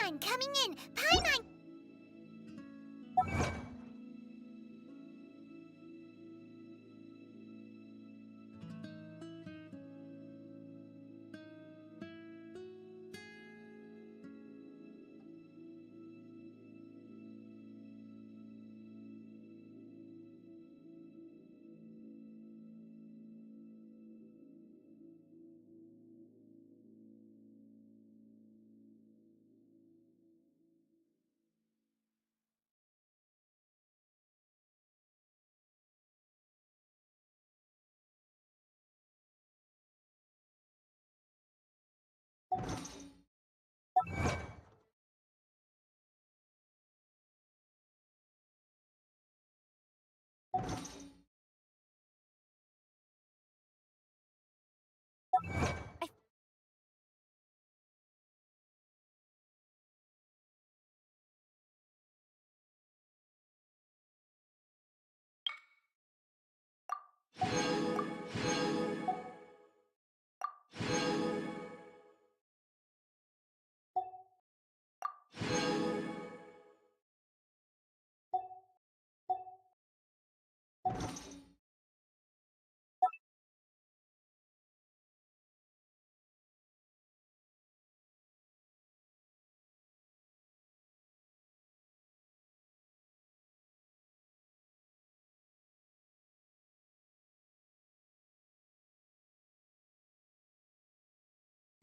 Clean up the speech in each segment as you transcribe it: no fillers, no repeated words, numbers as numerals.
Paimon coming in! Paimon!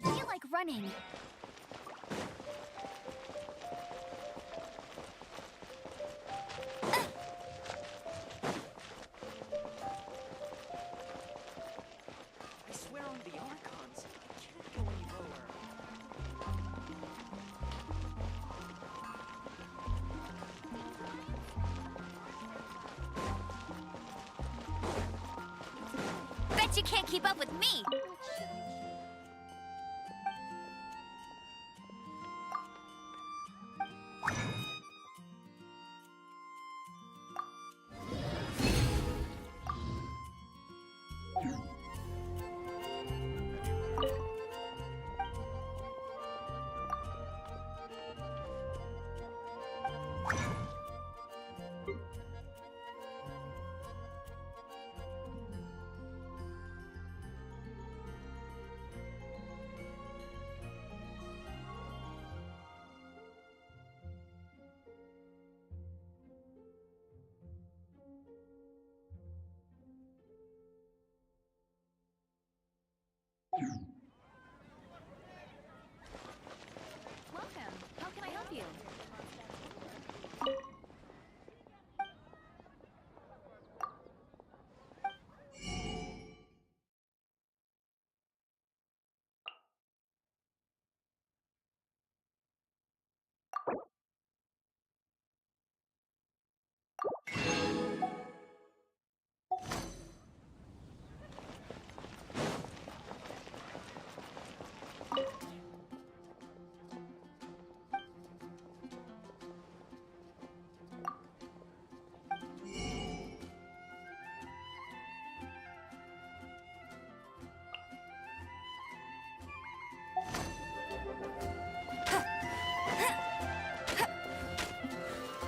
I feel like running. I swear on the Archons, I can't go any lower. Bet you can't keep up with me! Welcome. How can I help you?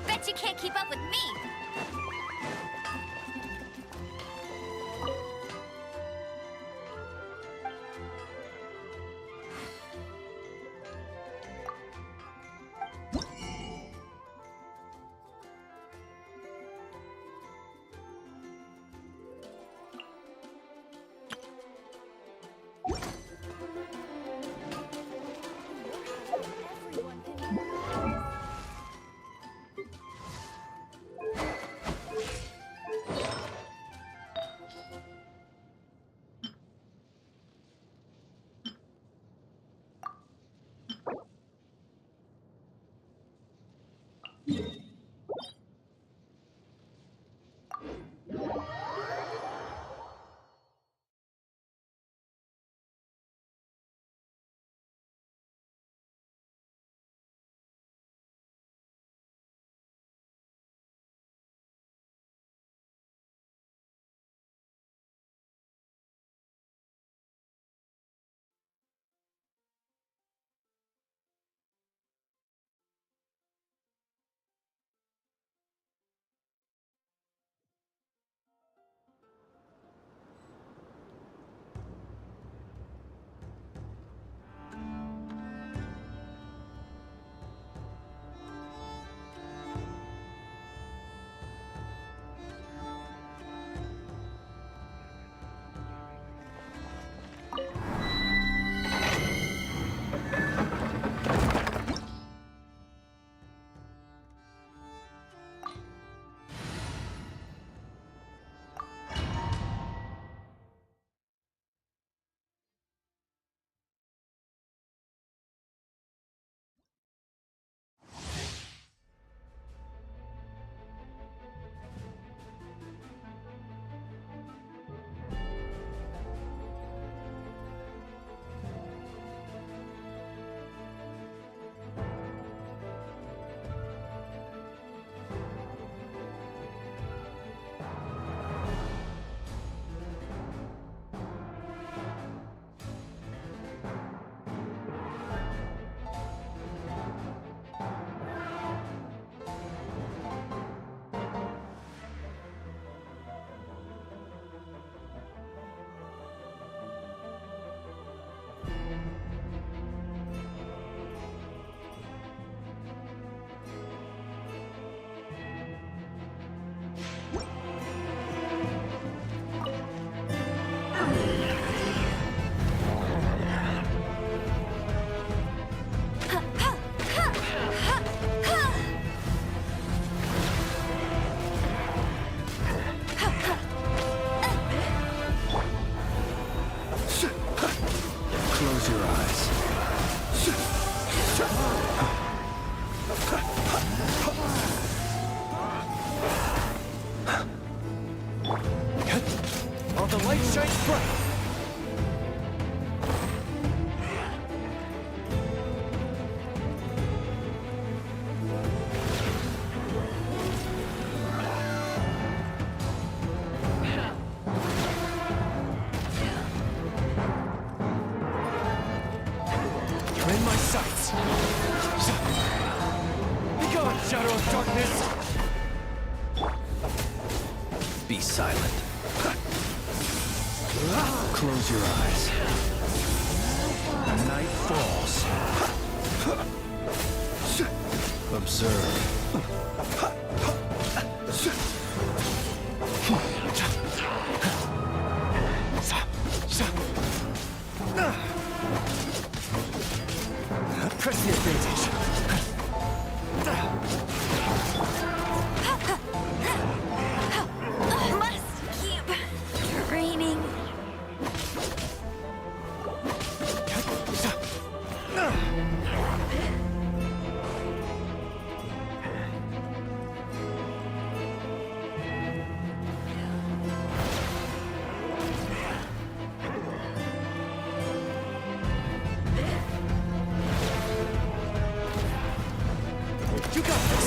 Bet you can't keep up with me! Everyone can You're in my sights. Be gone, shadow of darkness. Be silent. Close your eyes. Night falls. Observe. Press the advantage. Must keep training. You got this.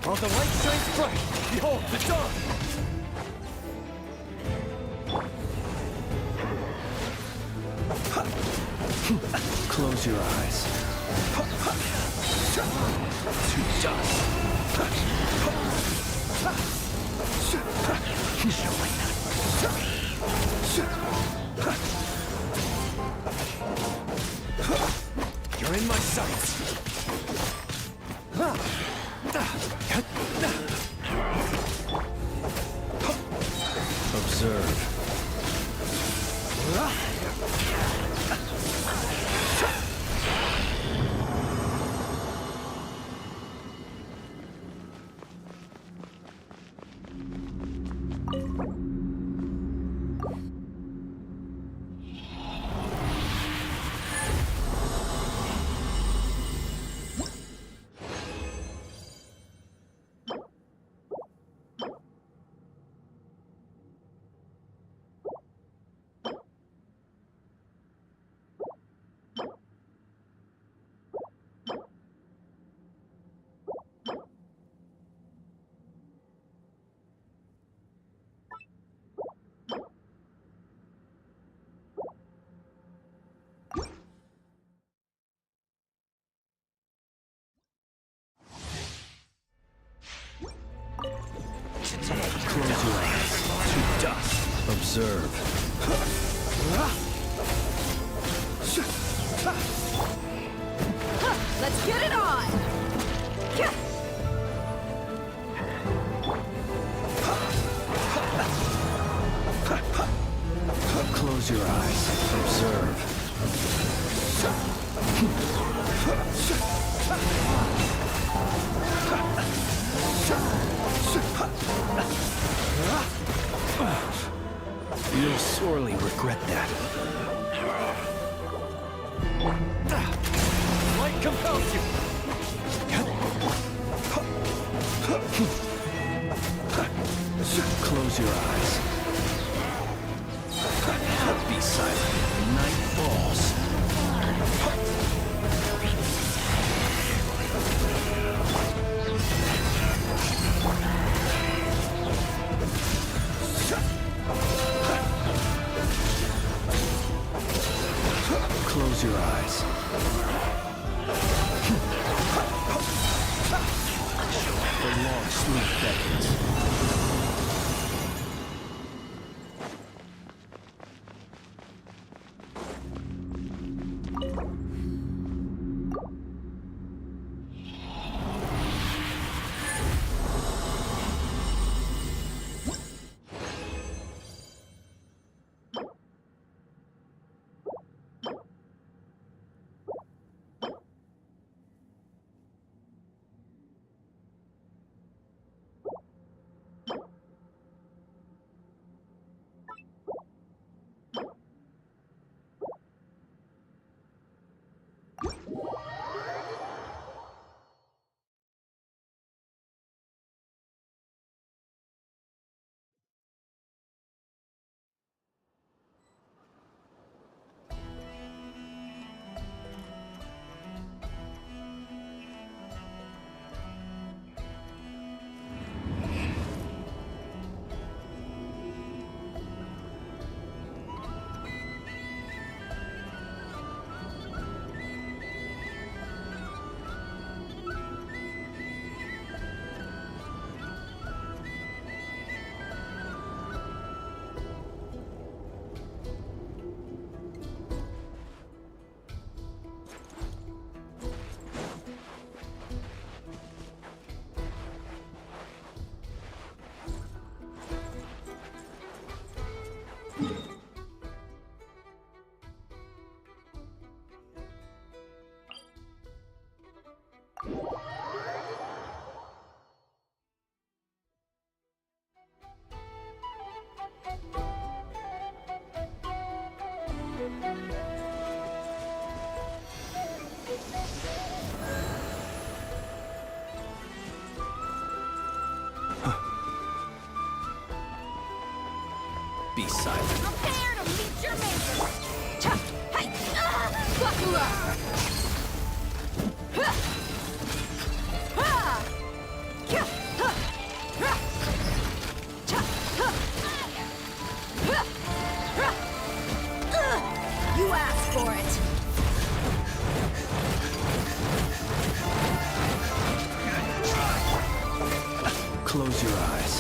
While the light shines bright, behold the dawn! Close your eyes. To dust. You're in my sights. Observe. Close your eyes. To dust. Observe. Let's get it on! Close your eyes. Observe. You'll sorely regret that. Light compels you! Close your eyes. Be silent. Night falls. Close your eyes. The long sleep beckons. Be silent. Prepare to meet your maker! Cha! Hai! Bakura! Ha! Ha! Kya! Ha! Ha! Cha! Ha! Ha! Ha! You asked for it! Close your eyes.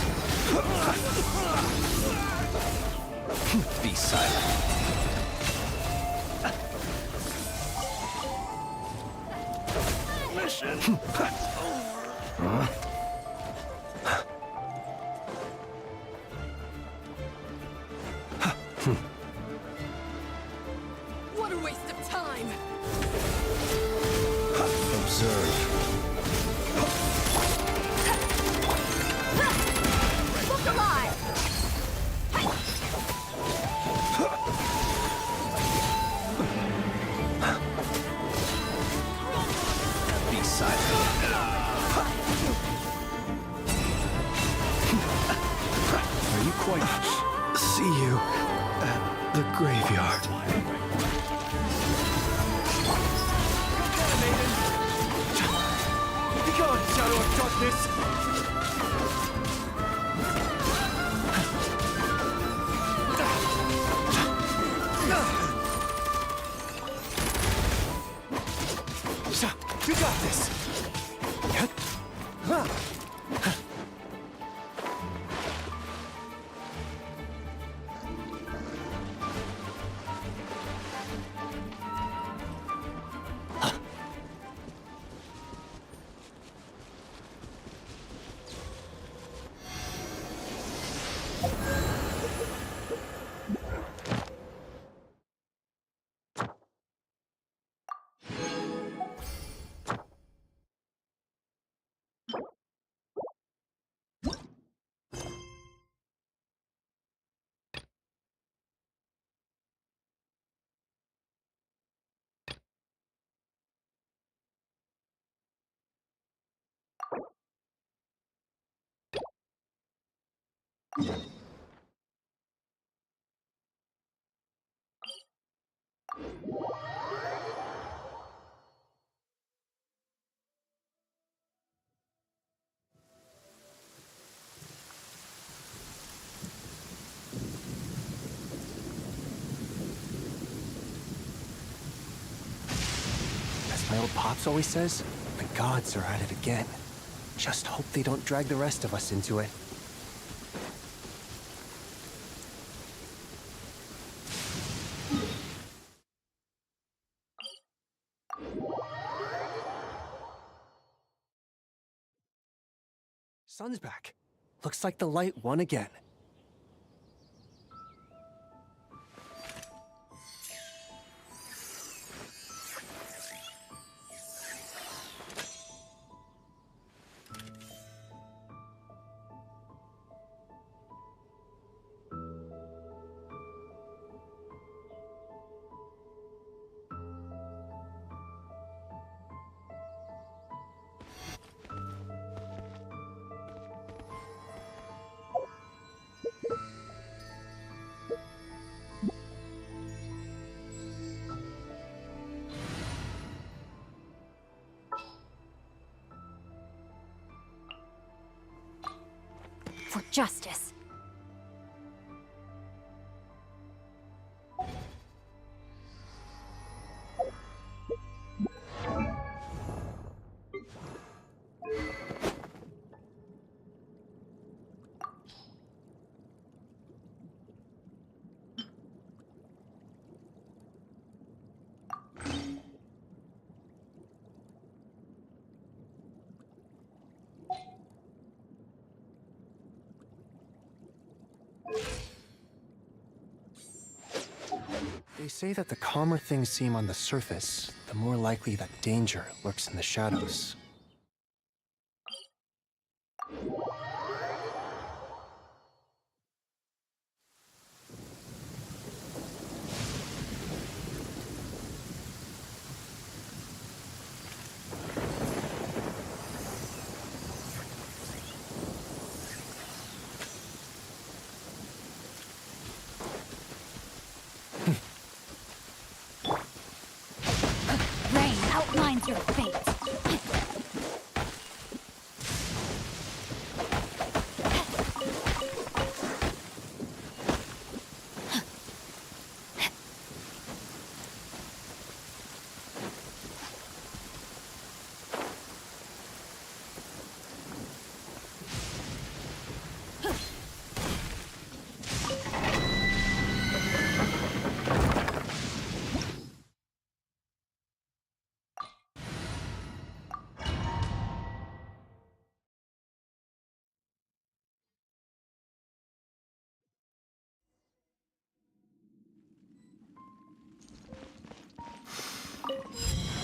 Be silent. Mission. Huh? What a waste of time! Observe. Look alive! Be silent. Are you quite... See you at the graveyard. Be gone, Shadow of Darkness! We got this! As my old pops always says, the gods are at it again. Just hope they don't drag the rest of us into it. Sun's back. Looks like the light won again. For justice. They say that the calmer things seem on the surface, the more likely that danger lurks in the shadows. outlines your fate.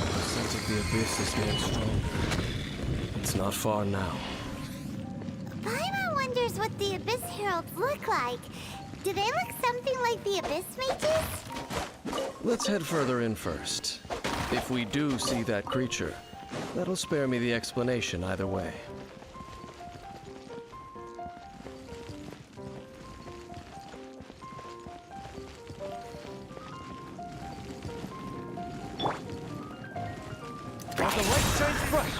The sense of the abyss is getting stronger. It's not far now. Paimon wonders what the Abyss Heralds look like. Do they look something like the Abyss Mages? Let's head further in first. If we do see that creature, that'll spare me the explanation either way. While the light shines bright.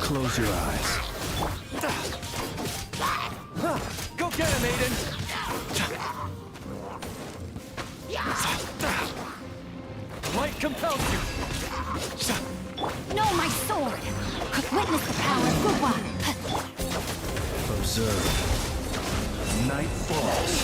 Close your eyes. Go get him, Aiden! Light compels you! No, my sword! Witness the power of Guwa! Observe. Night falls.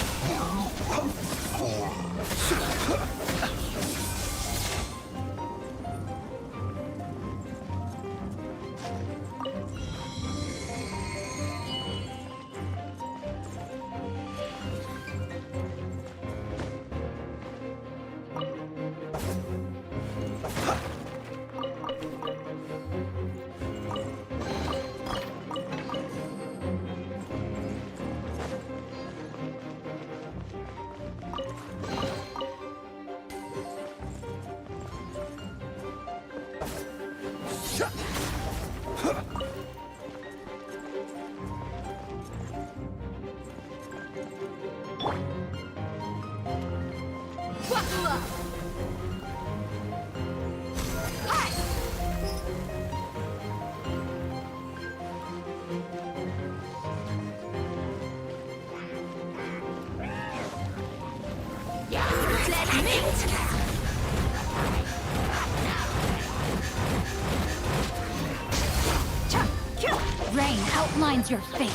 Rain outlines your fate.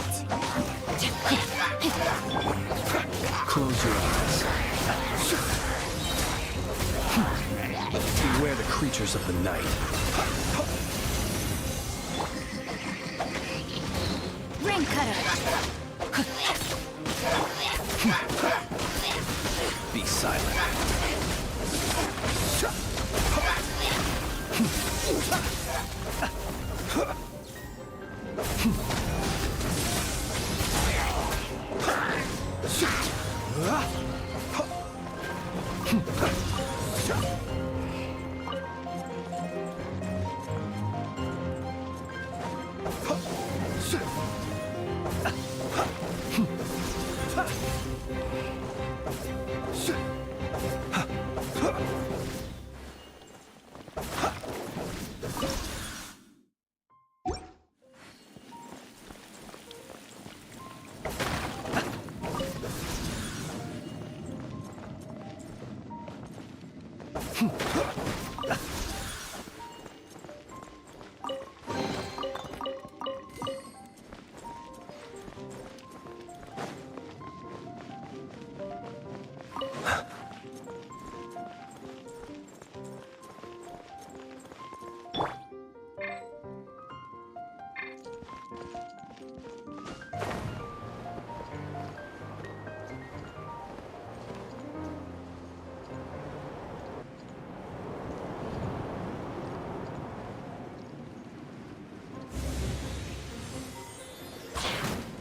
Close your eyes. Beware the creatures of the night. Rain cutter. Be silent.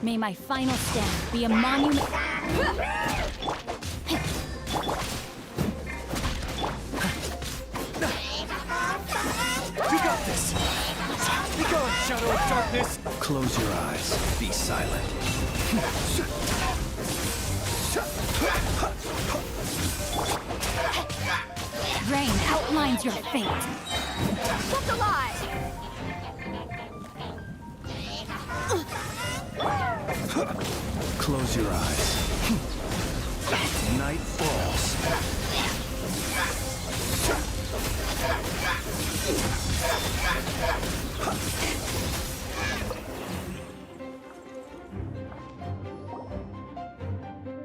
May my final stand be a monument. You got this! Be gone, Shadow of Darkness! Close your eyes. Be silent. Rain outlines your fate. Kept alive! Close your eyes. Night falls.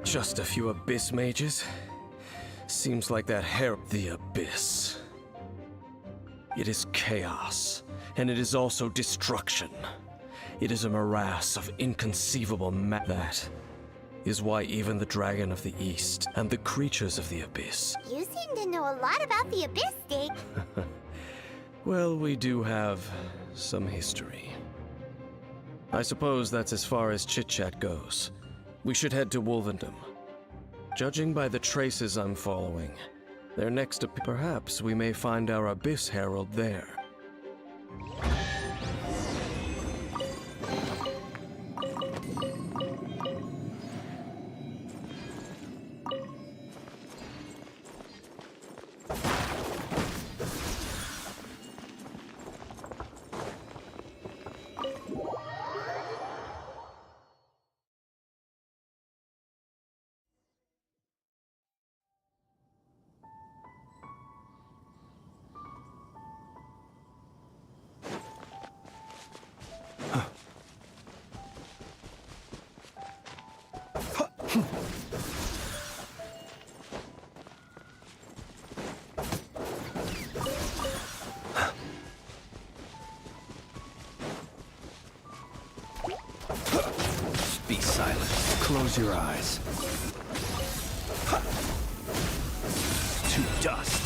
Just a few abyss mages? Seems like that the abyss. It is chaos, and it is also destruction. It is a morass of inconceivable That is why even the Dragon of the East and the creatures of the abyss. You seem to know a lot about the abyss, Dig. Well, we do have some history. I suppose that's as far as chit-chat goes. We should head to Wolvendom. Judging by the traces I'm following, their next perhaps we may find our Abyss Herald there. Be silent. Close your eyes. To dust.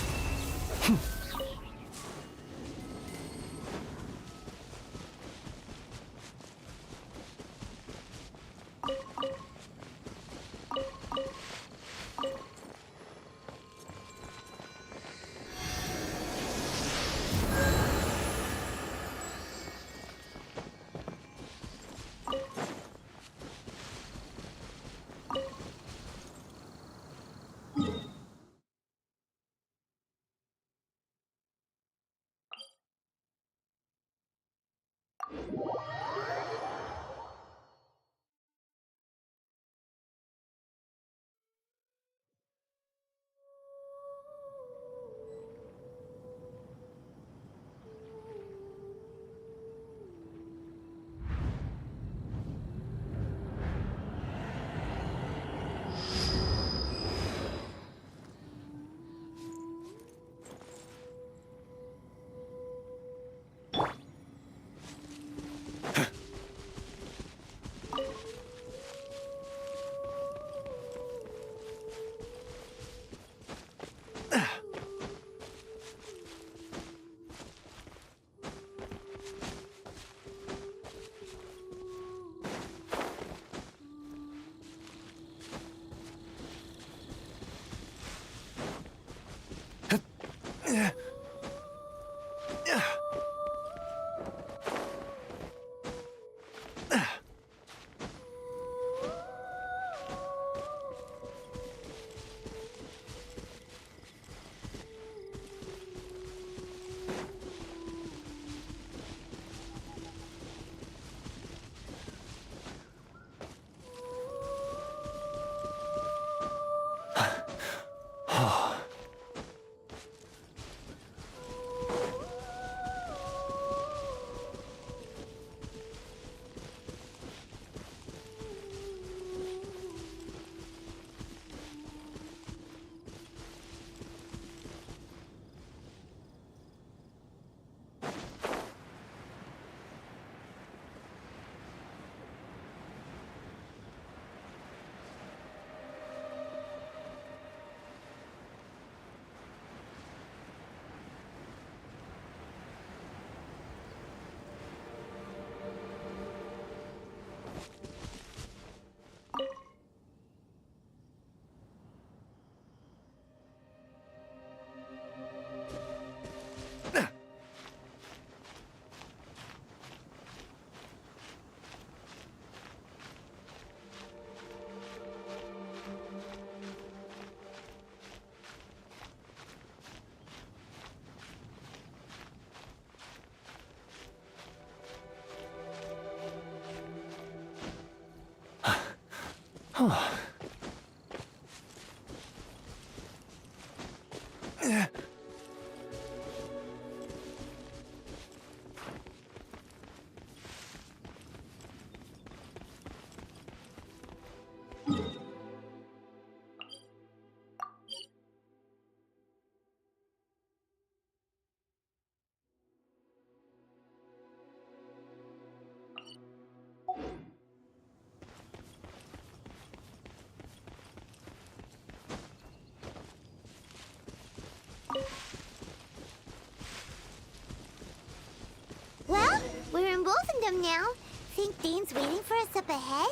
Well, we're in Wolfendom now. Think Dane's waiting for us up ahead?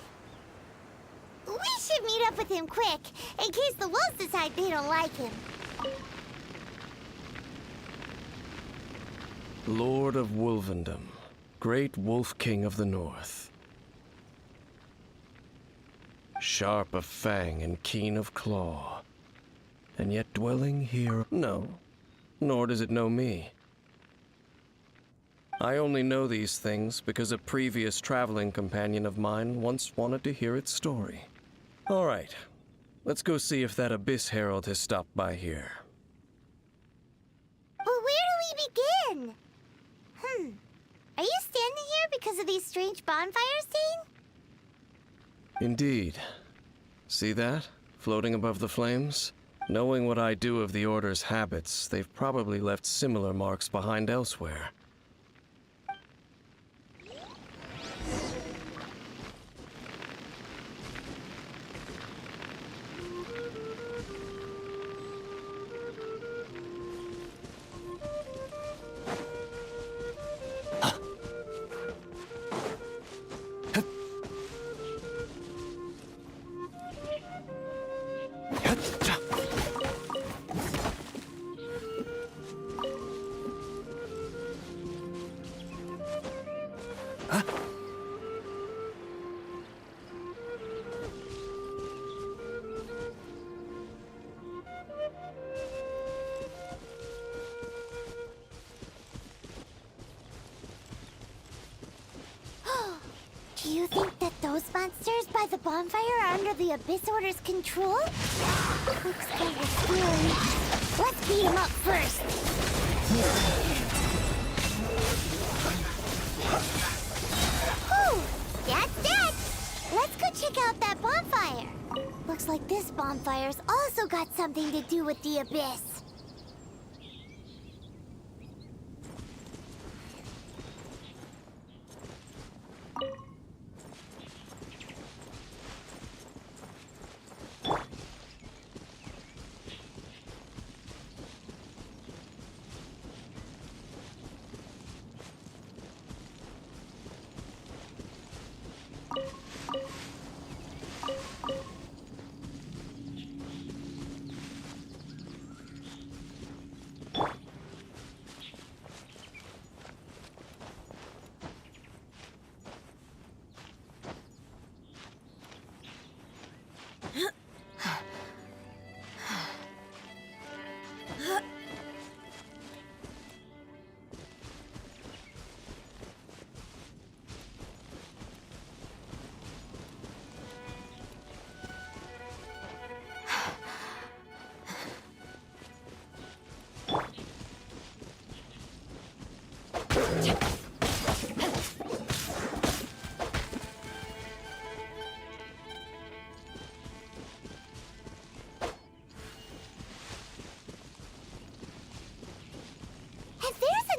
We should meet up with him quick, in case the wolves decide they don't like him. Lord of Wolvendom, great wolf king of the north. Sharp of fang and keen of claw, and yet dwelling here, no, nor does it know me. I only know these things because a previous traveling companion of mine once wanted to hear its story. All right, let's go see if that Abyss Herald has stopped by here. But where do we begin? Are you standing here because of these strange bonfires, Dane? Indeed. See that? Floating above the flames? Knowing what I do of the Order's habits, they've probably left similar marks behind elsewhere. Do you think that those monsters by the bonfire are under the Abyss Order's control? Looks kind of scary. Let's beat them up first. Whew, that's it. Let's go check out that bonfire. Looks like this bonfire's also got something to do with the Abyss.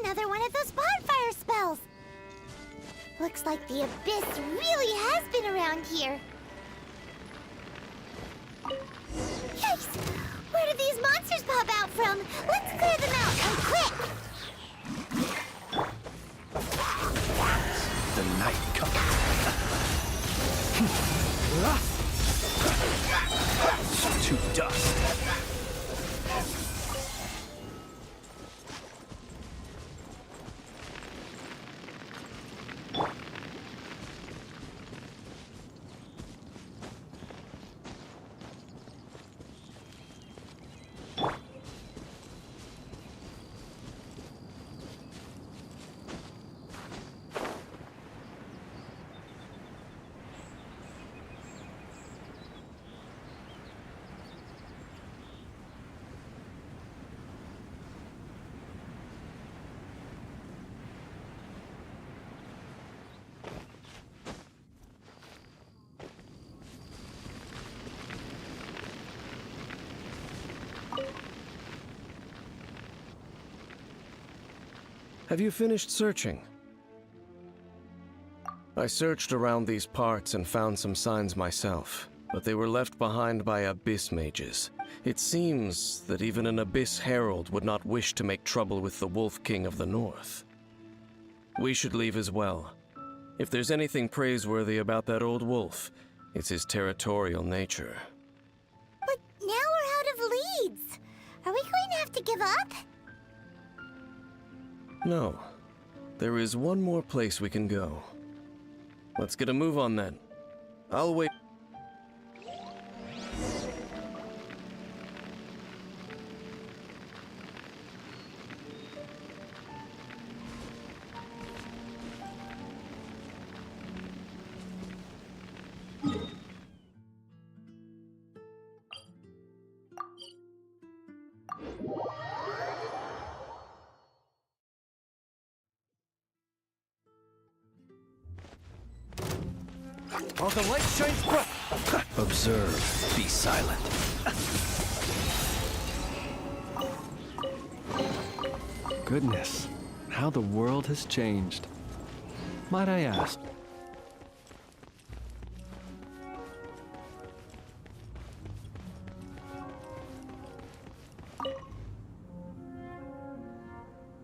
Another one of those bonfire spells! Looks like the Abyss really has been around here. Yikes! Where did these monsters pop out from? Let's clear them out, and quick! The night comes. To dust. Have you finished searching? I searched around these parts and found some signs myself, but they were left behind by Abyss mages. It seems that even an Abyss Herald would not wish to make trouble with the Wolf King of the North. We should leave as well. If there's anything praiseworthy about that old wolf, it's his territorial nature. But now we're out of leads. Are we going to have to give up? No. There is one more place we can go. Let's get a move on then. I'll wait. While the light shines bright. Observe, be silent. Goodness, how the world has changed. Might I ask?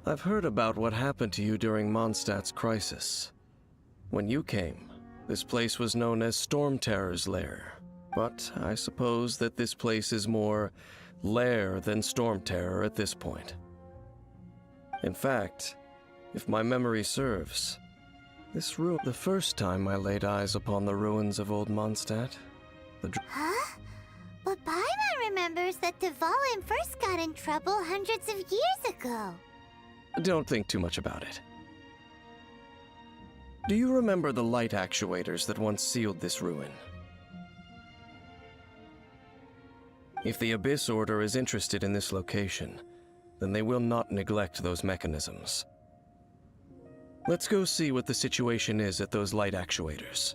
I've heard about what happened to you during Mondstadt's crisis. When you came, this place was known as Storm Terror's Lair. But I suppose that this place is more lair than Storm Terror at this point. In fact, if my memory serves, this ruin the first time I laid eyes upon the ruins of old Mondstadt. Huh? But Paimon remembers that Dvalin first got in trouble hundreds of years ago. Don't think too much about it. Do you remember the light actuators that once sealed this ruin? If the Abyss Order is interested in this location, then they will not neglect those mechanisms. Let's go see what the situation is at those light actuators.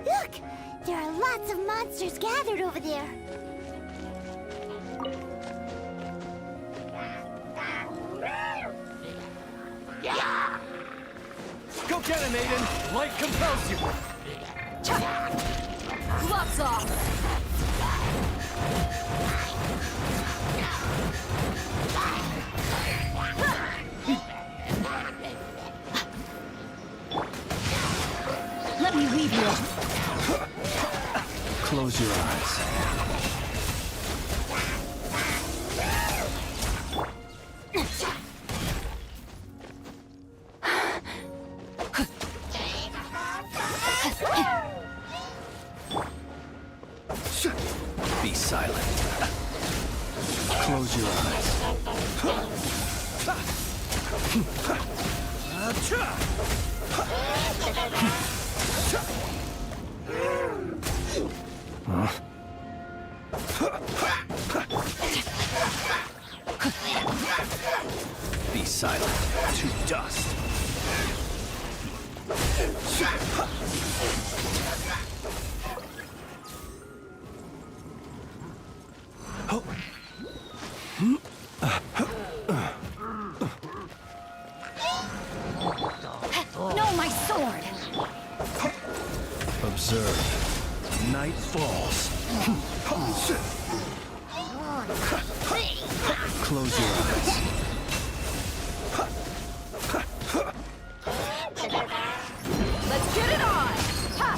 Look! There are lots of monsters gathered over there. Go get him, Aiden! Light compels you! Gloves off! Let me leave you. Close your eyes. Be silent. Close your eyes. Be silent. To dust. No, my sword! Observe. Night falls. Close your eyes. Let's get it on! Ha!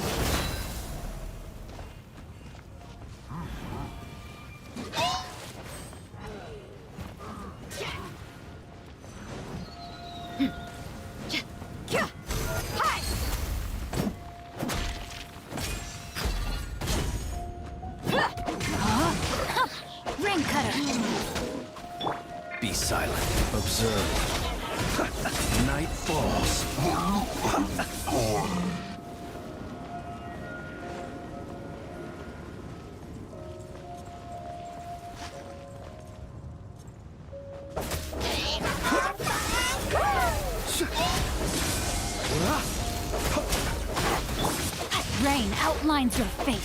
Ring cutter! Be silent. Observe. Night falls. Rain outlines your fate.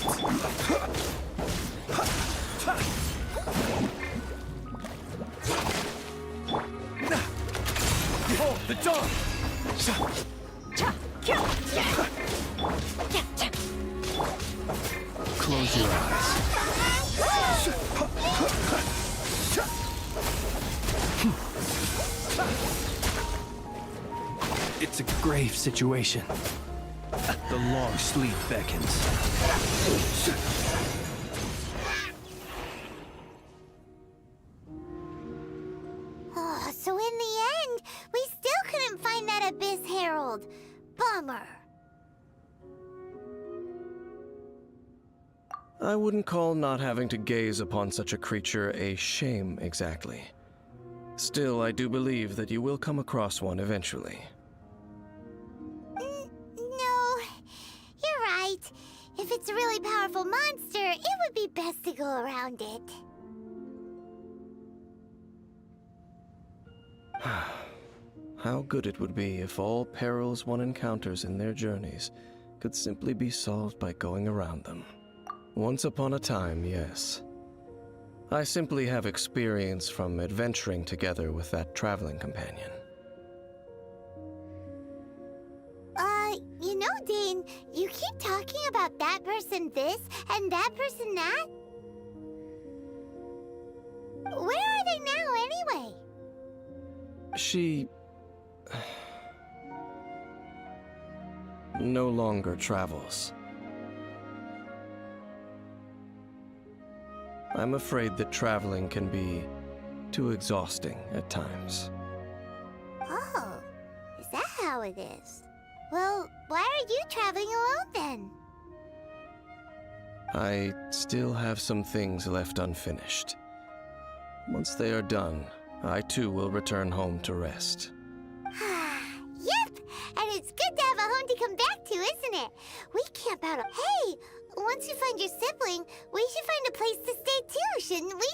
Behold the dawn! Close your eyes. It's a grave situation. The long sleep beckons. Oh, so in the end, we still couldn't find that Abyss Herald. Bummer. I wouldn't call not having to gaze upon such a creature a shame exactly. Still, I do believe that you will come across one eventually. No, you're right. If it's a really powerful monster, it would be best to go around it. How good it would be if all perils one encounters in their journeys could simply be solved by going around them. Once upon a time, yes. I simply have experience from adventuring together with that traveling companion. You know, Dane, you keep talking about that person this and that person that. Where are they now, anyway? She no longer travels. I'm afraid that traveling can be too exhausting at times. Oh, is that how it is? Well, why are you traveling alone then? I still have some things left unfinished. Once they are done, I too will return home to rest. Yep, and it's good to have a home to come back to, isn't it? We camp out. Hey, once you find your sibling, we should find a place to stay too, shouldn't we?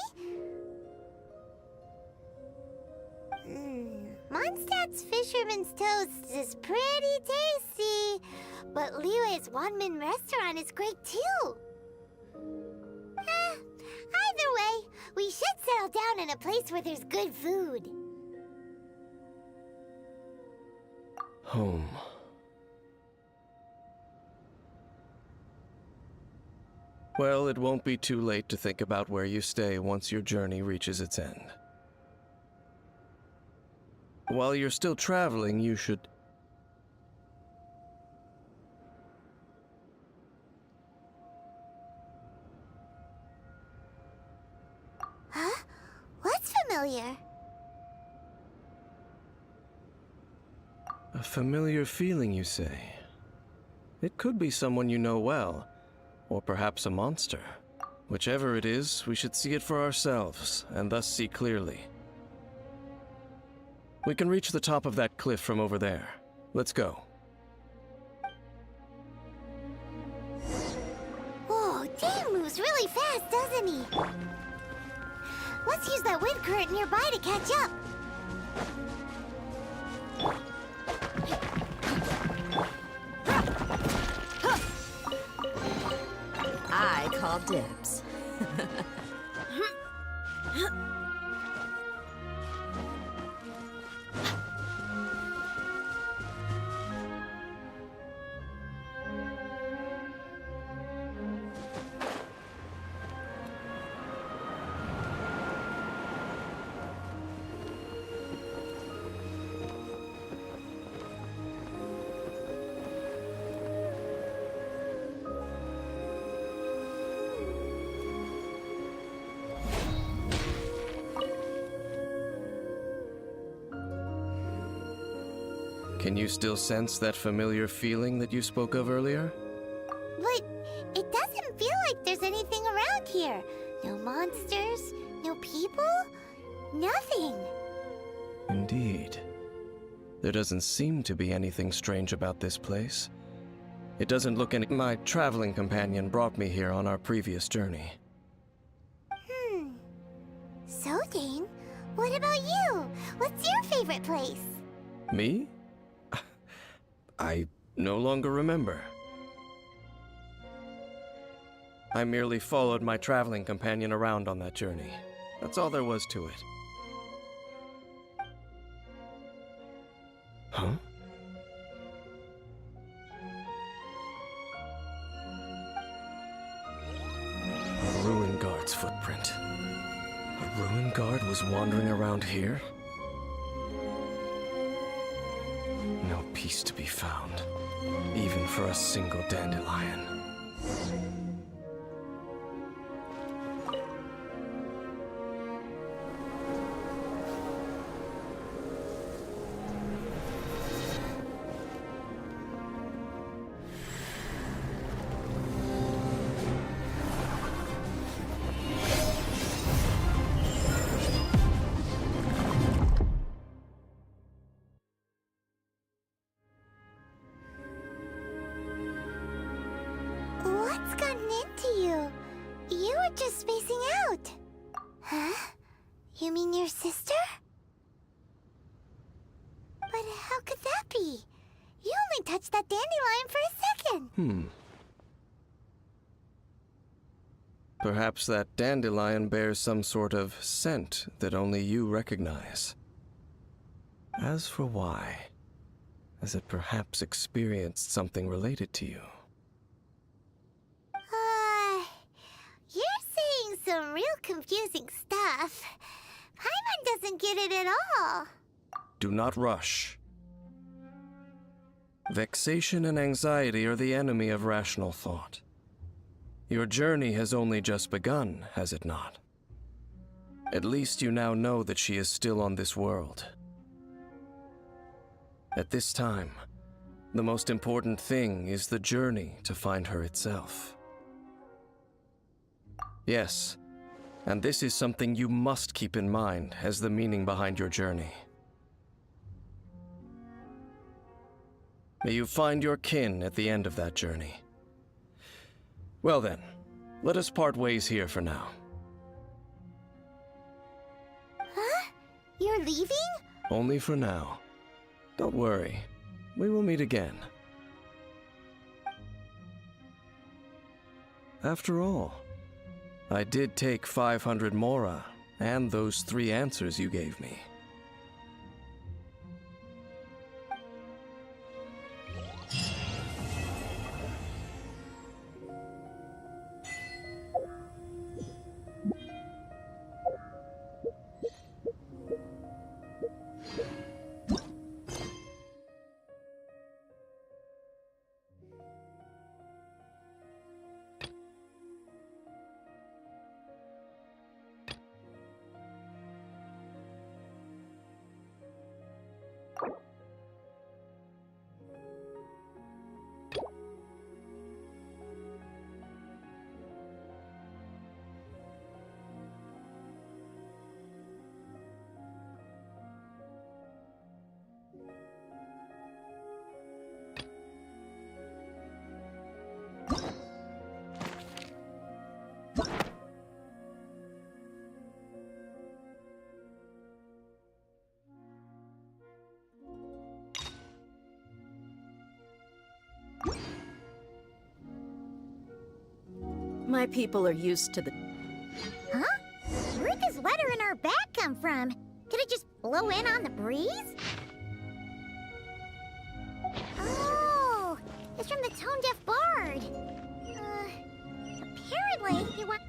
Mondstadt's Fisherman's Toast is pretty tasty, but Liyue's Wanmin restaurant is great too. Either way, we should settle down in a place where there's good food. Home. Well, it won't be too late to think about where you stay once your journey reaches its end. While you're still traveling, you should... Huh? What's familiar? A familiar feeling, you say? It could be someone you know well, or perhaps a monster. Whichever it is, we should see it for ourselves, and thus see clearly. We can reach the top of that cliff from over there. Let's go. Whoa, Dan moves really fast, doesn't he? Let's use that wind current nearby to catch up. I call dibs. Can you still sense that familiar feeling that you spoke of earlier? But it doesn't feel like there's anything around here. No monsters, no people, nothing. Indeed. There doesn't seem to be anything strange about this place. It doesn't look any. My traveling companion brought me here on our previous journey. So, Dane, what about you? What's your favorite place? Me? I no longer remember. I merely followed my traveling companion around on that journey. That's all there was to it. Huh? A ruin guard's footprint. A ruin guard was wandering around here? No peace to be found, even for a single dandelion. What's gotten into you? You were just spacing out. Huh? You mean your sister? But how could that be? You only touched that dandelion for a second. Perhaps that dandelion bears some sort of scent that only you recognize. As for why, has it perhaps experienced something related to you? You're saying some real confusing stuff. Paimon doesn't get it at all. Do not rush. Vexation and anxiety are the enemy of rational thought. Your journey has only just begun, has it not? At least you now know that she is still on this world. At this time, the most important thing is the journey to find her itself. Yes, and this is something you must keep in mind as the meaning behind your journey. May you find your kin at the end of that journey. Well then, let us part ways here for now. Huh? You're leaving? Only for now. Don't worry, we will meet again. After all, I did take 500 mora and those 3 answers you gave me. My people are used to the... Huh? Where'd this letter in our bag come from? Did it just blow in on the breeze? Oh, it's from the tone-deaf bard. Apparently he went...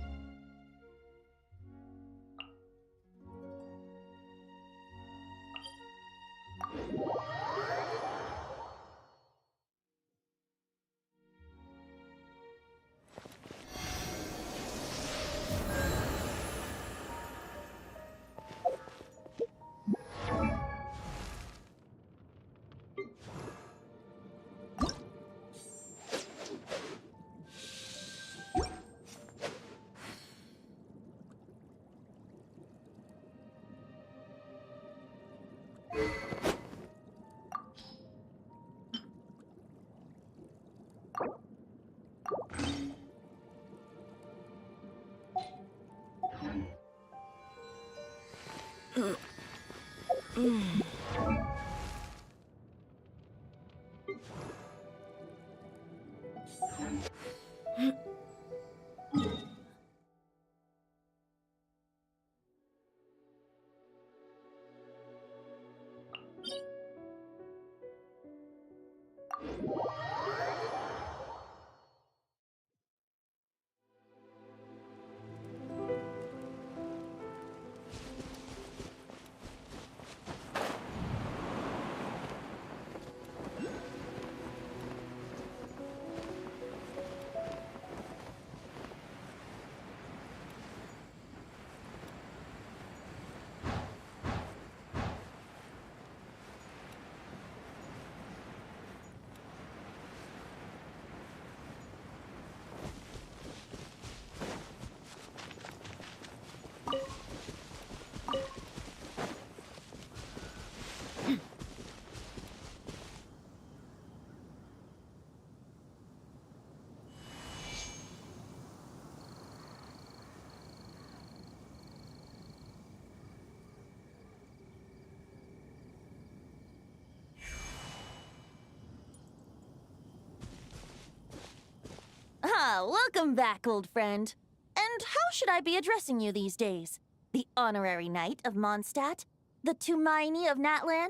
Welcome back, old friend. And how should I be addressing you these days? The honorary knight of Mondstadt? The Tumaini of Natlan?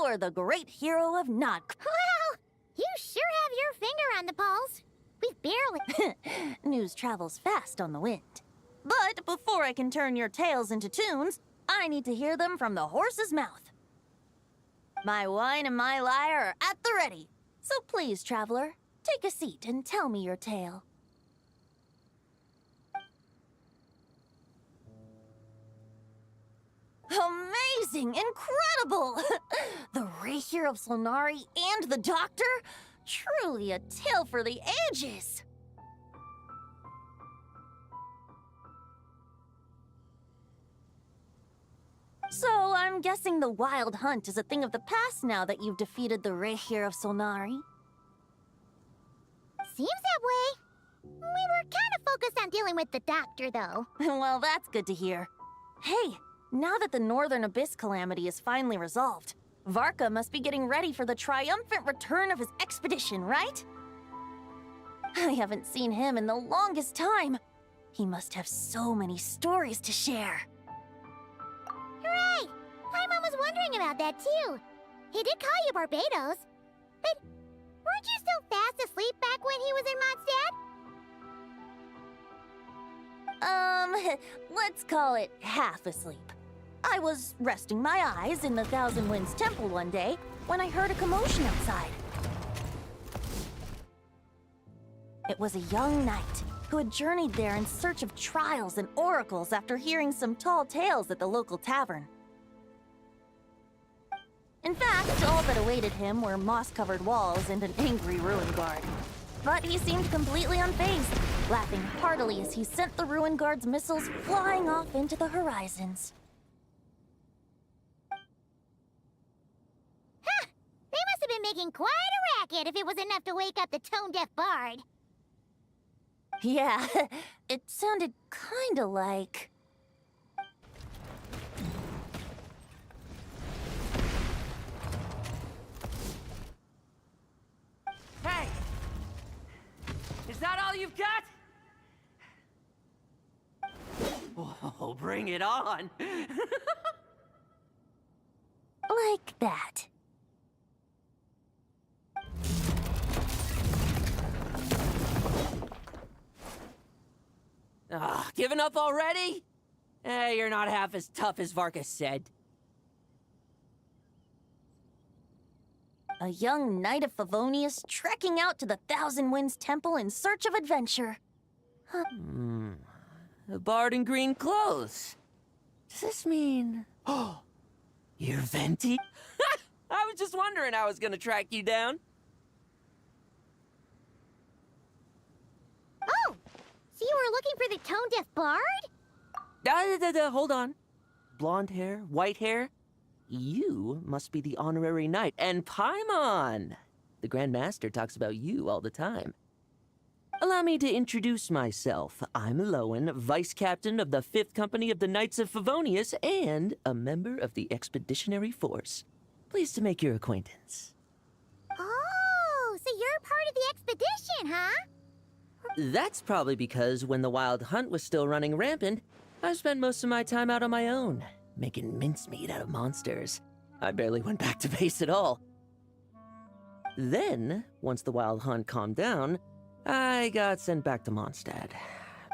Or the great hero of Nod? Well, you sure have your finger on the pulse. We've barely... News travels fast on the wind. But before I can turn your tales into tunes, I need to hear them from the horse's mouth. My wine and my lyre are at the ready. So please, traveler, take a seat and tell me your tale. Amazing! Incredible! The Rapier of Solnari and the Doctor? Truly a tale for the ages! So, I'm guessing the Wild Hunt is a thing of the past now that you've defeated the Rapier of Solnari? Seems that way. We were kind of focused on dealing with the Doctor, though. Well, that's good to hear. Hey, now that the Northern Abyss calamity is finally resolved, Varka must be getting ready for the triumphant return of his expedition, right? I haven't seen him in the longest time. He must have so many stories to share. Right! Paimon was wondering about that, too. He did call you Barbados. But weren't you still fast asleep back when he was in Mondstadt? Let's call it half asleep. I was resting my eyes in the Thousand Winds Temple one day when I heard a commotion outside. It was a young knight who had journeyed there in search of trials and oracles after hearing some tall tales at the local tavern. In fact, all that awaited him were moss-covered walls and an angry ruin guard. But he seemed completely unfazed, laughing heartily as he sent the ruin guard's missiles flying off into the horizons. Huh! They must have been making quite a racket if it was enough to wake up the tone-deaf bard. Yeah, it sounded kinda like... Hey! Is that all you've got? Oh, bring it on! like that. Giving up already? You're not half as tough as Varka said. A young knight of Favonius trekking out to the Thousand Winds Temple in search of adventure. A bard in green clothes. Does this mean... Oh, you're Venti? I was just wondering how I was gonna track you down. Oh! So you were looking for the tone-deaf bard? Hold on. Blonde hair, white hair. You must be the honorary knight. And Paimon! The Grand Master talks about you all the time. Allow me to introduce myself. I'm Lowen, Vice Captain of the 5th Company of the Knights of Favonius and a member of the Expeditionary Force. Pleased to make your acquaintance. Oh, so you're part of the expedition, huh? That's probably because when the Wild Hunt was still running rampant, I spent most of my time out on my own, making mincemeat out of monsters. I barely went back to base at all. Then, once the Wild Hunt calmed down, I got sent back to Mondstadt.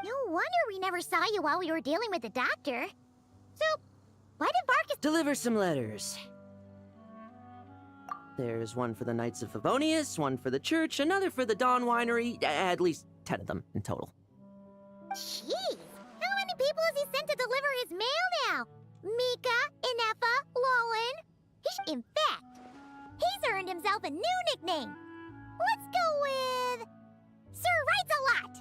No wonder we never saw you while we were dealing with the doctor. So, why did Barkus... Deliver some letters. There's one for the Knights of Favonius, one for the church, another for the Dawn Winery, at least 10 of them in total. Jeez, how many people has he sent to deliver his mail now? Mika, Inefa, Lowen. In fact, he's earned himself a new nickname. Let's go with... Sir Writes a Lot!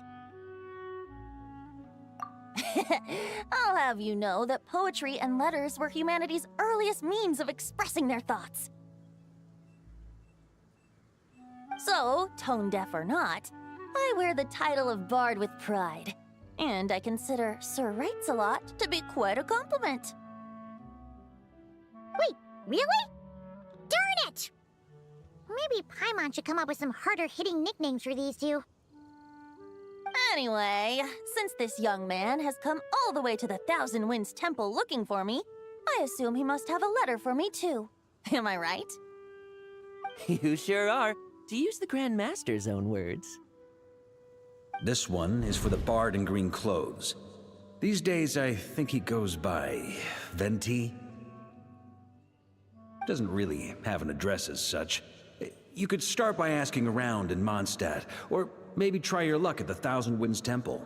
I'll have you know that poetry and letters were humanity's earliest means of expressing their thoughts. So, tone deaf or not, I wear the title of Bard with pride. And I consider Sir Writes a Lot to be quite a compliment. Wait, really? Darn it! Maybe Paimon should come up with some harder-hitting nicknames for these two. Anyway, since this young man has come all the way to the Thousand Winds Temple looking for me, I assume he must have a letter for me too. Am I right? You sure are, to use the Grand Master's own words. This one is for the bard in green clothes. These days, I think he goes by Venti. Doesn't really have an address as such. You could start by asking around in Mondstadt, or maybe try your luck at the Thousand Winds Temple.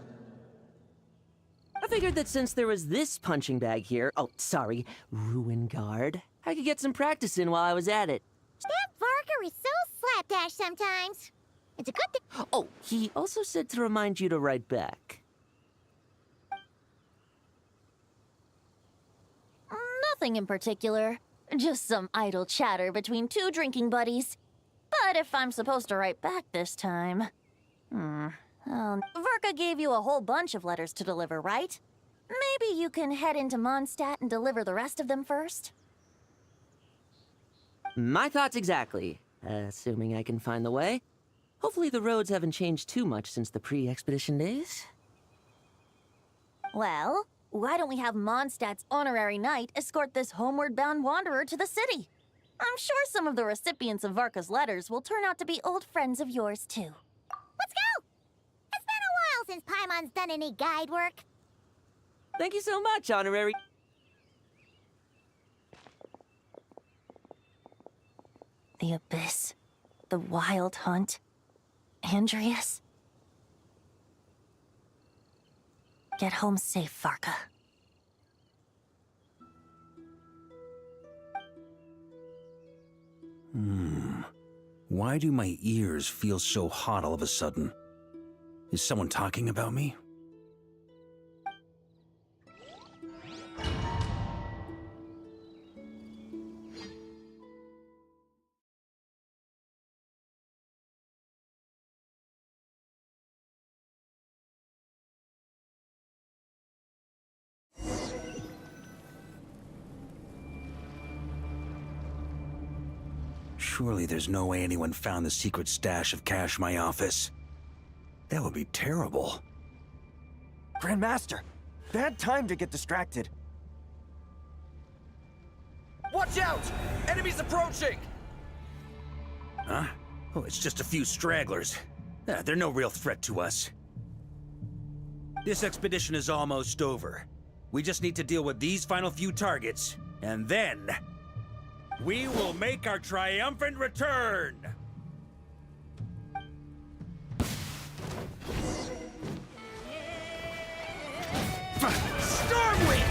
I figured that since there was this punching bag here, Ruin Guard, I could get some practice in while I was at it. That Varker is so slapdash sometimes. It's a good thing. Oh, he also said to remind you to write back. Nothing in particular. Just some idle chatter between two drinking buddies. But if I'm supposed to write back this time... Varka gave you a whole bunch of letters to deliver, right? Maybe you can head into Mondstadt and deliver the rest of them first? My thoughts exactly. Assuming I can find the way. Hopefully the roads haven't changed too much since the pre-expedition days. Well, why don't we have Mondstadt's honorary knight escort this homeward-bound wanderer to the city? I'm sure some of the recipients of Varka's letters will turn out to be old friends of yours, too. Let's go! It's been a while since Paimon's done any guide work. Thank you so much, honorary... The Abyss. The Wild Hunt. Andreas. Get home safe, Varka. Why do my ears feel so hot all of a sudden? Is someone talking about me? Surely there's no way anyone found the secret stash of cash in my office. That would be terrible. Grandmaster, bad time to get distracted. Watch out! Enemies approaching! Huh? Oh, it's just a few stragglers. They're no real threat to us. This expedition is almost over. We just need to deal with these final few targets, and then... we will make our triumphant return! Stormwind!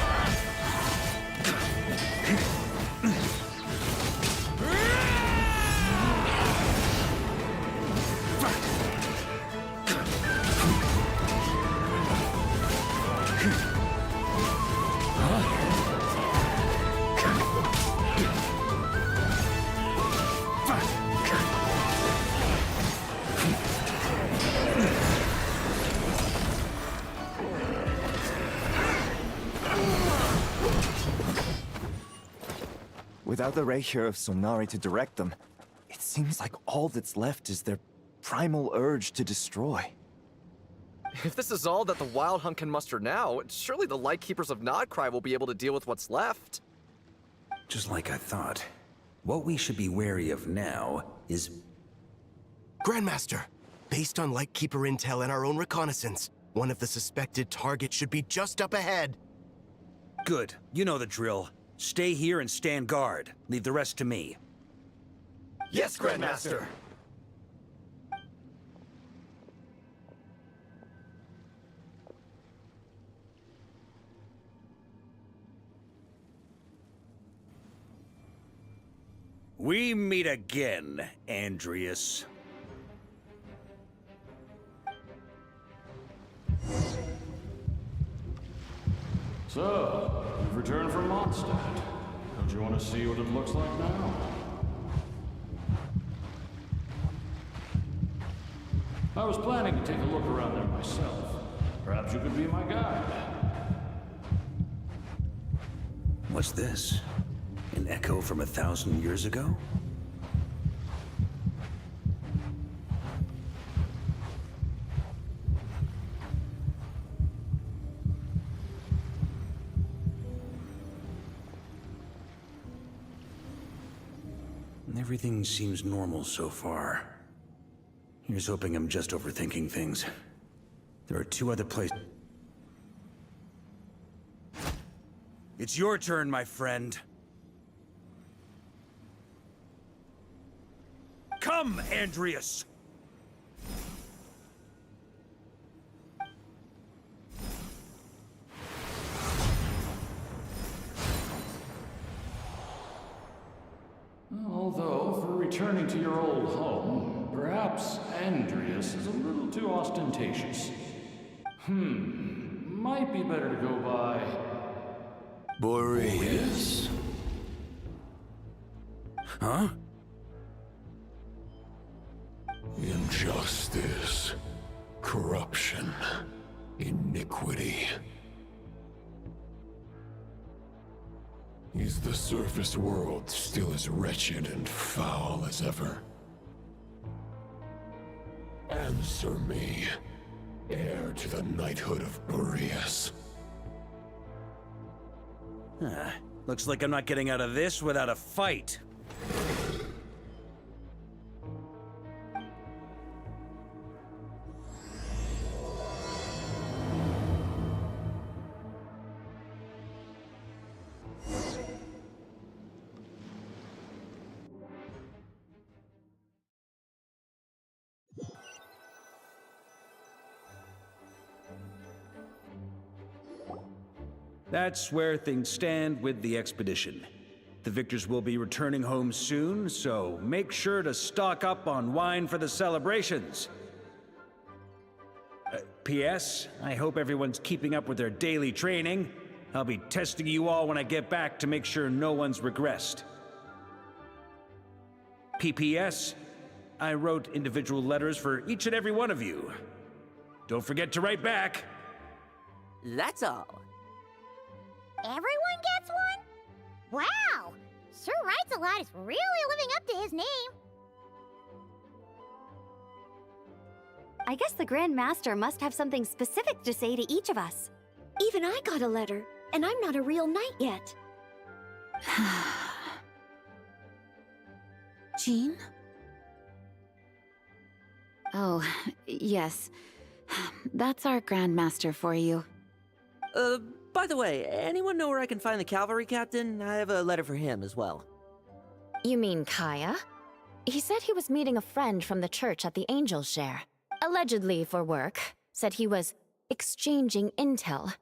Without the Reikir of Sonari to direct them, it seems like all that's left is their primal urge to destroy. If this is all that the Wild Hunt can muster now, surely the Lightkeepers of Nodcry will be able to deal with what's left. Just like I thought. What we should be wary of now is... Grandmaster, based on Lightkeeper intel and our own reconnaissance, one of the suspected targets should be just up ahead. Good. You know the drill. Stay here and stand guard. Leave the rest to me. Yes, Grandmaster! We meet again, Andreas. So, you've returned from Mondstadt. Don't you want to see what it looks like now? I was planning to take a look around there myself. Perhaps you could be my guide. What's this? An echo from 1,000 years ago? Everything seems normal so far. Here's hoping I'm just overthinking things. There are 2 other places. It's your turn, my friend. Come, Andreas! Although, for returning to your old home, perhaps Andreas is a little too ostentatious. Might be better to go by... Boreas. Huh? Injustice, corruption, iniquity. Is the surface world still as wretched and foul as ever? Answer me, heir to the knighthood of Boreas. Looks like I'm not getting out of this without a fight. That's where things stand with the expedition. The victors will be returning home soon, so make sure to stock up on wine for the celebrations. P.S. I hope everyone's keeping up with their daily training. I'll be testing you all when I get back to make sure no one's regressed. P.P.S. I wrote individual letters for each and every one of you. Don't forget to write back. That's all. Everyone gets one? Wow! Sir Writes-A-Lot is really living up to his name. I guess the Grand Master must have something specific to say to each of us. Even I got a letter, and I'm not a real knight yet. Jean? Oh, yes. That's our Grand Master for you. By the way, anyone know where I can find the cavalry captain? I have a letter for him as well. You mean Kaya? He said he was meeting a friend from the church at the Angel Share. Allegedly for work. Said he was exchanging intel.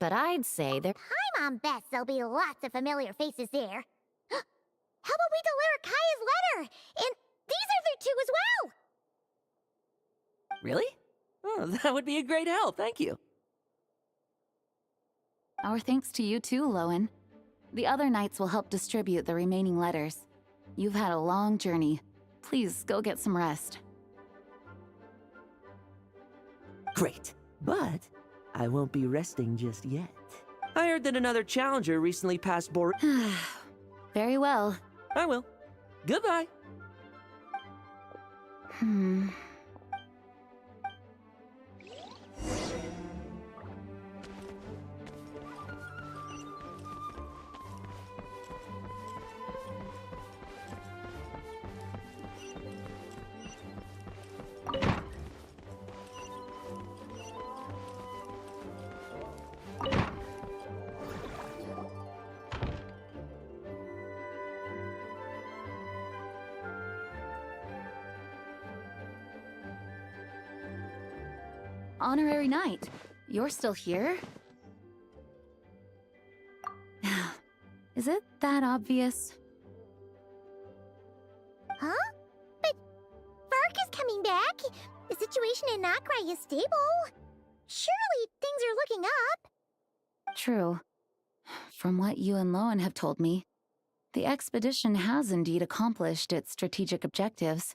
But I'd say there... I'm on best there'll be lots of familiar faces there. How about we deliver Kaya's letter? And these are their 2 as well! Really? Oh, that would be a great help, thank you. Our thanks to you too, Lowen. The other knights will help distribute the remaining letters. You've had a long journey. Please go get some rest. Great, but I won't be resting just yet. I heard that another challenger recently passed Very well. I will. Goodbye. Honorary Knight, you're still here? Is it that obvious? Huh? But Vark is coming back. The situation in Nokrai is stable. Surely things are looking up. True. From what you and Lowen have told me, the expedition has indeed accomplished its strategic objectives.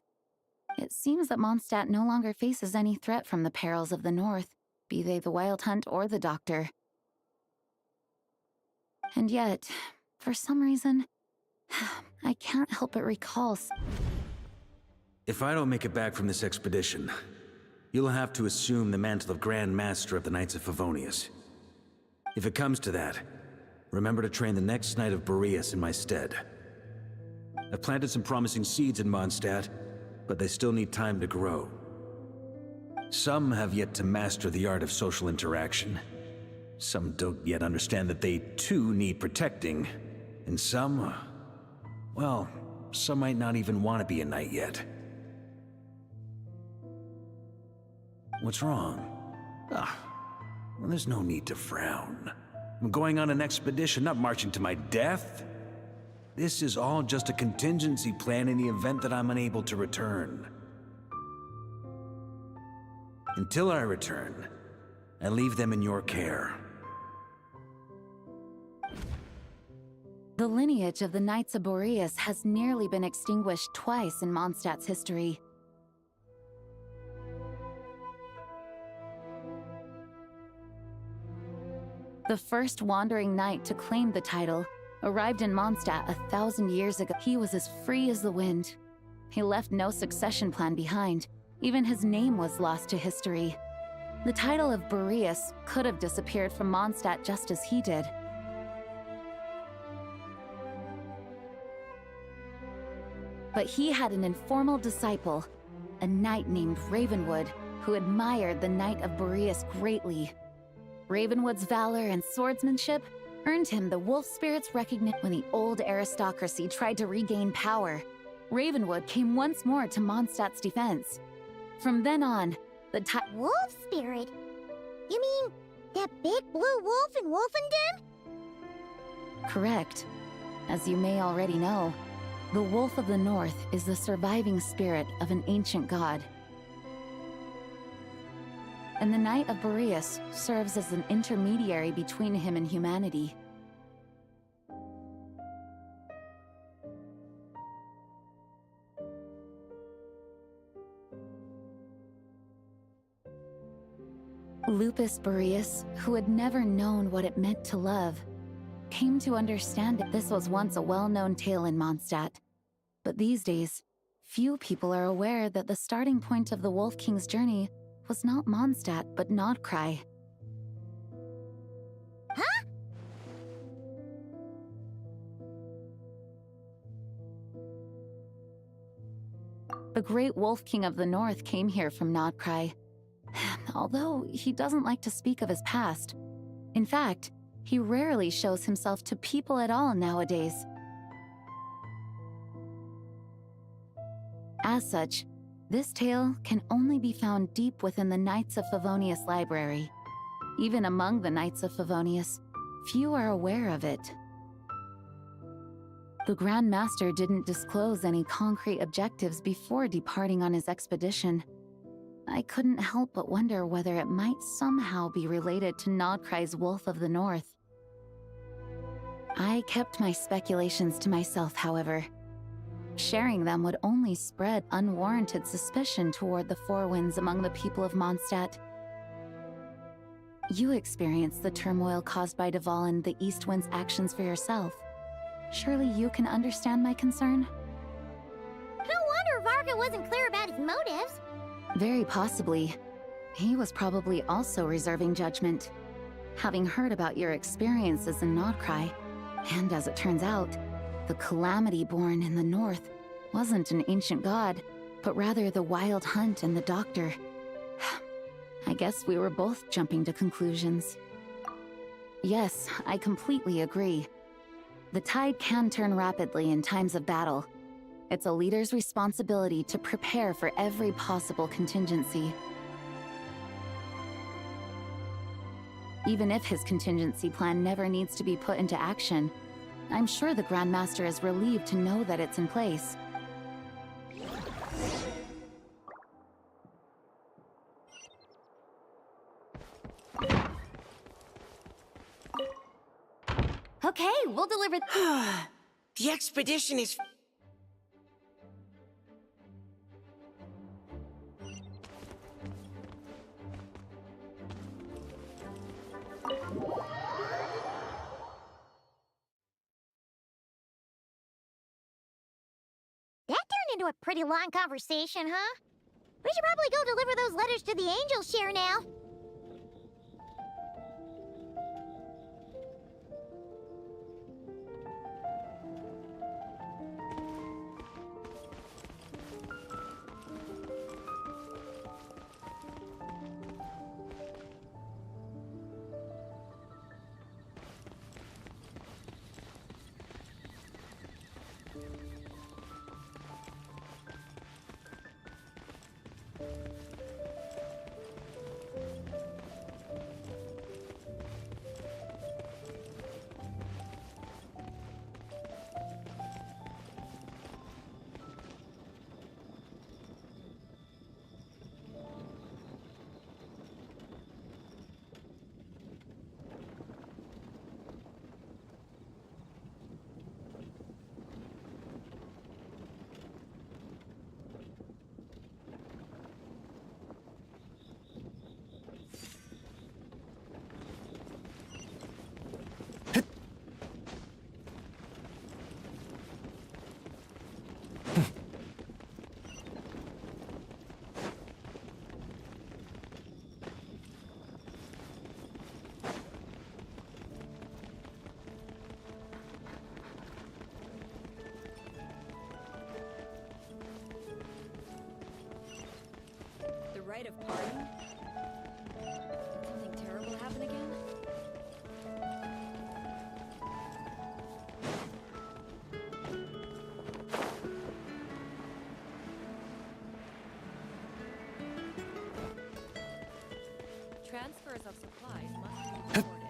It seems that Mondstadt no longer faces any threat from the perils of the North, be they the Wild Hunt or the Doctor. And yet, for some reason, I can't help but recall... If I don't make it back from this expedition, you'll have to assume the mantle of Grand Master of the Knights of Favonius. If it comes to that, remember to train the next Knight of Boreas in my stead. I've planted some promising seeds in Mondstadt, but they still need time to grow. Some have yet to master the art of social interaction. Some don't yet understand that they too need protecting. And some, well, some might not even want to be a knight yet. What's wrong? Well, there's no need to frown. I'm going on an expedition, not marching to my death. This is all just a contingency plan in the event that I'm unable to return. Until I return, I leave them in your care. The lineage of the Knights of Boreas has nearly been extinguished twice in Mondstadt's history. The first wandering knight to claim the title arrived in Mondstadt 1,000 years ago. He was as free as the wind. He left no succession plan behind. Even his name was lost to history. The title of Boreas could have disappeared from Mondstadt just as he did. But he had an informal disciple, a knight named Ravenwood, who admired the Knight of Boreas greatly. Ravenwood's valor and swordsmanship earned him the wolf spirit's recognition. When the old aristocracy tried to regain power, Ravenwood came once more to Mondstadt's defense. From then on, the wolf spirit? You mean that big blue wolf in Wolfendom? Correct. As you may already know, the Wolf of the North is the surviving spirit of an ancient god. And the Knight of Boreas serves as an intermediary between him and humanity. Lupus Boreas, who had never known what it meant to love, came to understand that this was once a well-known tale in Mondstadt. But these days, few people are aware that the starting point of the Wolf King's journey was not Mondstadt, but Nodcry. Huh? The great Wolf King of the North came here from Nodcry. Although he doesn't like to speak of his past. In fact, he rarely shows himself to people at all nowadays. As such, this tale can only be found deep within the Knights of Favonius library. Even among the Knights of Favonius, few are aware of it. The Grand Master didn't disclose any concrete objectives before departing on his expedition. I couldn't help but wonder whether it might somehow be related to Nodcry's Wolf of the North. I kept my speculations to myself, however. Sharing them would only spread unwarranted suspicion toward the Four Winds among the people of Mondstadt. You experienced the turmoil caused by Dvalin the East Wind's actions for yourself. Surely you can understand my concern? No wonder Varga wasn't clear about his motives. Very possibly. He was probably also reserving judgment, having heard about your experiences in Nodcry. And as it turns out, the calamity born in the north wasn't an ancient god, but rather the Wild Hunt and the Doctor. I guess we were both jumping to conclusions. Yes, I completely agree. The tide can turn rapidly in times of battle. It's a leader's responsibility to prepare for every possible contingency. Even if his contingency plan never needs to be put into action, I'm sure the Grandmaster is relieved to know that it's in place. Okay, we'll deliver. The expedition is... That turned into a pretty long conversation, huh? We should probably go deliver those letters to the Angel Share now. The rite of parting? Did something terrible happen again? Transfers of supplies must be reported.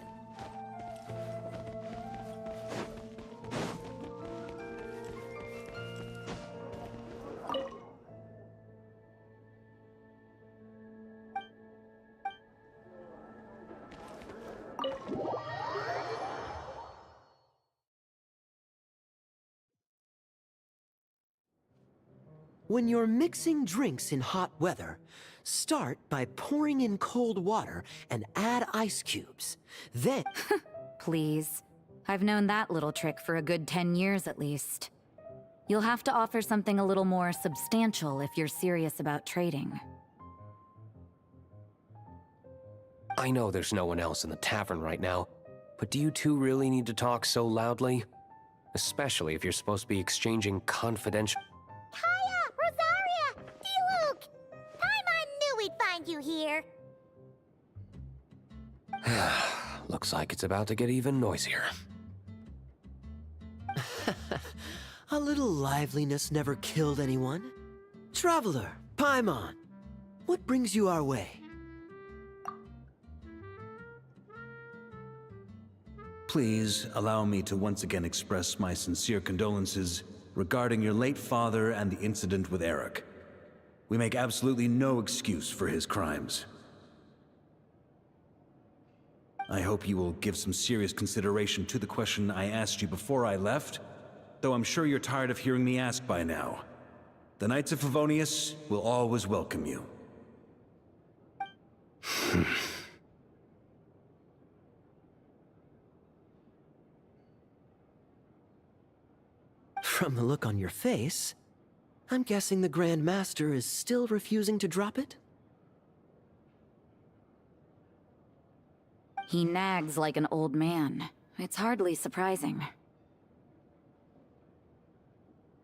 When you're mixing drinks in hot weather, start by pouring in cold water and add ice cubes. Then... Please. I've known that little trick for a good 10 years at least. You'll have to offer something a little more substantial if you're serious about trading. I know there's no one else in the tavern right now, but do you two really need to talk so loudly? Especially if you're supposed to be exchanging confidential... Rosaria! D-Luke! Paimon knew we'd find you here. Looks like it's about to get even noisier. A little liveliness never killed anyone. Traveler, Paimon, what brings you our way? Please allow me to once again express my sincere condolences regarding your late father and the incident with Eric. We make absolutely no excuse for his crimes. I hope you will give some serious consideration to the question I asked you before I left, though I'm sure you're tired of hearing me ask by now. The Knights of Favonius will always welcome you. From the look on your face, I'm guessing the Grand Master is still refusing to drop it? He nags like an old man. It's hardly surprising.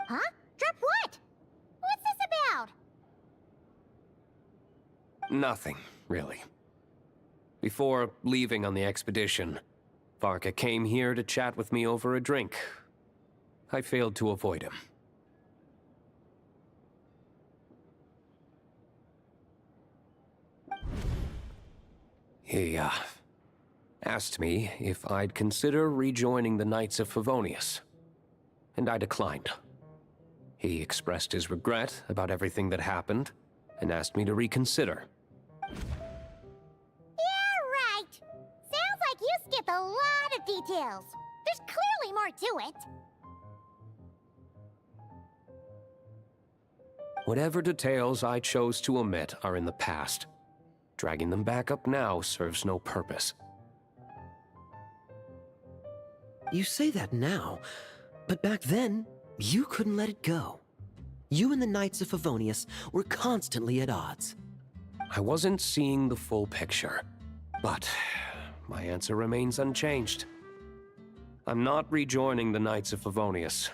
Huh? Drop what? What's this about? Nothing, really. Before leaving on the expedition, Varka came here to chat with me over a drink. I failed to avoid him. He, asked me if I'd consider rejoining the Knights of Favonius, and I declined. He expressed his regret about everything that happened, and asked me to reconsider. Yeah, right. Sounds like you skipped a lot of details. There's clearly more to it. Whatever details I chose to omit are in the past. Dragging them back up now serves no purpose. You say that now, but back then, you couldn't let it go. You and the Knights of Favonius were constantly at odds. I wasn't seeing the full picture, but my answer remains unchanged. I'm not rejoining the Knights of Favonius.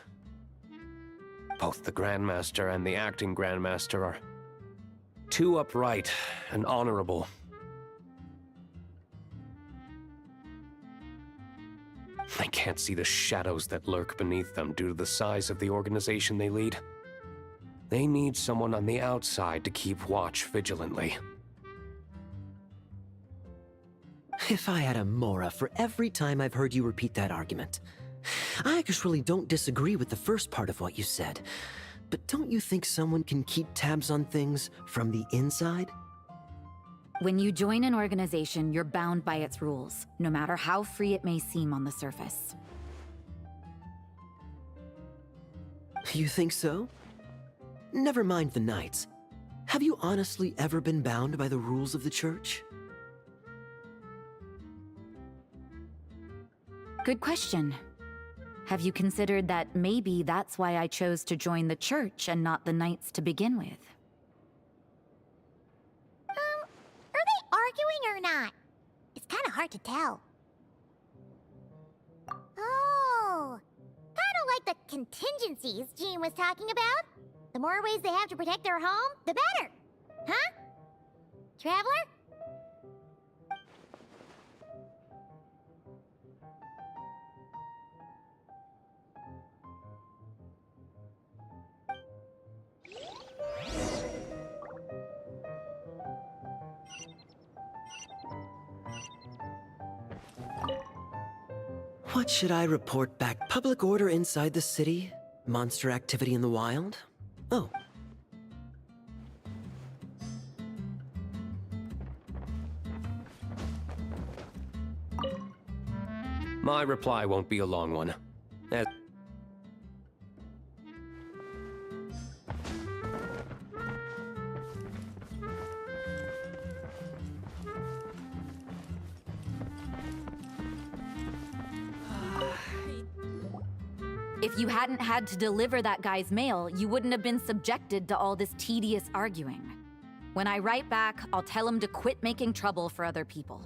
Both the Grandmaster and the acting Grandmaster are too upright and honorable. I can't see the shadows that lurk beneath them due to the size of the organization they lead. They need someone on the outside to keep watch vigilantly. If I had a Mora for every time I've heard you repeat that argument. I actually don't disagree with the first part of what you said, but don't you think someone can keep tabs on things from the inside? When you join an organization, you're bound by its rules, no matter how free it may seem on the surface. You think so? Never mind the Knights. Have you honestly ever been bound by the rules of the Church? Good question. Have you considered that maybe that's why I chose to join the Church and not the Knights to begin with? Are they arguing or not? It's kind of hard to tell. Oh, kind of like the contingencies Jean was talking about. The more ways they have to protect their home, the better. Huh? Traveler? What should I report back? Public order inside the city? Monster activity in the wild? Oh. My reply won't be a long one. If you hadn't had to deliver that guy's mail, you wouldn't have been subjected to all this tedious arguing. When I write back, I'll tell him to quit making trouble for other people.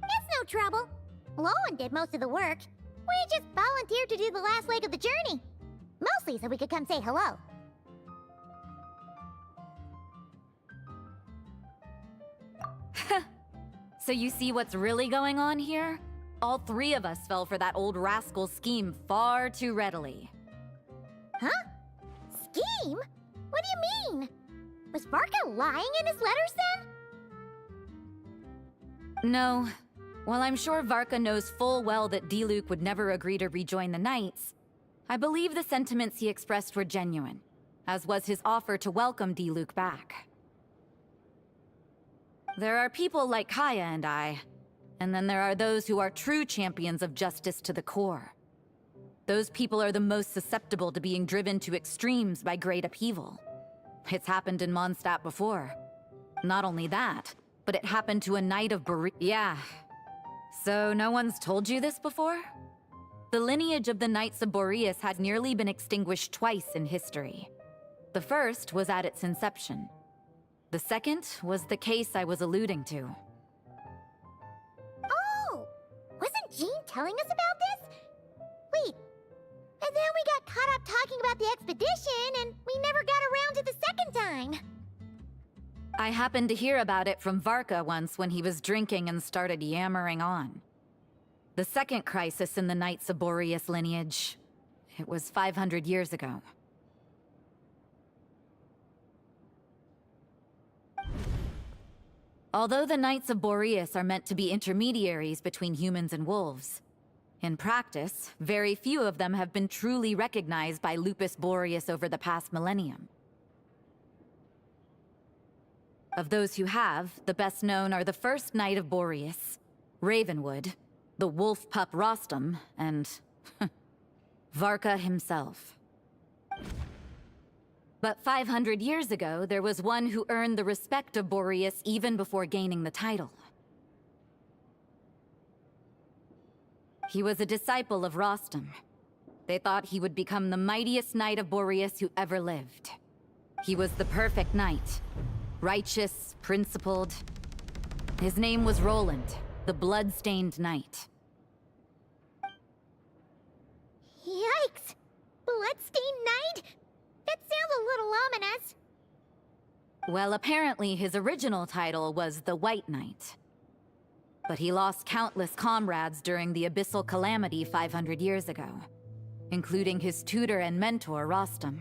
It's no trouble. Lowen did most of the work. We just volunteered to do the last leg of the journey. Mostly so we could come say hello. So you see what's really going on here? All three of us fell for that old rascal's scheme far too readily. Huh? Scheme? What do you mean? Was Varka lying in his letters then? No. While I'm sure Varka knows full well that Diluc would never agree to rejoin the Knights, I believe the sentiments he expressed were genuine, as was his offer to welcome Diluc back. There are people like Kaya and I, and then there are those who are true champions of justice to the core. Those people are the most susceptible to being driven to extremes by great upheaval. It's happened in Mondstadt before. Not only that, but it happened to a knight of Yeah. So no one's told you this before? The lineage of the Knights of Boreas had nearly been extinguished twice in history. The first was at its inception. The second was the case I was alluding to. Oh! Wasn't Jean telling us about this? Wait, and then we got caught up talking about the expedition, and we never got around to the second time. I happened to hear about it from Varka once when he was drinking and started yammering on. The second crisis in the Knights of Boreas lineage. It was 500 years ago. Although the Knights of Boreas are meant to be intermediaries between humans and wolves, in practice, very few of them have been truly recognized by Lupus Boreas over the past millennium. Of those who have, the best known are the first Knight of Boreas, Ravenwood, the wolf pup Rostam, and Varka himself. But 500 years ago, there was one who earned the respect of Boreas even before gaining the title. He was a disciple of Rostam. They thought he would become the mightiest Knight of Boreas who ever lived. He was the perfect knight. Righteous, principled. His name was Roland, the blood-stained knight. Yikes! Bloodstained Knight? That sounds a little ominous. Well, apparently his original title was the White Knight. But he lost countless comrades during the Abyssal Calamity 500 years ago, including his tutor and mentor, Rostam.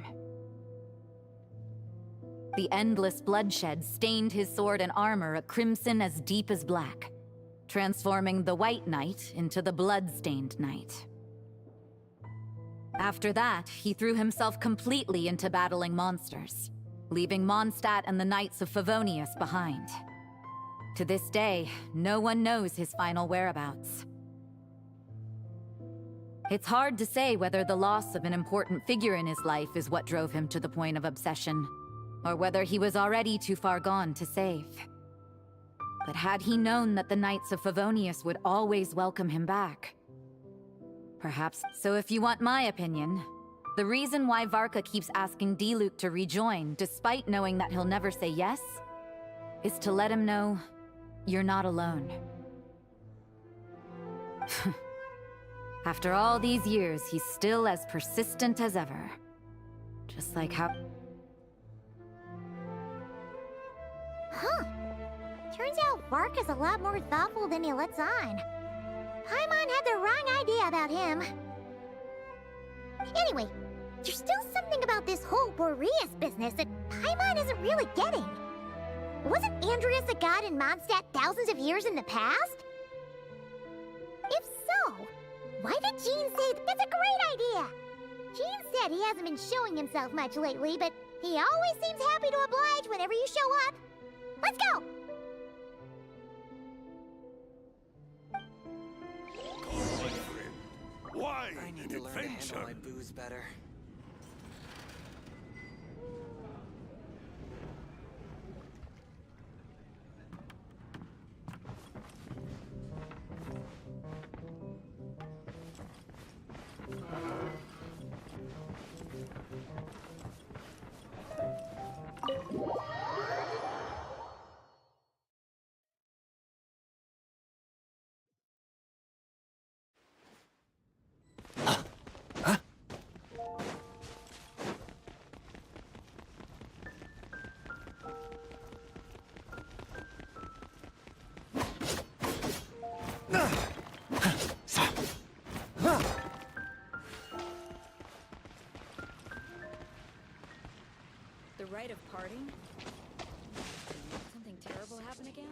The endless bloodshed stained his sword and armor a crimson as deep as black, transforming the White Knight into the Blood-Stained Knight. After that, he threw himself completely into battling monsters, leaving Mondstadt and the Knights of Favonius behind. To this day, no one knows his final whereabouts. It's hard to say whether the loss of an important figure in his life is what drove him to the point of obsession, or whether he was already too far gone to save. But had he known that the Knights of Favonius would always welcome him back? Perhaps. So if you want my opinion, the reason why Varka keeps asking Diluc to rejoin, despite knowing that he'll never say yes, is to let him know you're not alone. After all these years, he's still as persistent as ever. Just like how... Huh. Turns out Varka's a lot more thoughtful than he lets on. Paimon had the wrong idea about him. Anyway, there's still something about this whole Boreas business that Paimon isn't really getting. Wasn't Andreas a god in Mondstadt thousands of years in the past? If so, why did Jean say that's a great idea? Jean said he hasn't been showing himself much lately, but he always seems happy to oblige whenever you show up. Let's go! Wine I need to learn to handle my booze better. The rite of parting? Something terrible happen again?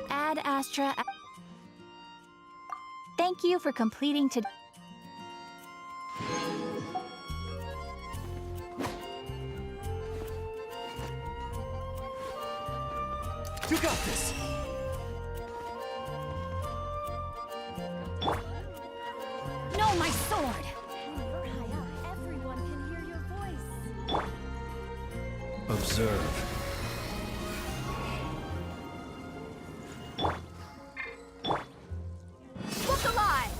Ad Astra. Thank you for completing to. You got this! No, my sword! Everyone can hear your voice. Observe. Look alive!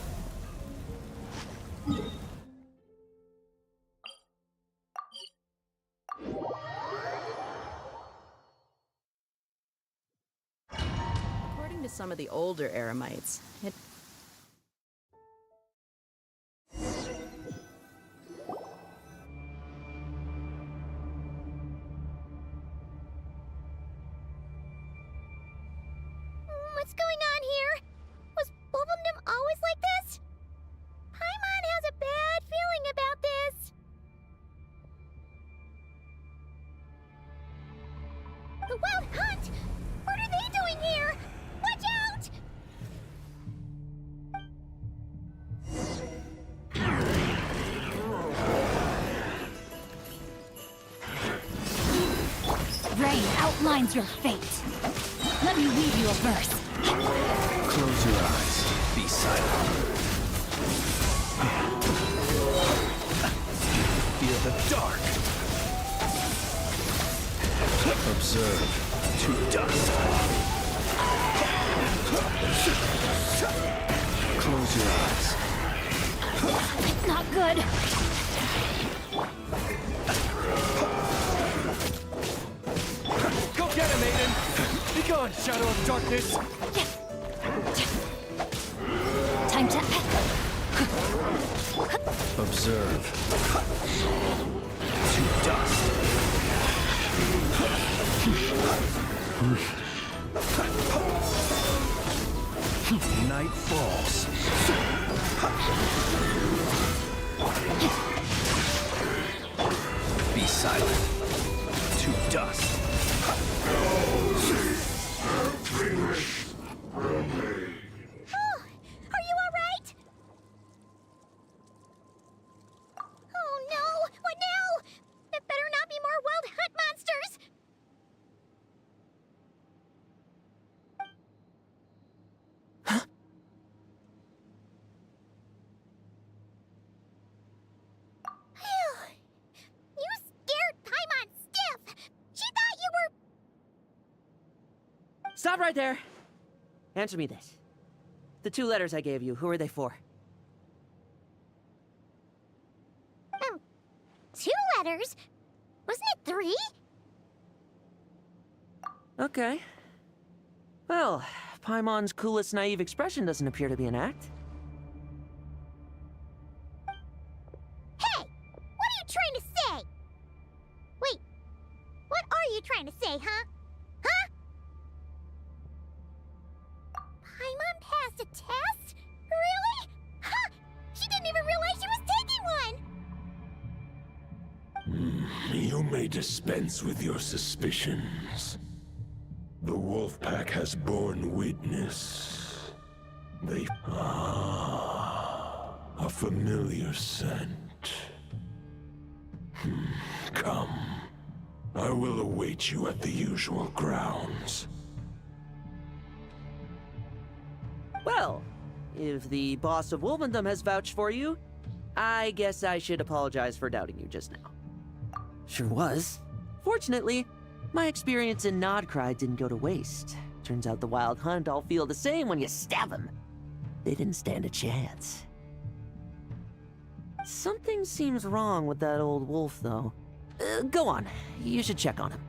According to some of the older Eremites, it What's going on here? Was Bulbumdum always like this? Paimon has a bad feeling about this. The Wild Hunt? What are they doing here? Watch out! Rain outlines your fate. Let me read you a verse. Close your eyes. Be silent. Feel the dark. Observe. To dust. Close your eyes. Not good. Go get him, Aiden! Be gone, Shadow of Darkness! Time to. Observe. To dust. Night falls. Be silent. To dust. Are you alright? Oh no! What now? There better not be more Wild Hunt monsters! You scared Paimon stiff! She thought you were... Stop right there! Answer me this. The 2 letters I gave you, who are they for? 2 letters? Wasn't it 3? Okay. Well, Paimon's coolest naive expression doesn't appear to be an act. Hey! What are you trying to say? Wait, what are you trying to say, huh? Huh? Paimon passed a test? Really? Huh! She didn't even realize she was taking one! You may dispense with your suspicions. The wolf pack has borne witness. They... a familiar scent. Come. I will await you at the usual grounds. Well, if the boss of Wolvendom has vouched for you, I guess I should apologize for doubting you just now. Sure was. Fortunately, my experience in Nodcry didn't go to waste. Turns out the Wild Hunt all feel the same when you stab them. They didn't stand a chance. Something seems wrong with that old wolf, though. Go on. You should check on him.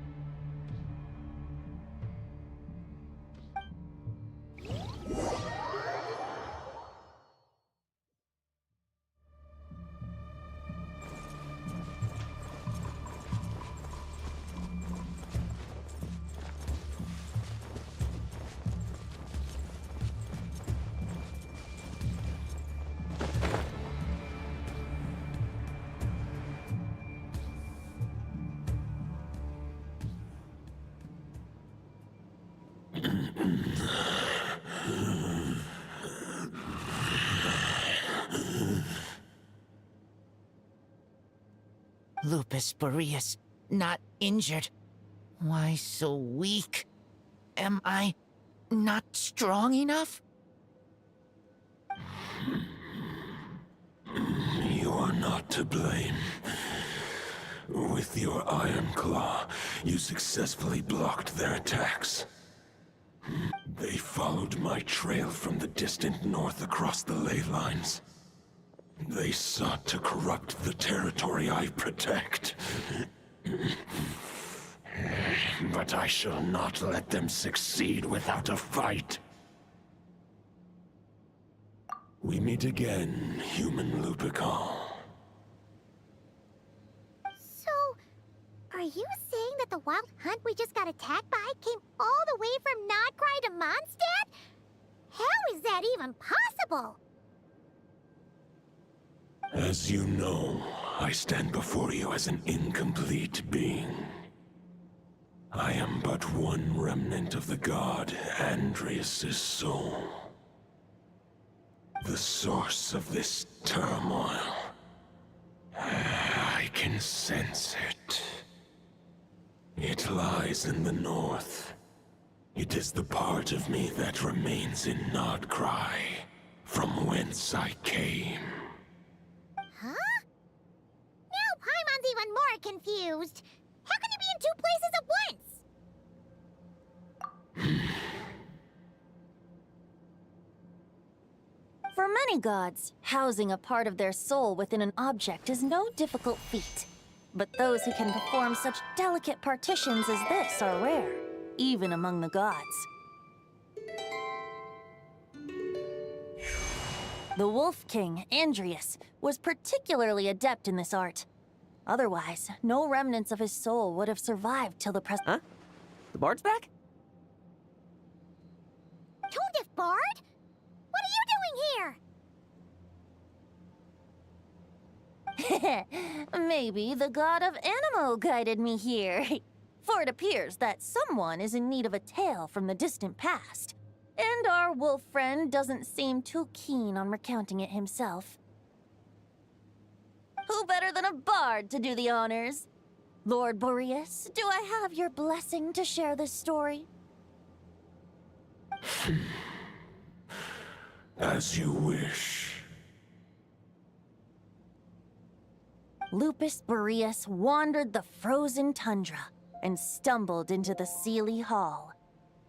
Lupus Boreas, not injured. Why so weak? Am I not strong enough? You are not to blame. With your Iron Claw, you successfully blocked their attacks. They followed my trail from the distant north across the ley lines. They sought to corrupt the territory I protect. But I shall not let them succeed without a fight. We meet again, human Lupical. So, are you saying that the wild hunt we just got attacked by came all the way from Nodcry to Mondstadt? How is that even possible? As you know, I stand before you as an incomplete being. I am but one remnant of the god Andrias' soul. The source of this turmoil. I can sense it. It lies in the north. It is the part of me that remains in Nodcry, from whence I came. Huh? Now Paimon's even more confused. How can you be in two places at once? For many gods, housing a part of their soul within an object is no difficult feat. But those who can perform such delicate partitions as this are rare, even among the gods. The Wolf King, Andrias, was particularly adept in this art. Otherwise, no remnants of his soul would have survived till the present. Huh? The bard's back? Tone Bard? What are you doing here? Maybe the god of Animo guided me here. For it appears that someone is in need of a tale from the distant past. And our wolf friend doesn't seem too keen on recounting it himself. Who better than a bard to do the honors? Lord Boreas, do I have your blessing to share this story? As you wish. Lupus Boreas wandered the frozen tundra and stumbled into the Seelie Hall.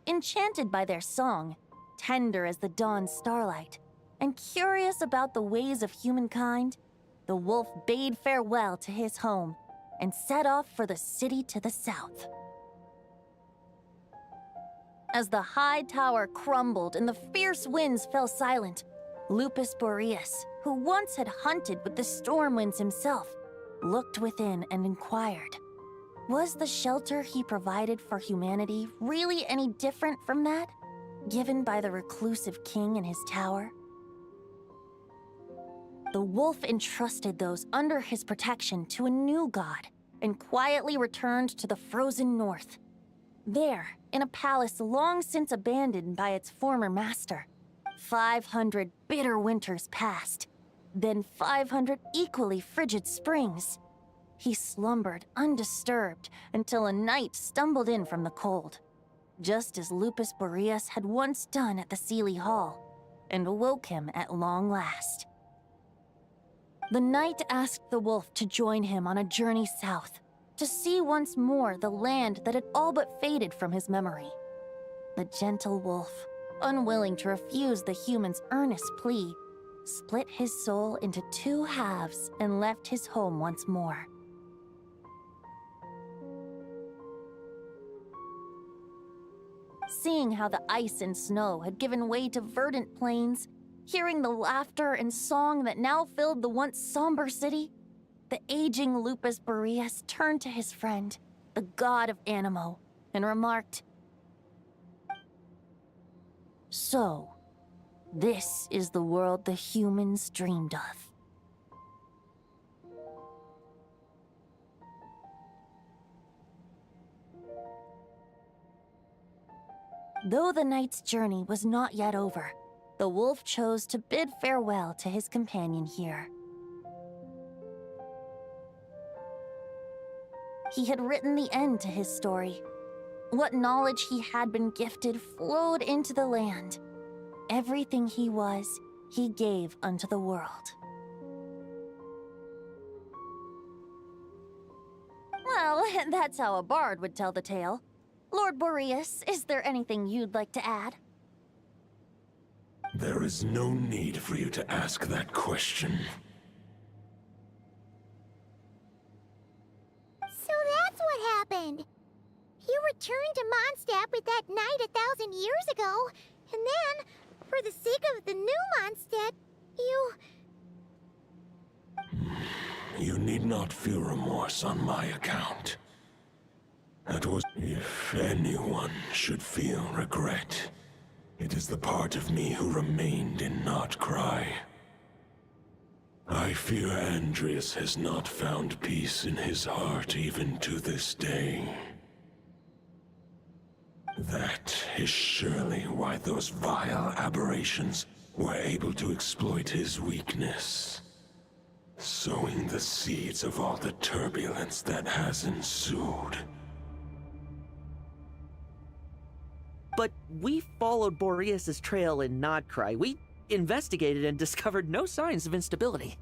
Enchanted by their song, tender as the dawn starlight, and curious about the ways of humankind, the wolf bade farewell to his home and set off for the city to the south. As the high tower crumbled and the fierce winds fell silent, Lupus Boreas, who once had hunted with the storm winds himself, looked within and inquired, was the shelter he provided for humanity really any different from that given by the reclusive king in his tower? The wolf entrusted those under his protection to a new god and quietly returned to the frozen north. There, in a palace long since abandoned by its former master, 500 bitter winters passed, then 500 equally frigid springs. He slumbered undisturbed until a night stumbled in from the cold, just as Lupus Boreas had once done at the Seelie Hall, and awoke him at long last. The night asked the wolf to join him on a journey south, to see once more the land that had all but faded from his memory. The gentle wolf, unwilling to refuse the human's earnest plea, split his soul into two halves and left his home once more. Seeing how the ice and snow had given way to verdant plains, hearing the laughter and song that now filled the once somber city, the aging Lupus Boreas turned to his friend, the god of Animo, and remarked, "So, this is the world the humans dreamed of." Though the knight's journey was not yet over, the wolf chose to bid farewell to his companion here. He had written the end to his story. What knowledge he had been gifted flowed into the land. Everything he was, he gave unto the world. Well, that's how a bard would tell the tale. Lord Boreas, is there anything you'd like to add? There is no need for you to ask that question. So that's what happened. You returned to Mondstadt with that knight 1,000 years ago, and then, for the sake of the new Mondstadt, you... You need not feel remorse on my account. That was... If anyone should feel regret, it is the part of me who remained in Notcry. I fear Andreas has not found peace in his heart even to this day. That is surely why those vile aberrations were able to exploit his weakness, sowing the seeds of all the turbulence that has ensued. But we followed Boreas' trail in Notcry. We investigated and discovered no signs of instability.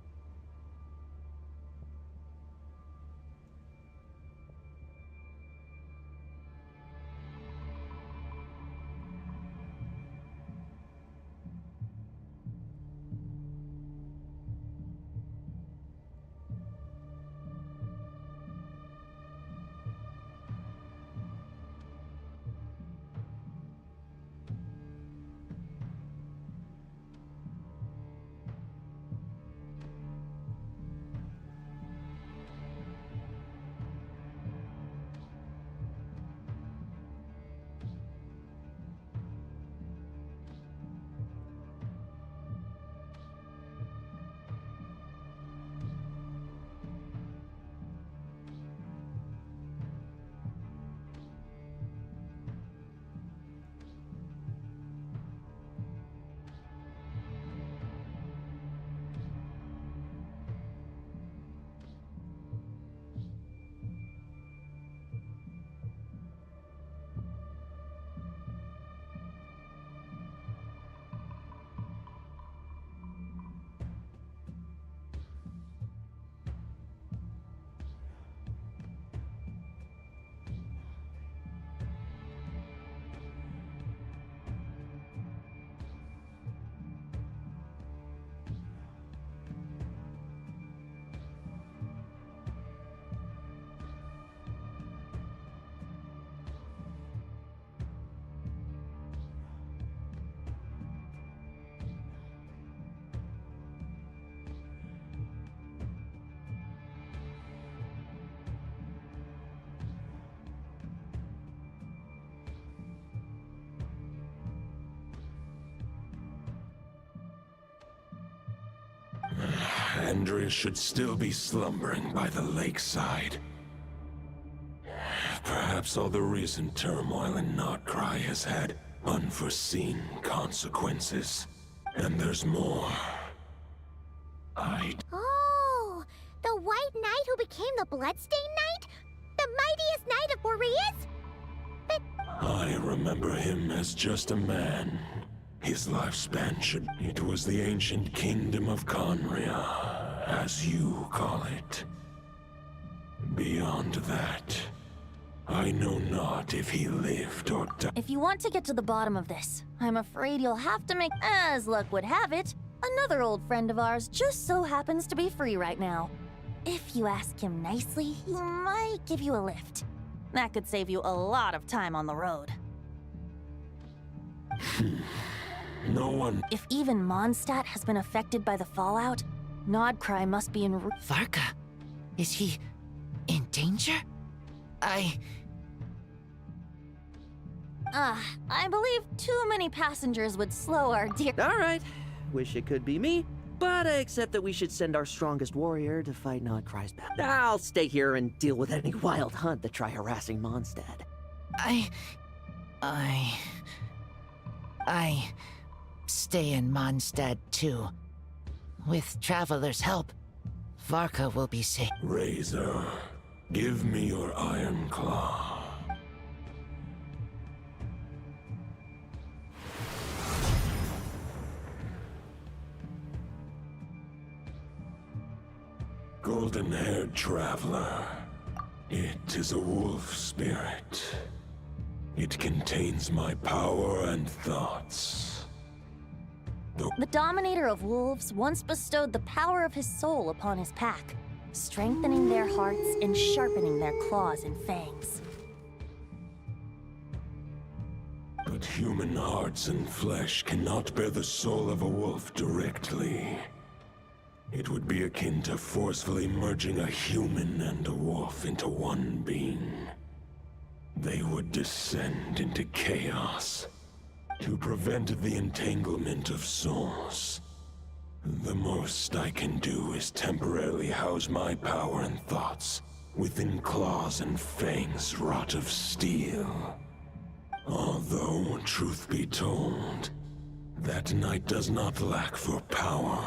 Andreas should still be slumbering by the lakeside. Perhaps all the recent turmoil in Notcry has had unforeseen consequences. And there's more. Oh, the White Knight who became the Bloodstained Knight? The mightiest knight of Boreas? But... I remember him as just a man. His lifespan should... It was the ancient kingdom of Conria, as you call it. Beyond that, I know not if he lived or died. If you want to get to the bottom of this, I'm afraid you'll have to make, as luck would have it, Another old friend of ours just so happens to be free right now. If you ask him nicely, he might give you a lift. That could save you a lot of time on the road. No one... If even Mondstadt has been affected by the fallout, Nodcry must be in... Varka? Is he... in danger? I believe too many passengers would slow our dear... Alright, wish it could be me, but I accept that we should send our strongest warrior to fight Nodcry's battle. I'll stay here and deal with any wild hunt that try harassing Mondstadt. I stay in Mondstadt too. With Traveler's help, Varka will be safe. Razor, give me your Iron Claw. Golden-haired traveler. It is a wolf spirit. It contains my power and thoughts. The Dominator of Wolves once bestowed the power of his soul upon his pack, strengthening their hearts and sharpening their claws and fangs. But human hearts and flesh cannot bear the soul of a wolf directly. It would be akin to forcefully merging a human and a wolf into one being. They would descend into chaos. To prevent the entanglement of souls, the most I can do is temporarily house my power and thoughts within claws and fangs wrought of steel. Although, truth be told, that knight does not lack for power.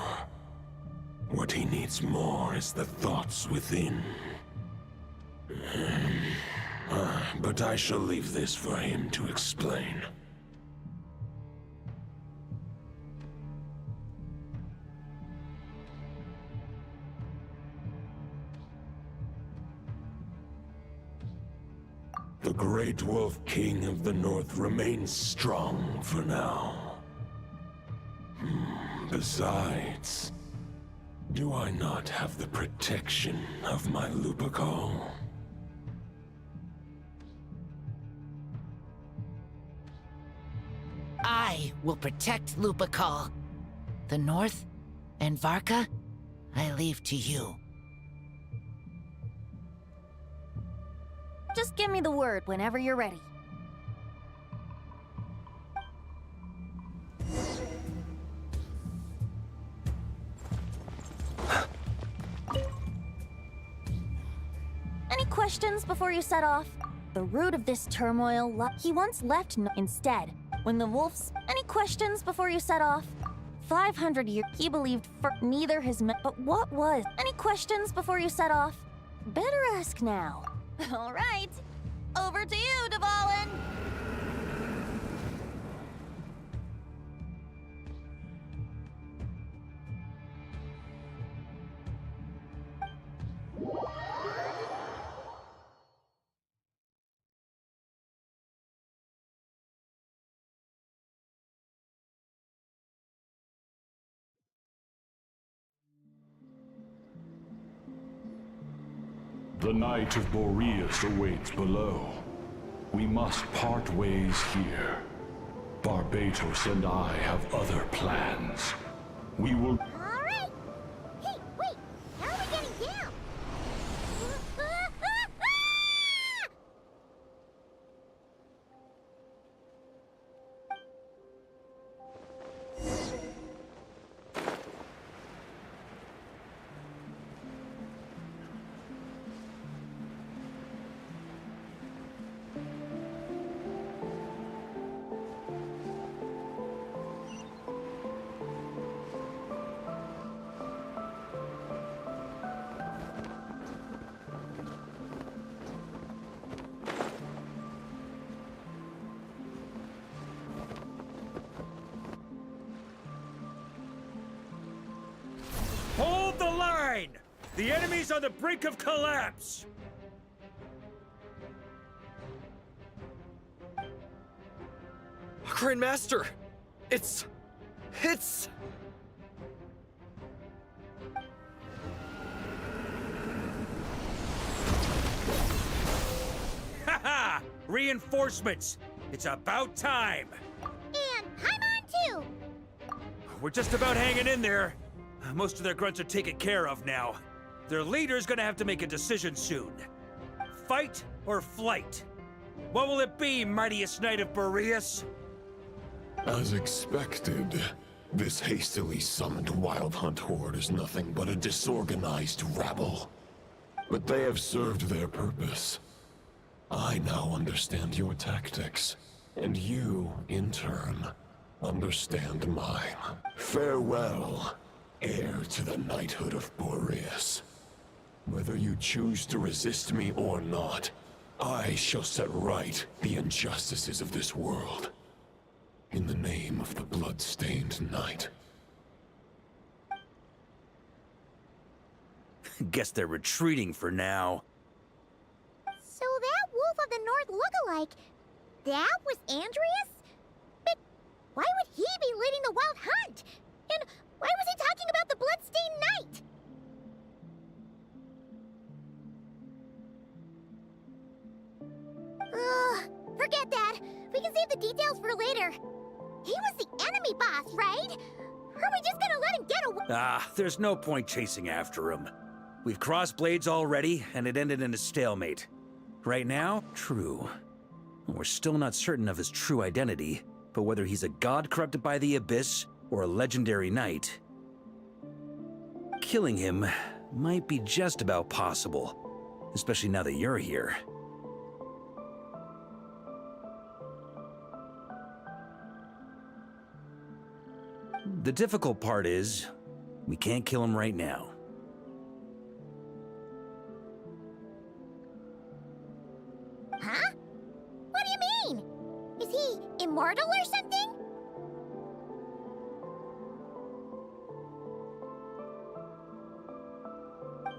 What he needs more is the thoughts within. But I shall leave this for him to explain. The Great Wolf King of the North remains strong for now. Besides, do I not have the protection of my Lupercal? I will protect Lupercal. The North and Varka, I leave to you. Just give me the word whenever you're ready. Any questions before you set off? The root of this turmoil, he once left instead. When the wolves... Any questions before you set off? 500 years, he believed for neither his men... But what was? Any questions before you set off? Better ask now. All right, over to you, Dvalin. The Knight of Boreas awaits below. We must part ways here. Barbatos and I have other plans. We will... All right. Hey, wait. How are we getting down? Hold the line! The enemy's on the brink of collapse! Grandmaster! It's... Reinforcements! It's about time! And I'm on too! We're just about hanging in there. Most of their grunts are taken care of now. Their leader's gonna have to make a decision soon. Fight or flight? What will it be, mightiest knight of Boreas? As expected, this hastily summoned Wild Hunt horde is nothing but a disorganized rabble. But they have served their purpose. I now understand your tactics, and you, in turn, understand mine. Farewell, heir to the knighthood of Boreas. Whether you choose to resist me or not, I shall set right the injustices of this world. In the name of the blood-stained knight. Guess they're retreating for now. So that Wolf of the North lookalike, that was Andreas? But why would he be leading the Wild Hunt? And why was he talking about the bloodstained knight? Forget that. We can save the details for later. He was the enemy boss, right? Are we just gonna let him get away? There's no point chasing after him. We've crossed blades already, and it ended in a stalemate. Right now, true. We're still not certain of his true identity, but whether he's a god corrupted by the Abyss or a legendary knight, killing him might be just about possible, especially now that you're here. The difficult part is, we can't kill him right now. Huh? What do you mean? Is he immortal or something?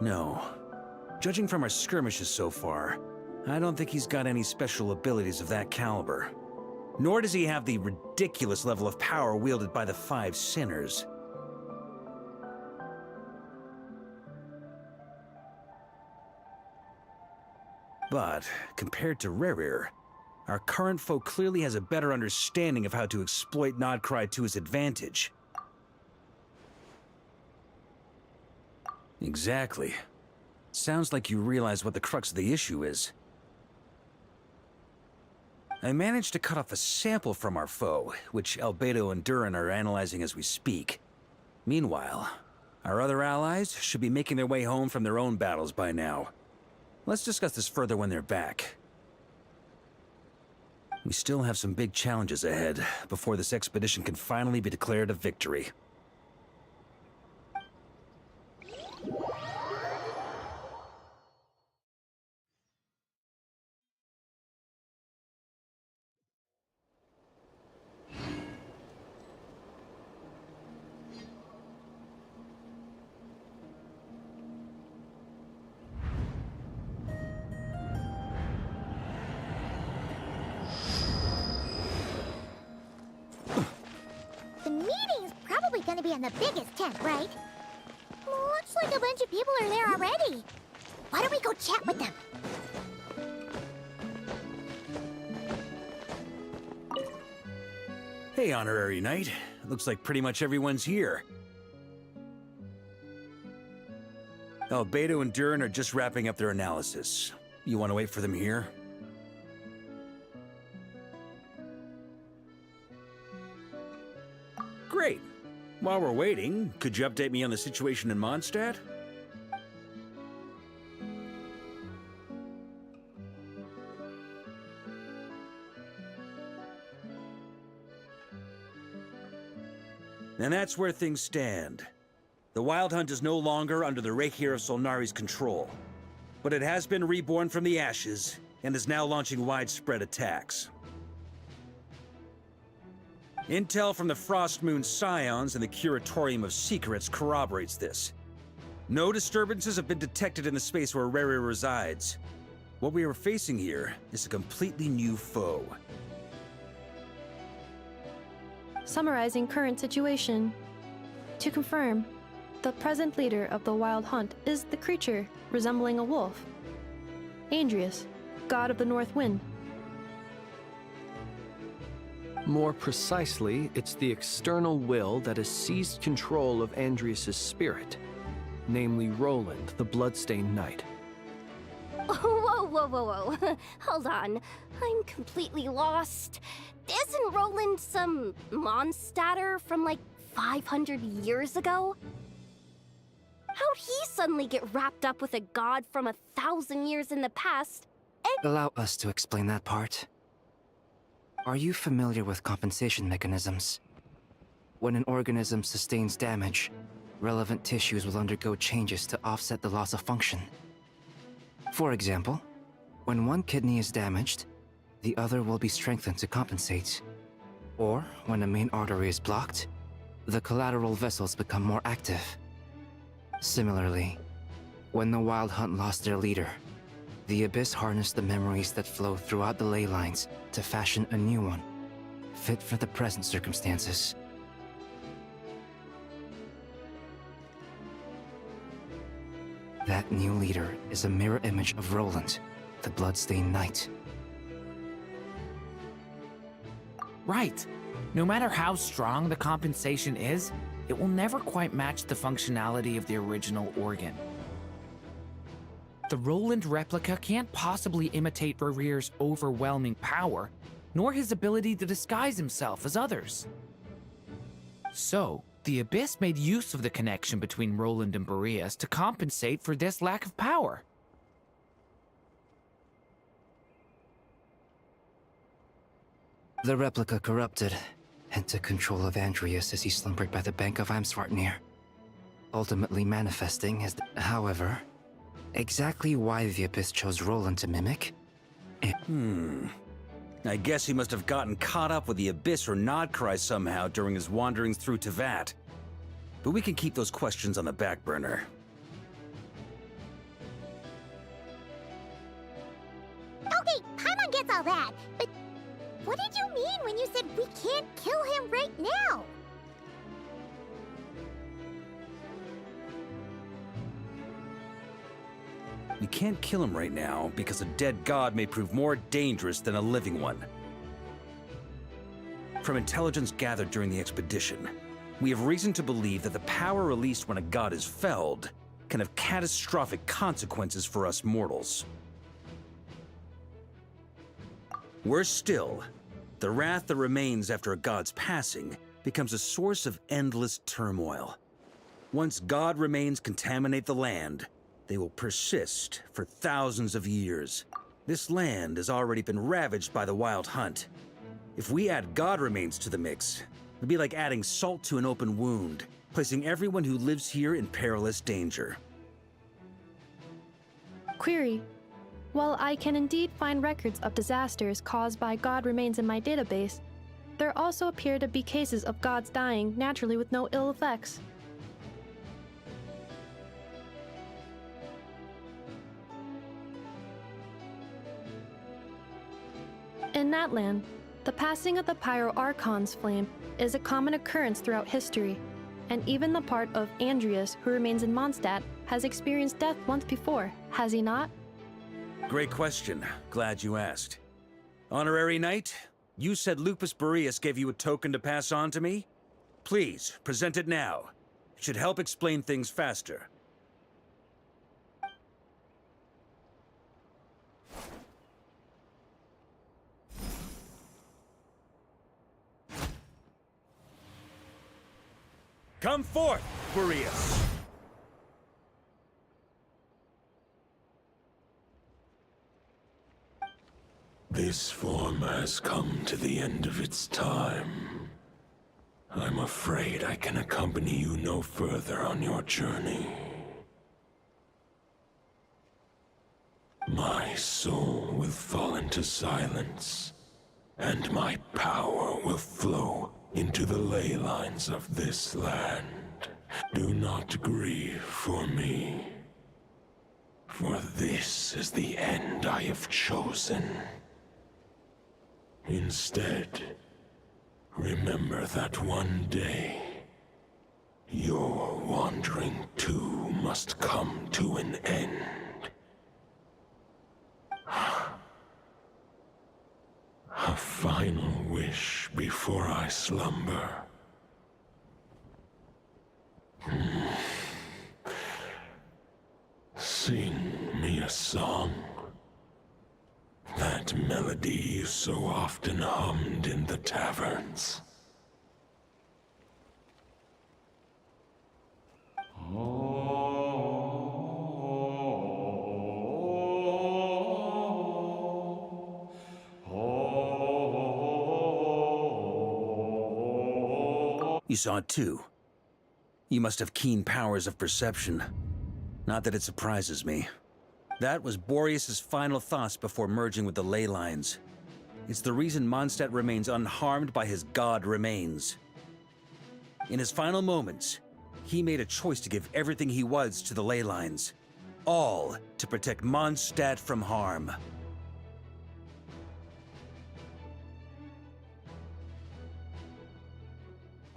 No. Judging from our skirmishes so far, I don't think he's got any special abilities of that caliber. Nor does he have the ridiculous level of power wielded by the Five Sinners. But, compared to Rerir, our current foe clearly has a better understanding of how to exploit Nodcry to his advantage. Exactly. Sounds like you realize what the crux of the issue is. I managed to cut off a sample from our foe, which Albedo and Durin are analyzing as we speak. Meanwhile, our other allies should be making their way home from their own battles by now. Let's discuss this further when they're back. We still have some big challenges ahead before this expedition can finally be declared a victory. The meeting's probably gonna be in the biggest tent, right? Looks like a bunch of people are there already. Why don't we go chat with them? Hey, Honorary Knight. Looks like pretty much everyone's here. Albedo and Durin are just wrapping up their analysis. You want to wait for them here? Great. While we're waiting, could you update me on the situation in Mondstadt? And that's where things stand. The Wild Hunt is no longer under the Reikir of Solnari's control, but it has been reborn from the ashes and is now launching widespread attacks. Intel from the Frostmoon Scions and the Curatorium of Secrets corroborates this. No disturbances have been detected in the space where Rerir resides. What we are facing here is a completely new foe. Summarizing current situation. To confirm, the present leader of the Wild Hunt is the creature resembling a wolf. Andreas, god of the North Wind. More precisely, it's the external will that has seized control of Andrias' spirit, namely Roland, the Bloodstained Knight. Whoa, whoa, whoa, whoa. Hold on. I'm completely lost. Isn't Roland some Mondstatter from like 500 years ago? How'd he suddenly get wrapped up with a god from 1,000 years in the past? Allow us to explain that part. Are you familiar with compensation mechanisms? When an organism sustains damage, relevant tissues will undergo changes to offset the loss of function. For example, when one kidney is damaged, the other will be strengthened to compensate. Or, when a main artery is blocked, the collateral vessels become more active. Similarly, when the Wild Hunt lost their leader, the Abyss harnessed the memories that flow throughout the ley lines to fashion a new one, fit for the present circumstances. That new leader is a mirror image of Roland, the Bloodstained Knight. Right. No matter how strong the compensation is, it will never quite match the functionality of the original organ. The Roland replica can't possibly imitate Barir's overwhelming power, nor his ability to disguise himself as others. So, the Abyss made use of the connection between Roland and Boreas to compensate for this lack of power. The replica corrupted and took control of Andrias as he slumbered by the bank of Amsvartnir, ultimately manifesting as however, exactly why the Abyss chose Roland to mimic? I guess he must have gotten caught up with the Abyss or Nodcry somehow during his wanderings through Teyvat. But we can keep those questions on the back burner. Okay, Paimon gets all that, but what did you mean when you said we can't kill him right now? We can't kill him right now because a dead god may prove more dangerous than a living one. From intelligence gathered during the expedition, we have reason to believe that the power released when a god is felled can have catastrophic consequences for us mortals. Worse still, the wrath that remains after a god's passing becomes a source of endless turmoil. Once god remains contaminate the land, they will persist for thousands of years. This land has already been ravaged by the Wild Hunt. If we add god remains to the mix, it'd be like adding salt to an open wound, placing everyone who lives here in perilous danger. Query. While I can indeed find records of disasters caused by god remains in my database, there also appear to be cases of gods dying naturally with no ill effects. In that land, the passing of the Pyro-Archon's flame is a common occurrence throughout history, and even the part of Andrias who remains in Mondstadt has experienced death once before, has he not? Great question. Glad you asked. Honorary Knight, you said Lupus Boreas gave you a token to pass on to me? Please, present it now. It should help explain things faster. Come forth, Boreas! This form has come to the end of its time. I'm afraid I can accompany you no further on your journey. My soul will fall into silence, and my power will flow into the ley lines of this land. Do not grieve for me, for this is the end I have chosen. Instead, remember that one day, your wandering too must come to an end. A final wish wish before I slumber. Sing me a song. That melody you so often hummed in the taverns. You saw it too. You must have keen powers of perception. Not that it surprises me. That was Boreas's final thoughts before merging with the ley lines. It's the reason Mondstadt remains unharmed by his god remains. In his final moments, he made a choice to give everything he was to the ley lines. All to protect Mondstadt from harm.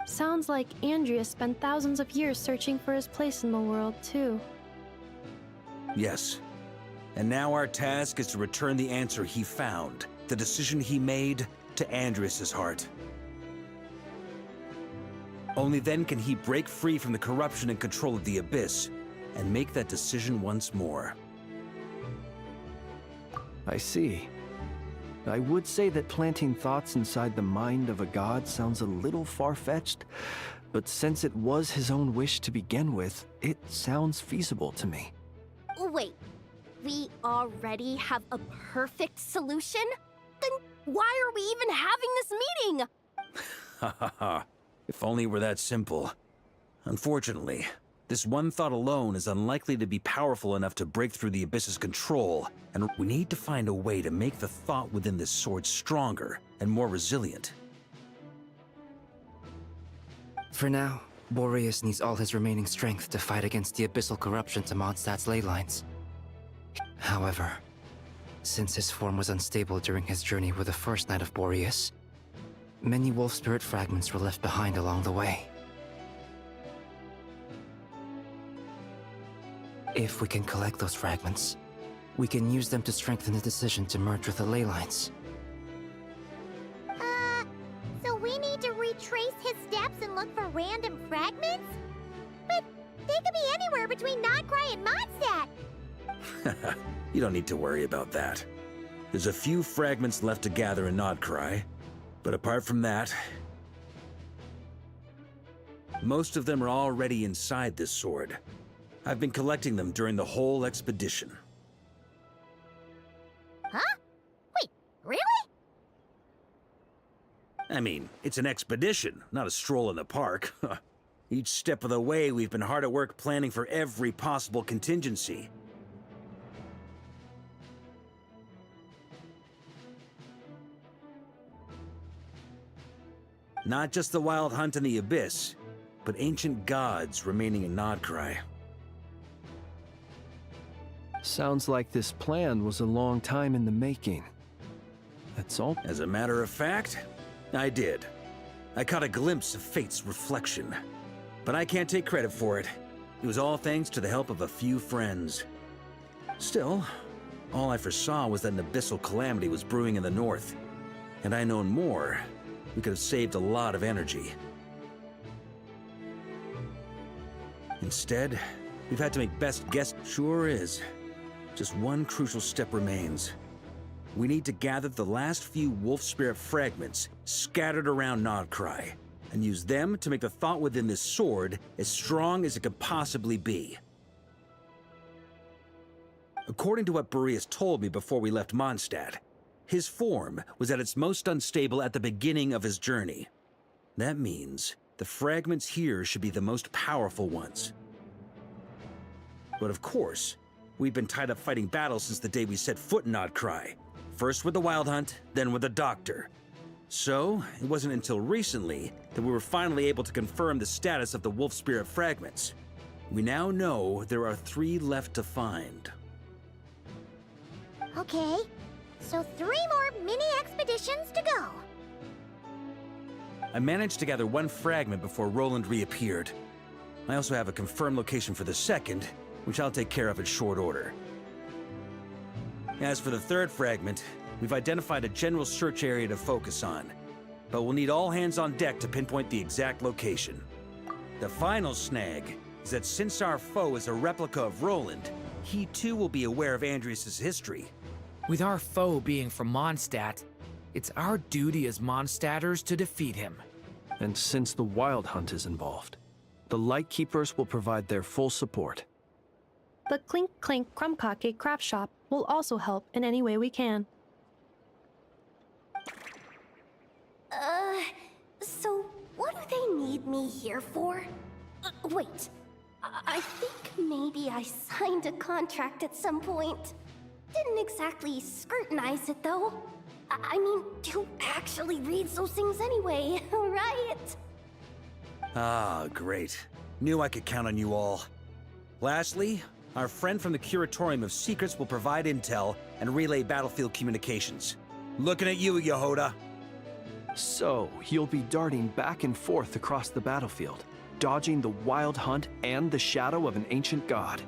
Sounds like Andreas spent thousands of years searching for his place in the world, too. Yes. And now our task is to return the answer he found, the decision he made, to Andreas's heart. Only then can he break free from the corruption and control of the Abyss, and make that decision once more. I see. I would say that planting thoughts inside the mind of a god sounds a little far-fetched, but since it was his own wish to begin with, it sounds feasible to me. Wait, we already have a perfect solution? Then why are we even having this meeting? Ha ha ha. If only it were that simple. Unfortunately, this one thought alone is unlikely to be powerful enough to break through the Abyss's control, and we need to find a way to make the thought within this sword stronger and more resilient. For now, Boreas needs all his remaining strength to fight against the abyssal corruption to Mondstadt's ley lines. However, since his form was unstable during his journey with the first Knight of Boreas, many wolf spirit fragments were left behind along the way. If we can collect those fragments, we can use them to strengthen the decision to merge with the ley lines. So we need to retrace his steps and look for random fragments? But they could be anywhere between Nodcry and Mondstadt. You don't need to worry about that. There's a few fragments left to gather in Nodcry, but apart from that, most of them are already inside this sword. I've been collecting them during the whole expedition. Huh? Wait, really? I mean, it's an expedition, not a stroll in the park. Each step of the way, we've been hard at work planning for every possible contingency. Not just the wild hunt in the Abyss, but ancient gods remaining in Nodcry. Sounds like this plan was a long time in the making. That's all. As a matter of fact, I did. I caught a glimpse of fate's reflection. But I can't take credit for it. It was all thanks to the help of a few friends. Still, all I foresaw was that an abyssal calamity was brewing in the north. Had I known more, we could have saved a lot of energy. Instead, we've had to make best guess. Sure is. Just one crucial step remains. We need to gather the last few wolf spirit fragments scattered around Nodcry, and use them to make the thought within this sword as strong as it could possibly be. According to what Boreas told me before we left Mondstadt, his form was at its most unstable at the beginning of his journey. That means the fragments here should be the most powerful ones. But of course, we've been tied up fighting battles since the day we set foot in Nodcry. First with the Wild Hunt, then with the Doctor. So, it wasn't until recently that we were finally able to confirm the status of the Wolf Spirit fragments. We now know there are 3 left to find. Okay, so 3 more mini-expeditions to go. I managed to gather 1 fragment before Roland reappeared. I also have a confirmed location for the second, which I'll take care of in short order. As for the 3rd fragment, we've identified a general search area to focus on. but we'll need all hands on deck to pinpoint the exact location. The final snag is that since our foe is a replica of Roland, he too will be aware of Andrias' history. With our foe being from Mondstadt, it's our duty as Mondstadters to defeat him. And since the Wild Hunt is involved, the Lightkeepers will provide their full support. The Clink Clink Crumbcockcake craft shop will also help in any way we can. So what do they need me here for? Wait, I think maybe I signed a contract at some point. Didn't exactly scrutinize it though. I mean, who actually reads those things anyway, right? Ah, great. Knew I could count on you all. Lastly, our friend from the Curatorium of Secrets will provide intel and relay battlefield communications. Looking at you, Yehoda. So, you'll be darting back and forth across the battlefield, dodging the Wild Hunt and the shadow of an ancient god.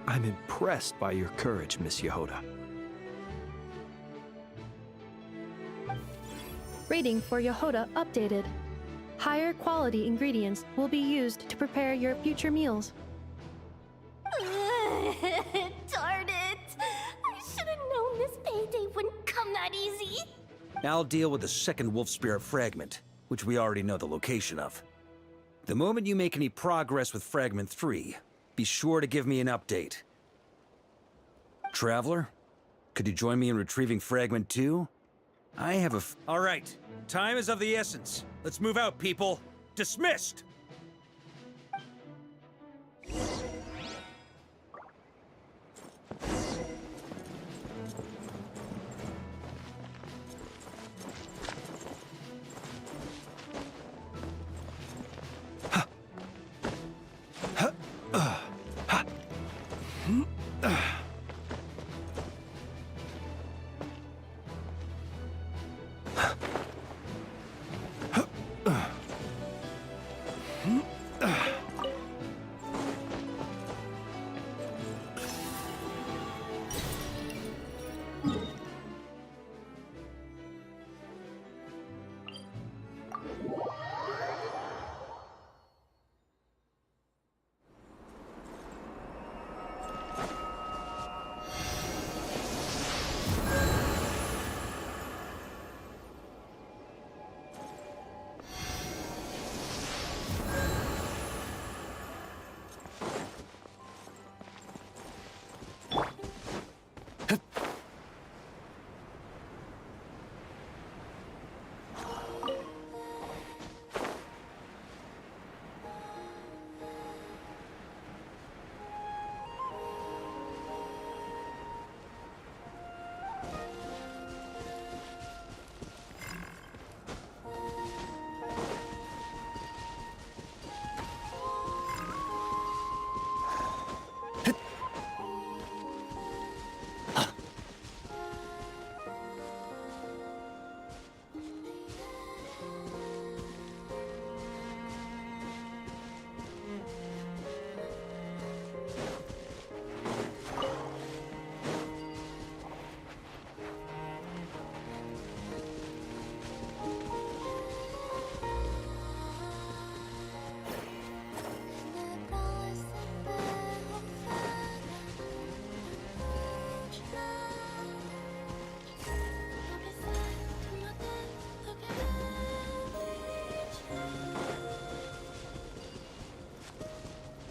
I'm impressed by your courage, Miss Yehoda. Rating for Yehoda updated. Higher quality ingredients will be used to prepare your future meals. Darn it! I should have known this payday wouldn't come that easy. I'll deal with the second Wolf Spirit fragment, which we already know the location of. The moment you make any progress with Fragment 3, be sure to give me an update. Traveler, could you join me in retrieving Fragment 2? I have a All right, time is of the essence. Let's move out, people. Dismissed!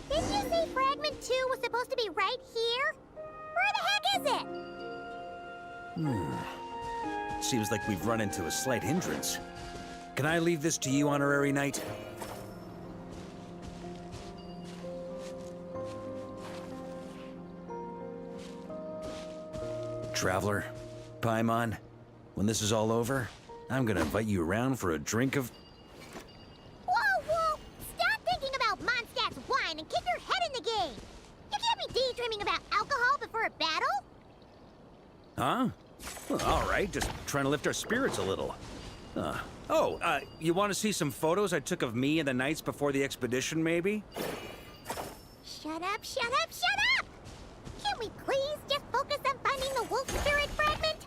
Didn't you say Fragment 2 was supposed to be right here? Where the heck is it? Seems like we've run into a slight hindrance. Can I leave this to you, Honorary Knight? Traveler, Paimon, when this is all over, I'm gonna invite you around for a drink of... Whoa, whoa! Stop thinking about Mondstadt's wine and keep your head in the game! You can't be daydreaming about alcohol before a battle? Huh? Well, all right, just trying to lift our spirits a little. You want to see some photos I took of me and the knights before the expedition, maybe? Shut up, shut up, shut up! Can we please just focus on finding the wolf spirit fragment?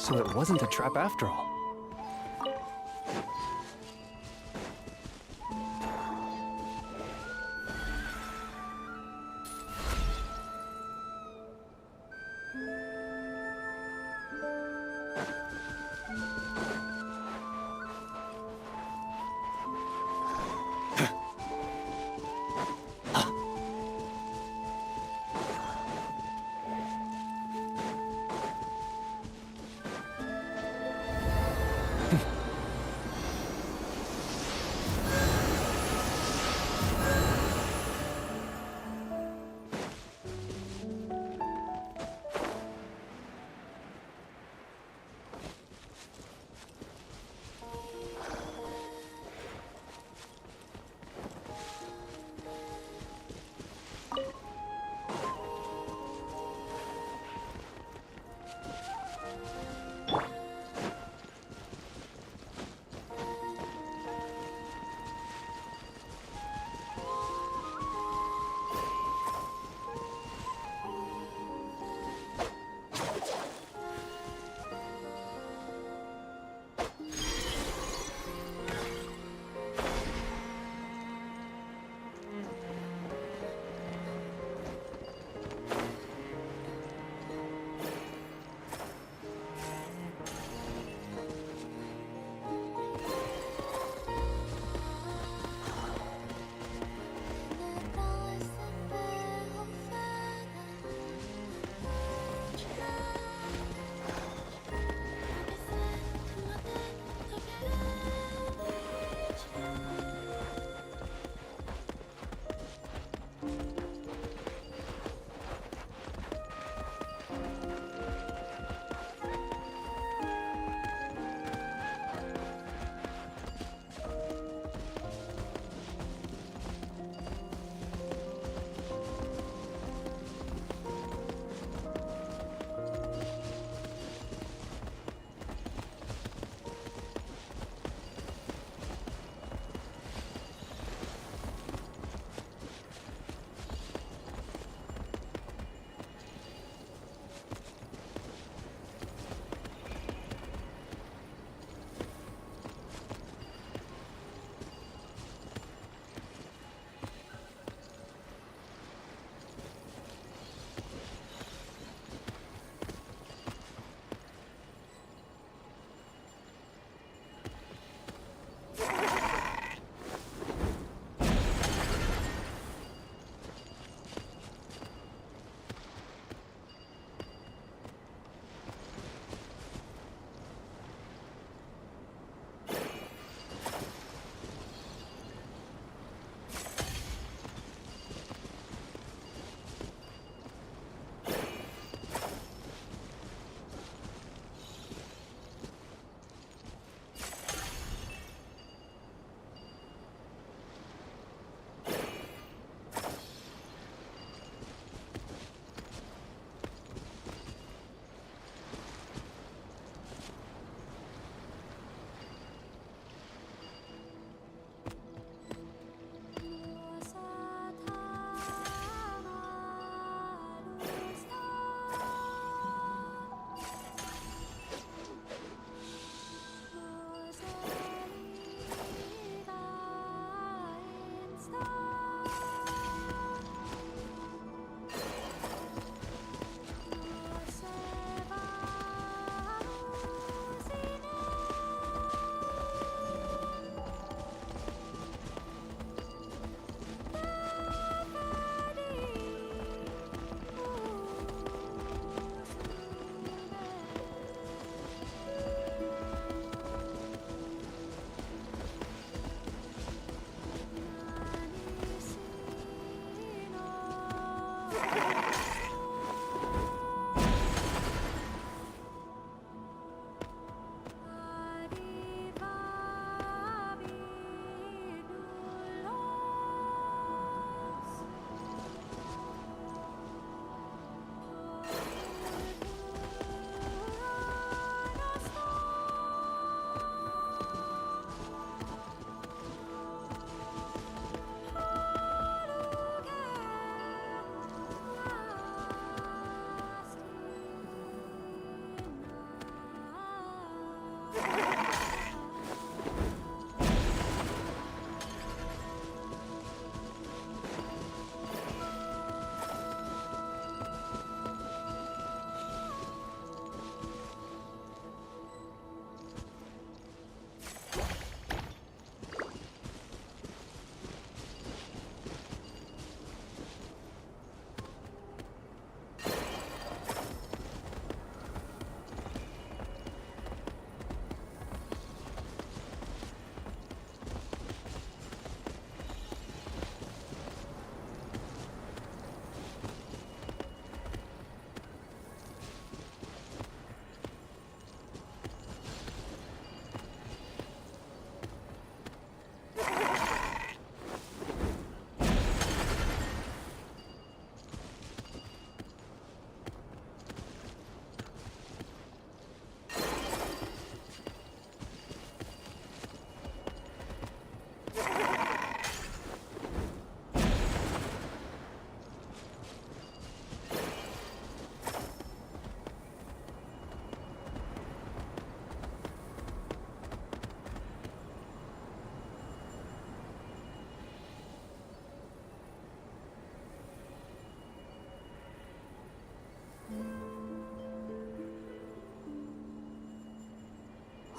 So it wasn't a trap after all.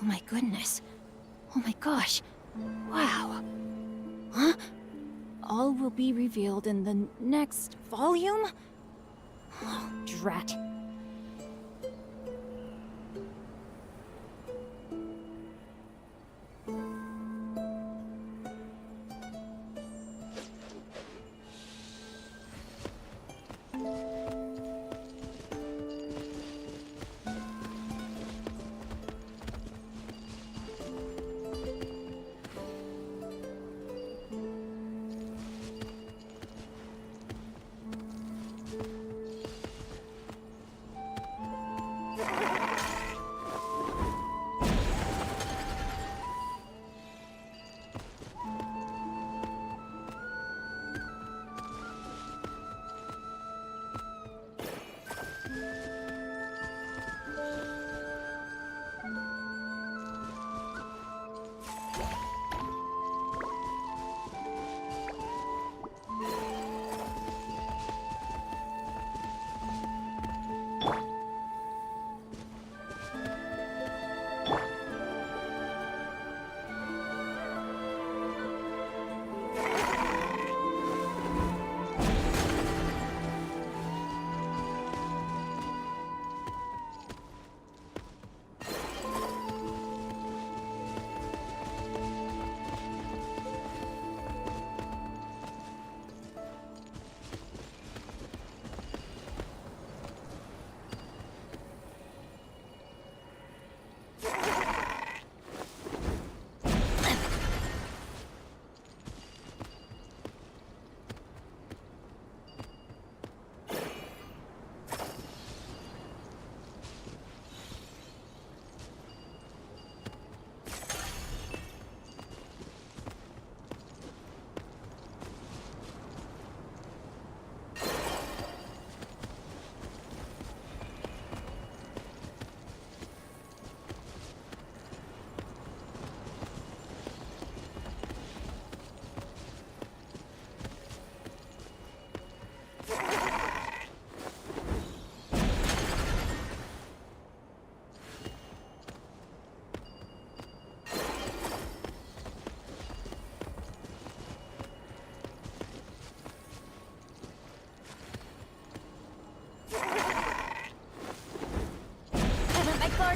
my goodness. Oh my gosh. Wow. Huh? All will be revealed in the next volume? Oh, drat.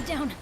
Down.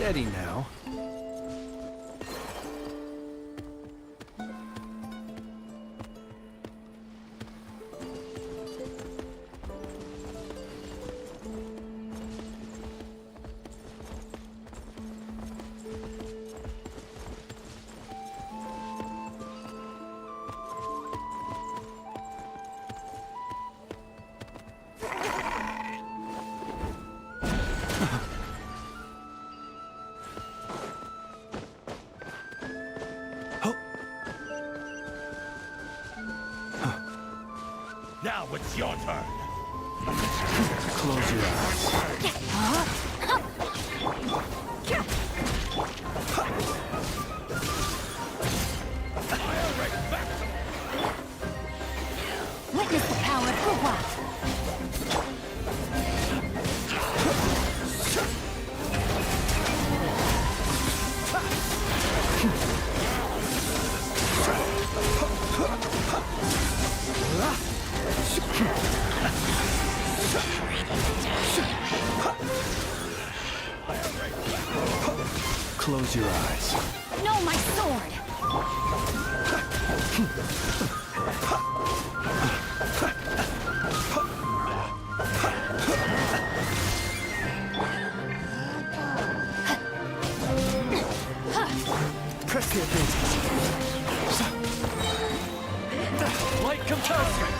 Steady now. Now it's your turn. Close your eyes. Witness the power of Teyvat. Close your eyes. No, my sword! Press the advantage. Light compulsion.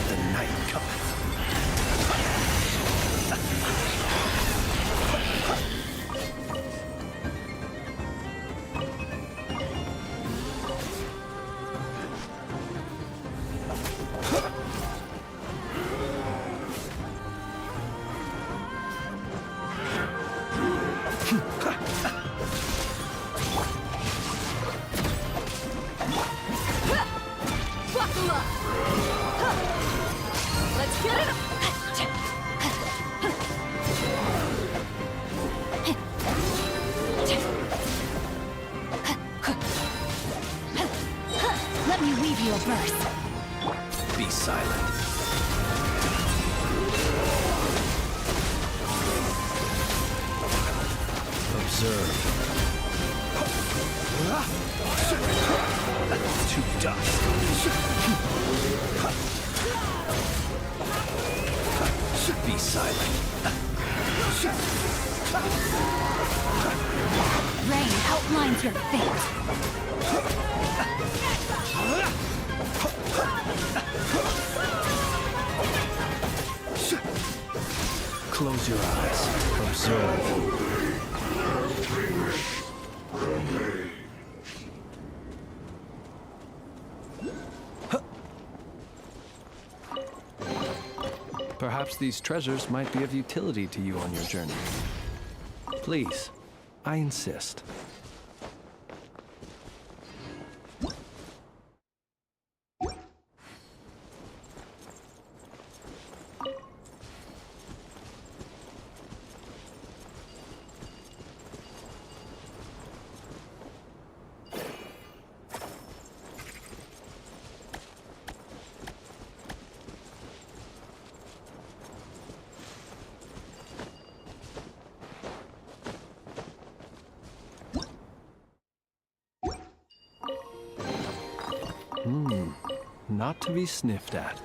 The night cometh. Buckle up! Let's get it up! Let me weave you a verse. Be silent. Observe. To dust. Be silent. Rain outlines your fate. Close your eyes. Observe. Perhaps these treasures might be of utility to you on your journey. Please, I insist. Not to be sniffed at.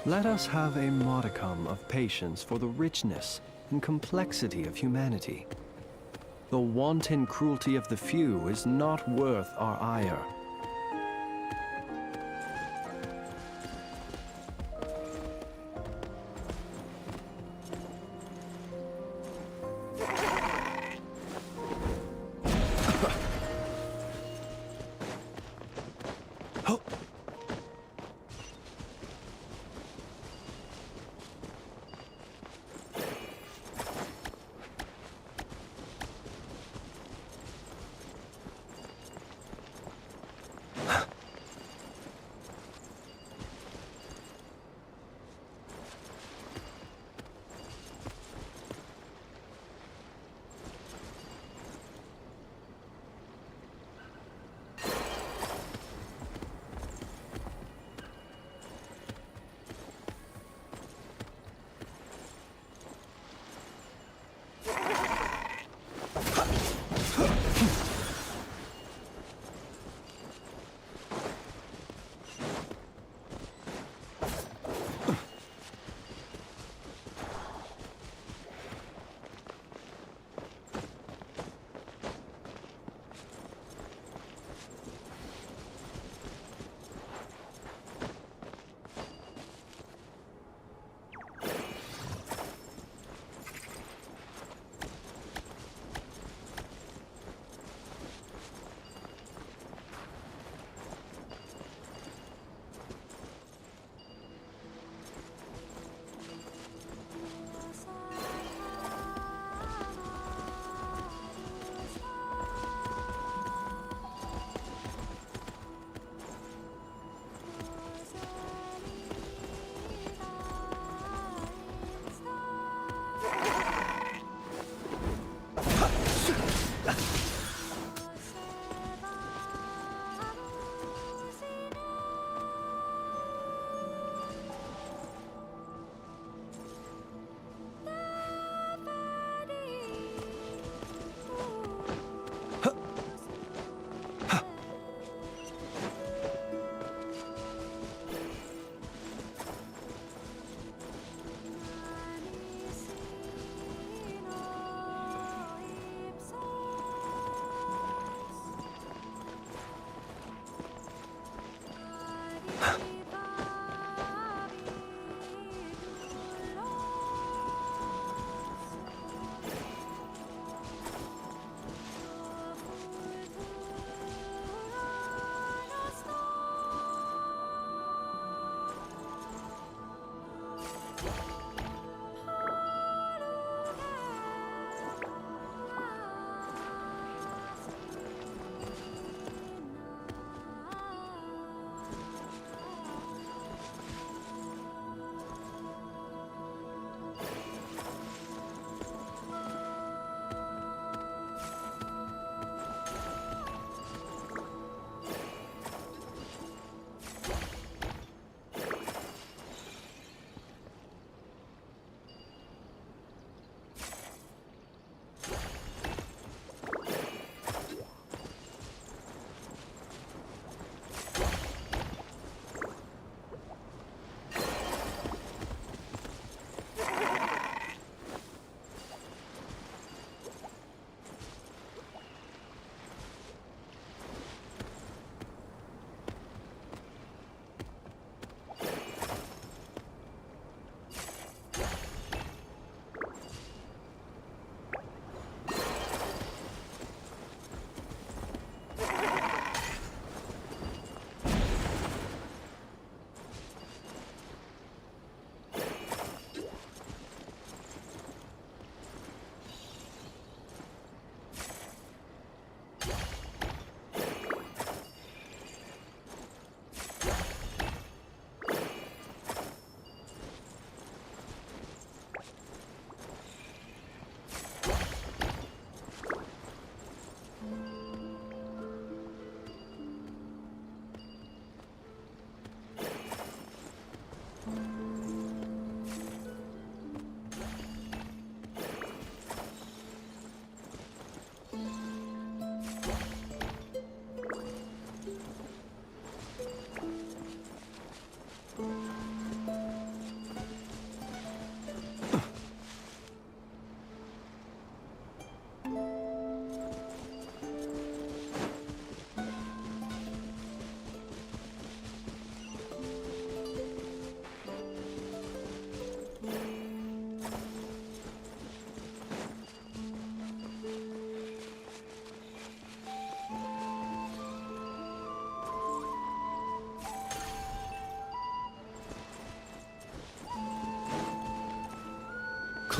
Let us have a modicum of patience for the richness and complexity of humanity. The wanton cruelty of the few is not worth our ire.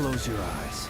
Close your eyes.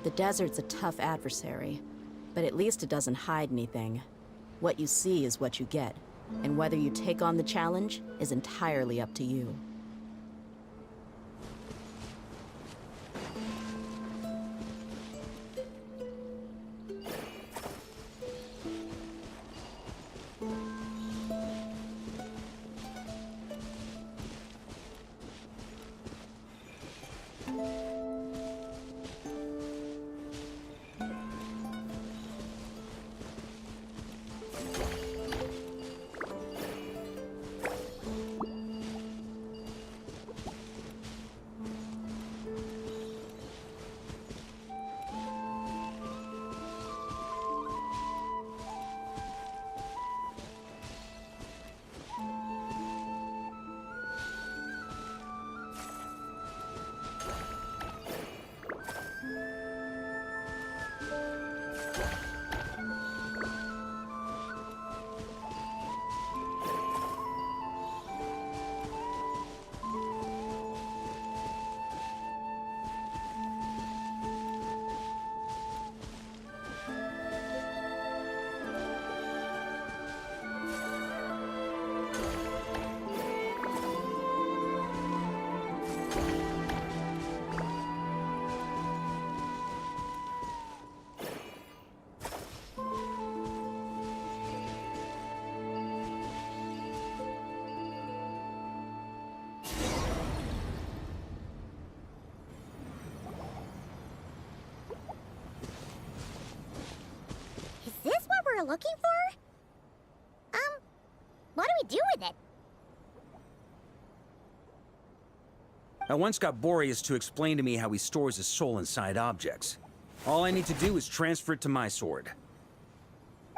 The desert's a tough adversary, but at least it doesn't hide anything. What you see is what you get, and whether you take on the challenge is entirely up to you. we're looking for? What do we do with it? I once got Boreas to explain to me how he stores his soul inside objects. All I need to do is transfer it to my sword.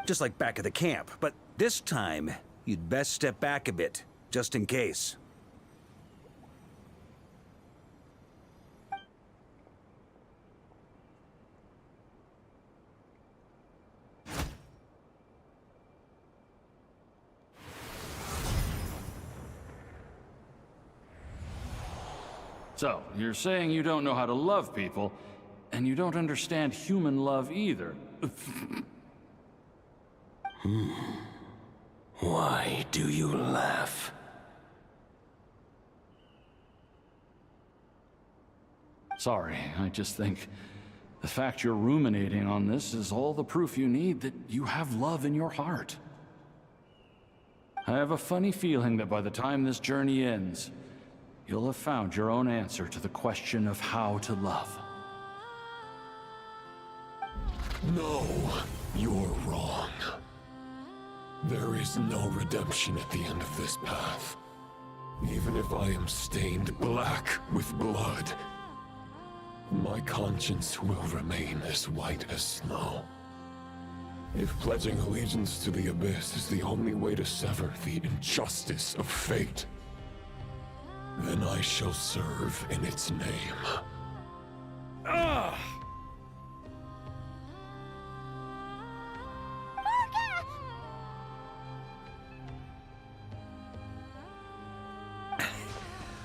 Just like back at the camp, but this time, you'd best step back a bit, just in case. So, you're saying you don't know how to love people, and you don't understand human love either. Why do you laugh? Sorry, I just think the fact you're ruminating on this is all the proof you need that you have love in your heart. I have a funny feeling that by the time this journey ends, you'll have found your own answer to the question of how to love. No, you're wrong. There is no redemption at the end of this path. Even if I am stained black with blood, my conscience will remain as white as snow. If pledging allegiance to the Abyss is the only way to sever the injustice of fate, then I shall serve in its name. Ugh!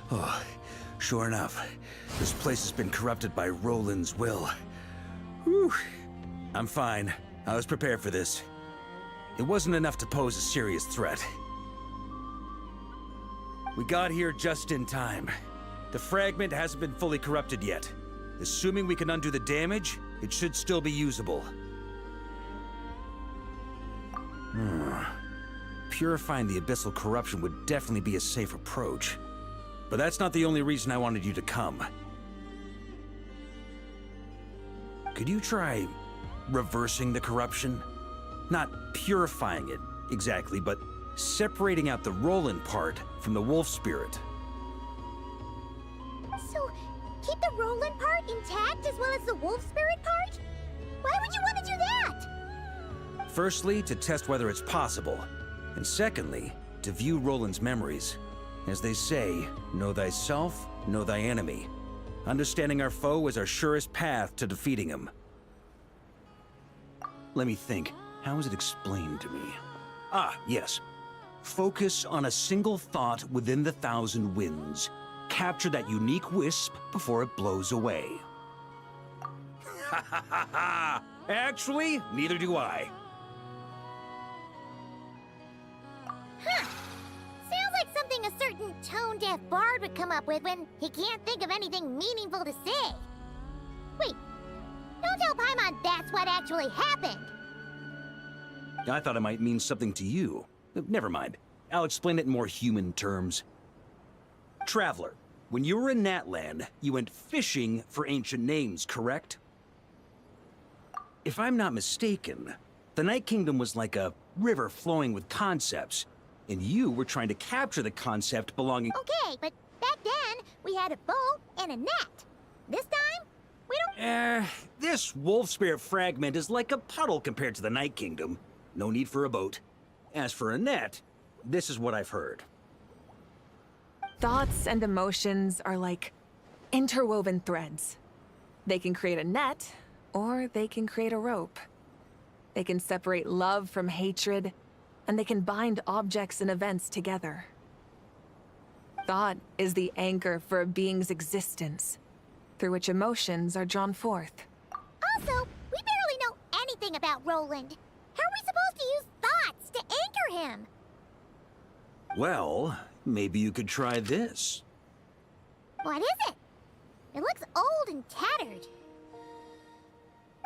Oh, sure enough, this place has been corrupted by Roland's will. Whew. I'm fine. I was prepared for this. It wasn't enough to pose a serious threat. We got here just in time. The fragment hasn't been fully corrupted yet. Assuming we can undo the damage, it should still be usable. purifying the abyssal corruption would definitely be a safe approach. But that's not the only reason I wanted you to come. Could you try reversing the corruption? Not purifying it, exactly, but separating out the Roland part from the wolf spirit. So, keep the Roland part intact as well as the wolf spirit part? Why would you want to do that? Firstly, to test whether it's possible, and secondly, to view Roland's memories. As they say, know thyself, know thy enemy. Understanding our foe is our surest path to defeating him. Let me think. How is it explained to me? Ah, yes. Focus on a single thought within the 1,000 winds. Capture that unique wisp before it blows away. Ha ha ha ha! Actually, neither do I. Huh. Sounds like something a certain tone-deaf bard would come up with when he can't think of anything meaningful to say. Wait, don't tell Paimon that's what actually happened. I thought it might mean something to you. Never mind. I'll explain it in more human terms. Traveler, when you were in Natland, you went fishing for ancient names, correct? If I'm not mistaken, the Night Kingdom was like a river flowing with concepts, and you were trying to capture the concept belonging— Okay, but back then, we had a boat and a net. This time, we don't— this wolf spirit fragment is like a puddle compared to the Night Kingdom. No need for a boat. As for a net, this is what I've heard. Thoughts and emotions are like interwoven threads. They can create a net, or they can create a rope. They can separate love from hatred, and they can bind objects and events together. Thought is the anchor for a being's existence, through which emotions are drawn forth. Also, we barely know anything about Roland. How are we supposed to use thoughts to anchor him? Well, maybe you could try this. What is it? It looks old and tattered.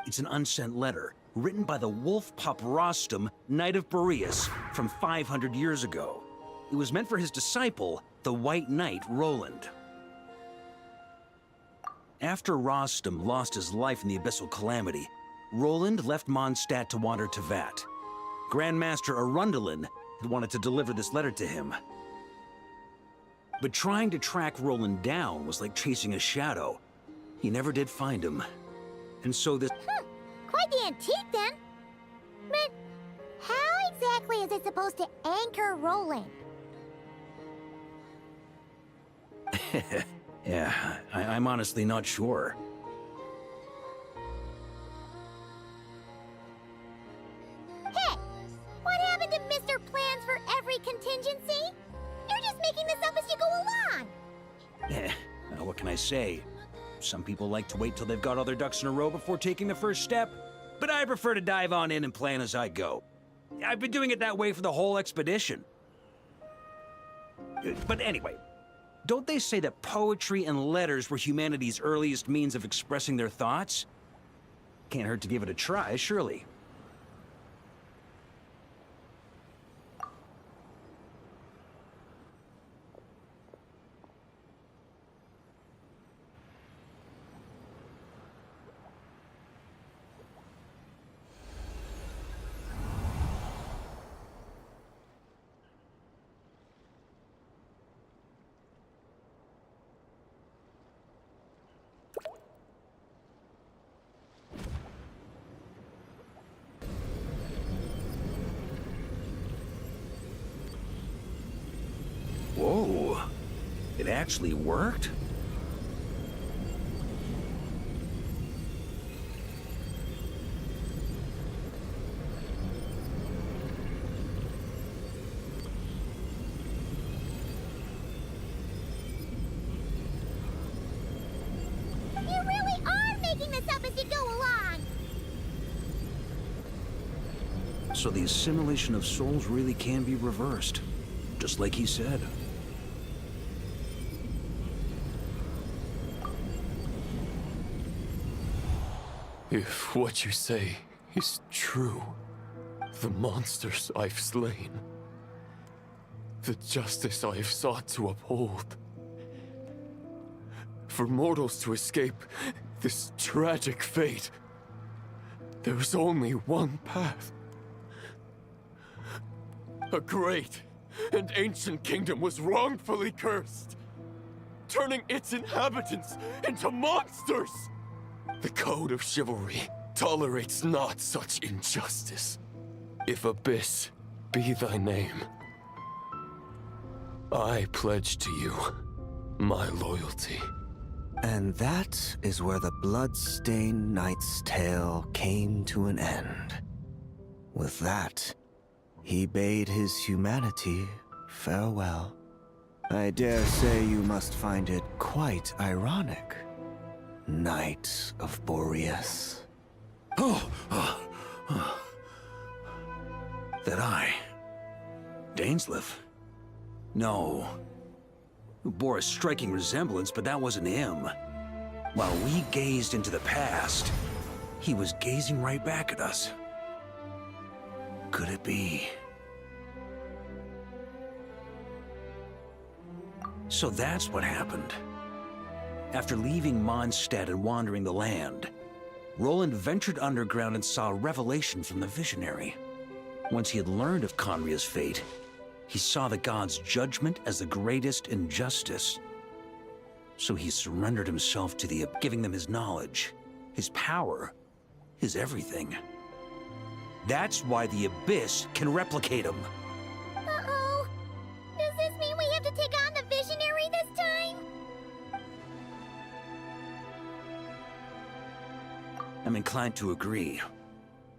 It's an unsent letter, written by the wolf pup Rostam, Knight of Boreas, from 500 years ago. It was meant for his disciple, the White Knight Roland. After Rostam lost his life in the Abyssal Calamity, Roland left Mondstadt to wander Teyvat. Grandmaster Arundelen had wanted to deliver this letter to him. But trying to track Roland down was like chasing a shadow. He never did find him. And so this— Quite the antique, then. But how exactly is it supposed to anchor Roland? Yeah, I'm honestly not sure. Hey! What happened to Mr. Plans for every contingency? You're just making this up as you go along! Well, what can I say? Some people like to wait till they've got all their ducks in a row before taking the first step, but I prefer to dive on in and plan as I go. I've been doing it that way for the whole expedition. But anyway, don't they say that poetry and letters were humanity's earliest means of expressing their thoughts? Can't hurt to give it a try, surely. Whoa, it actually worked? You really are making this up as you go along! So the assimilation of souls really can be reversed, just like he said. If what you say is true, the monsters I've slain the justice I have sought to uphold. For mortals to escape this tragic fate, there is only one path. A great and ancient kingdom was wrongfully cursed, turning its inhabitants into monsters. The code of chivalry tolerates not such injustice. If Abyss be thy name, I pledge to you my loyalty. And that is where the blood-stained knight's tale came to an end. With that, he bade his humanity farewell. I dare say you must find it quite ironic, Knight of Boreas. That I? Dainsleif? No. Bore a striking resemblance, but that wasn't him. While we gazed into the past, he was gazing right back at us. Could it be? So that's what happened. After leaving Mondstadt and wandering the land, Roland ventured underground and saw a revelation from the Visionary. Once he had learned of Conria's fate, he saw the gods' judgment as the greatest injustice. So he surrendered himself to the giving them his knowledge, his power, his everything. That's why the Abyss can replicate him. Uh-oh. Does this mean we have to take on the Visionary this time? I'm inclined to agree.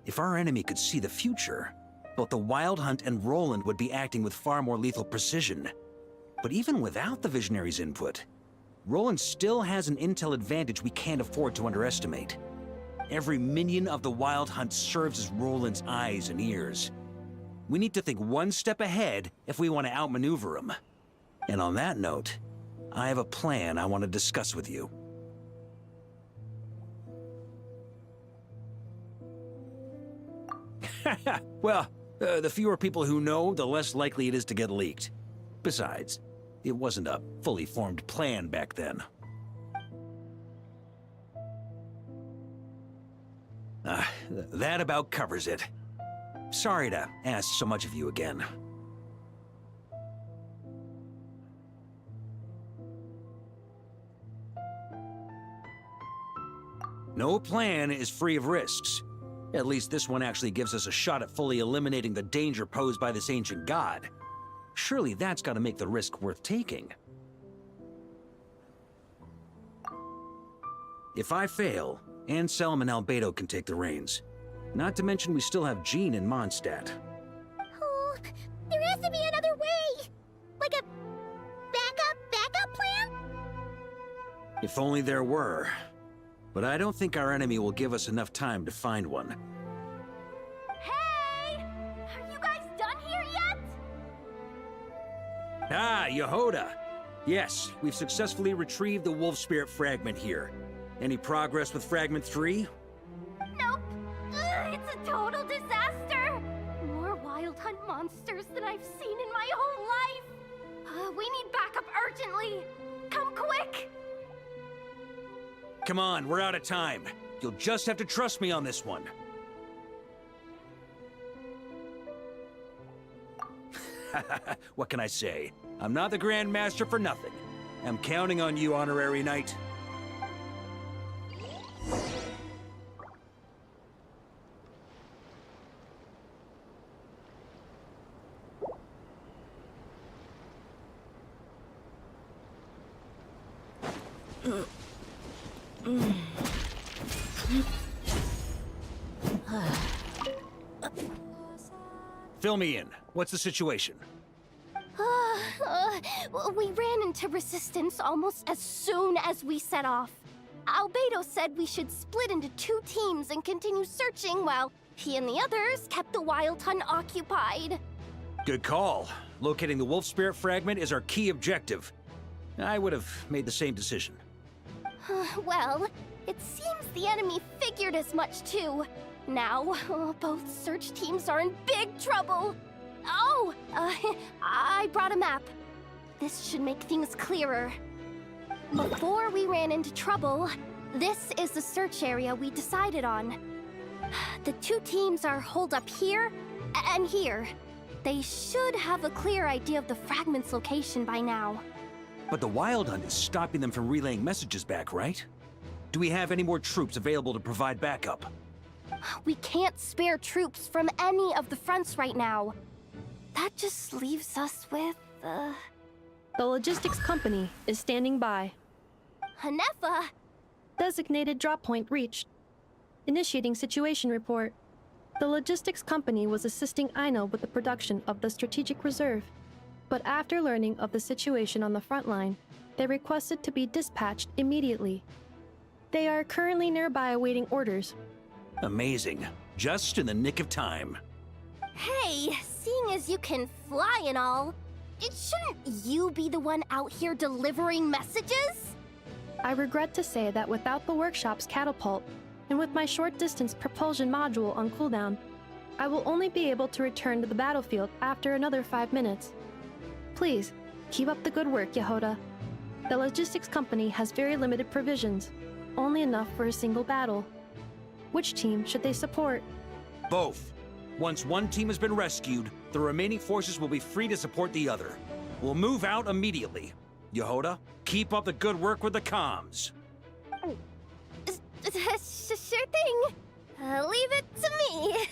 If our enemy could see the future, both the Wild Hunt and Roland would be acting with far more lethal precision. But even without the Visionary's input, Roland still has an intel advantage we can't afford to underestimate. Every minion of the Wild Hunt serves as Roland's eyes and ears. We need to think one step ahead if we want to outmaneuver him. And on that note, I have a plan I want to discuss with you. Well, the fewer people who know, the less likely it is to get leaked. Besides, it wasn't a fully formed plan back then. That about covers it. Sorry to ask so much of you again. No plan is free of risks. At least this one actually gives us a shot at fully eliminating the danger posed by this ancient god. Surely that's got to make the risk worth taking. If I fail, Anselm and Albedo can take the reins. Not to mention we still have Jean in Mondstadt. Oh, there has to be another way! Like a backup plan? If only there were. But I don't think our enemy will give us enough time to find one. Hey! Are you guys done here yet? Ah, Yehoda! Yes, we've successfully retrieved the Wolf Spirit fragment here. Any progress with Fragment 3? Nope. It's a total disaster! More Wild Hunt monsters than I've seen in my whole life! We need backup urgently! Come quick! Come on, we're out of time. You'll just have to trust me on this one. What can I say? I'm not the Grand Master for nothing. I'm counting on you, Honorary Knight. Fill me in. What's the situation? We ran into resistance almost as soon as we set off. Albedo said we should split into 2 teams and continue searching while he and the others kept the Wild Hunt occupied. Good call. Locating the Wolf Spirit fragment is our key objective. I would have made the same decision. Well, it seems the enemy figured as much too. Now, both search teams are in big trouble. Oh, I brought a map. This should make things clearer. Before we ran into trouble, this is the search area we decided on. The two teams are holed up here and here. They should have a clear idea of the fragment's location by now. But the Wild Hunt is stopping them from relaying messages back, right? Do we have any more troops available to provide backup? We can't spare troops from any of the fronts right now. That just leaves us with, The logistics company is standing by. Hanefa! Designated drop point reached. Initiating situation report. The logistics company was assisting Aino with the production of the strategic reserve. But after learning of the situation on the front line, they requested to be dispatched immediately. They are currently nearby awaiting orders. Amazing. Just in the nick of time. Hey, seeing as you can fly and all, shouldn't you be the one out here delivering messages? I regret to say that without the workshop's catapult, and with my short-distance propulsion module on cooldown, I will only be able to return to the battlefield after another 5 minutes. Please, keep up the good work, Yehoda. The logistics company has very limited provisions, only enough for a single battle. Which team should they support? Both. Once one team has been rescued, the remaining forces will be free to support the other. We'll move out immediately. Yehoda, keep up the good work with the comms. Sure thing. Leave it to me.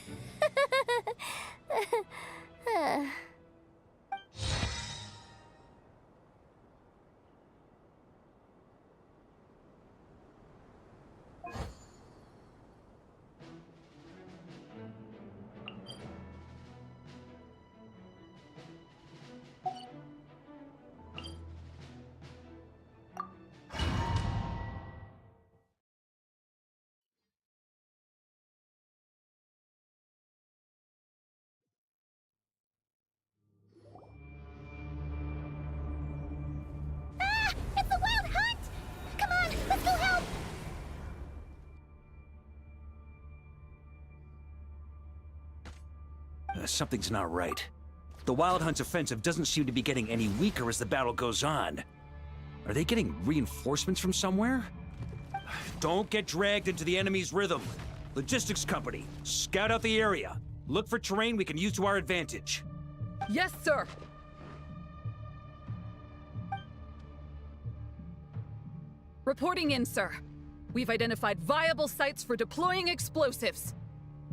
It's the Wild Hunt! Come on, let's go help! Something's not right. The Wild Hunt's offensive doesn't seem to be getting any weaker as the battle goes on. Are they getting reinforcements from somewhere? Don't get dragged into the enemy's rhythm. Logistics company, scout out the area. Look for terrain we can use to our advantage. Yes, sir. Reporting in, sir. We've identified viable sites for deploying explosives.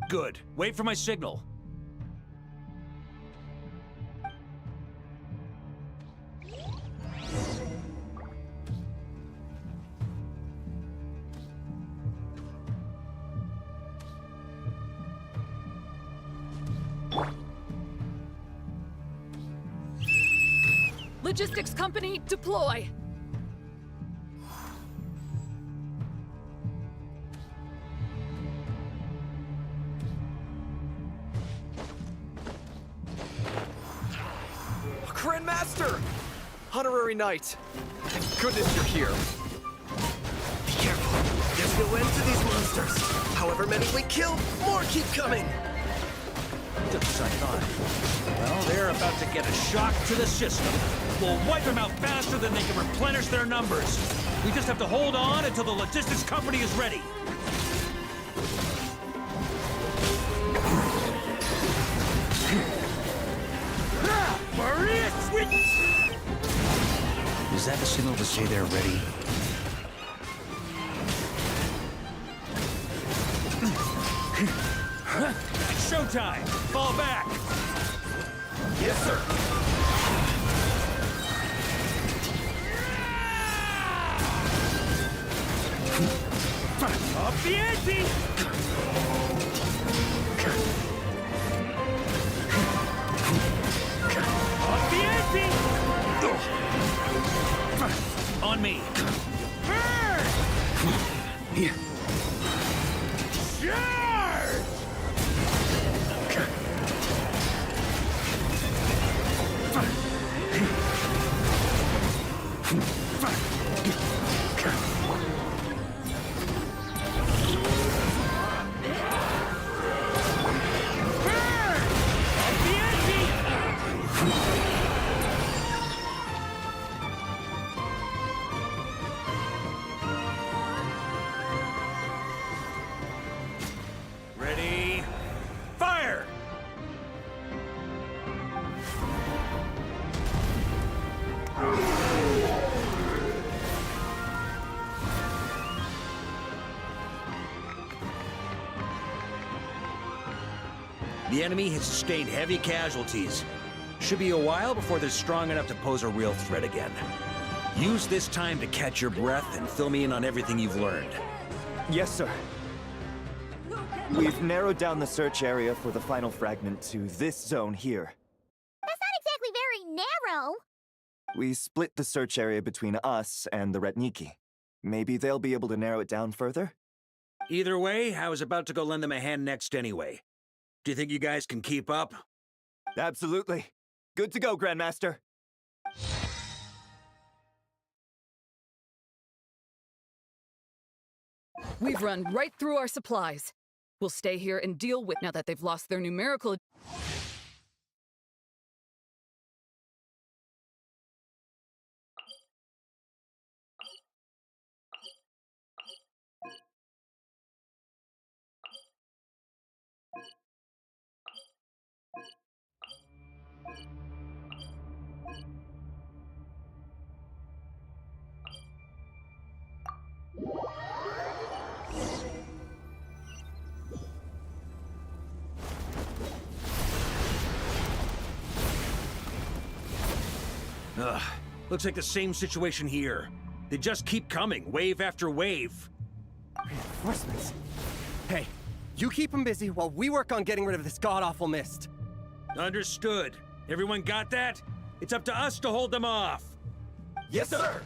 Good. Wait for my signal. Logistics company, deploy! Grandmaster! Honorary Knight! Thank goodness you're here. Be careful. There's no end to these monsters. However many we kill, more keep coming. Just as I thought. Well, they're about to get a shock to the system. We'll wipe them out faster than they can replenish their numbers. We just have to hold on until the logistics company is ready. Is that the signal to say they're ready? Showtime! Fall back! Yes, sir! Up the ante! Up the ante! On me! Here. Charge! Up the ante! The enemy has sustained heavy casualties. Should be a while before they're strong enough to pose a real threat again. Use this time to catch your breath and fill me in on everything you've learned. Yes, sir. We've narrowed down the search area for the final fragment to this zone here. That's not exactly very narrow. We split the search area between us and the Retniki. Maybe they'll be able to narrow it down further? Either way, I was about to go lend them a hand next anyway. Do you think you guys can keep up? Absolutely. Good to go, Grandmaster. We've run right through our supplies. We'll stay here and deal with now that they've lost their numerical... Ugh, looks like the same situation here. They just keep coming, wave after wave. Reinforcements. Hey, you keep them busy while we work on getting rid of this god-awful mist. Understood. Everyone got that? It's up to us to hold them off. Yes, sir!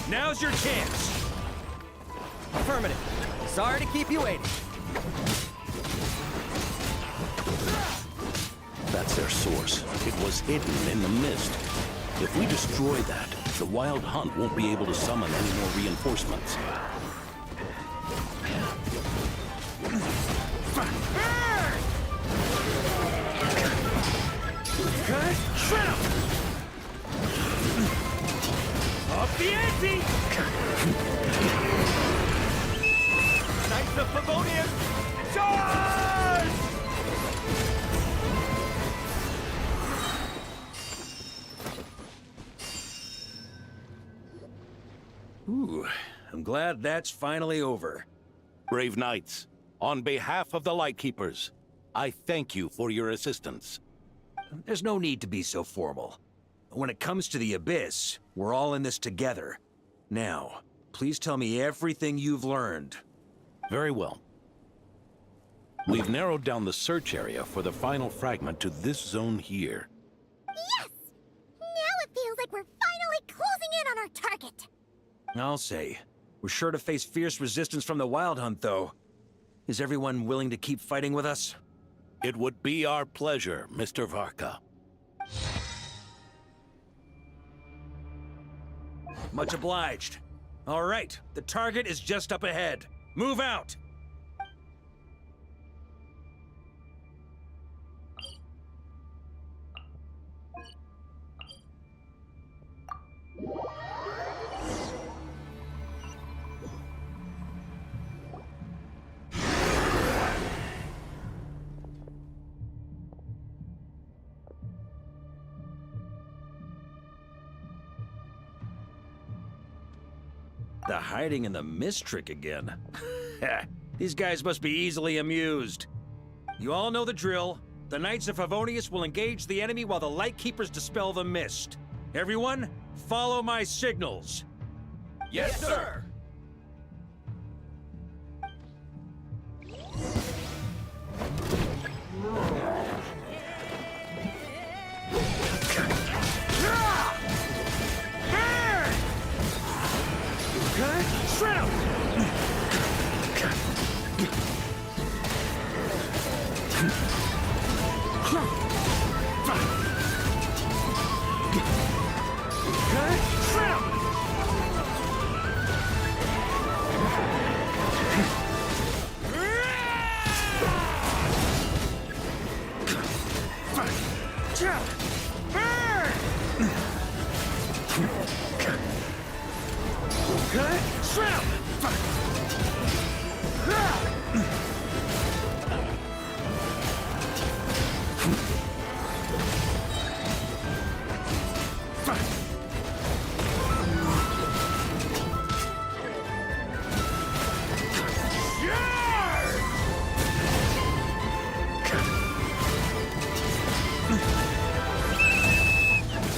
Now's your chance! Affirmative. Sorry to keep you waiting. That's their source. It was hidden in the mist. If we destroy that, the Wild Hunt won't be able to summon any more reinforcements. Shut up! Up the ante! Knights of Favonius, charge! Ooh, I'm glad that's finally over. Brave Knights, on behalf of the Lightkeepers, I thank you for your assistance. There's no need to be so formal. When it comes to the Abyss, we're all in this together. Now, please tell me everything you've learned. Very well. We've narrowed down the search area for the final fragment to this zone here. Yes! Now it feels like we're finally closing in on our target. I'll say. We're sure to face fierce resistance from the Wild Hunt, though. Is everyone willing to keep fighting with us? It would be our pleasure, Mr. Varka. Much obliged. All right, the target is just up ahead. Move out! The hiding in the mist trick again. These guys must be easily amused. You all know the drill. The Knights of Favonius will engage the enemy while the Lightkeepers dispel the mist. Everyone, follow my signals. Yes, sir! Shred him!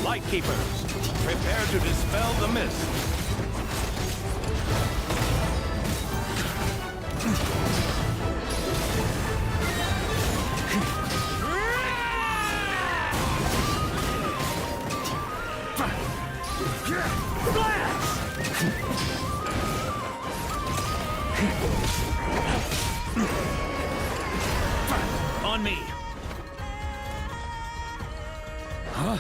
Lightkeepers, prepare to dispel the mist. On me. Huh?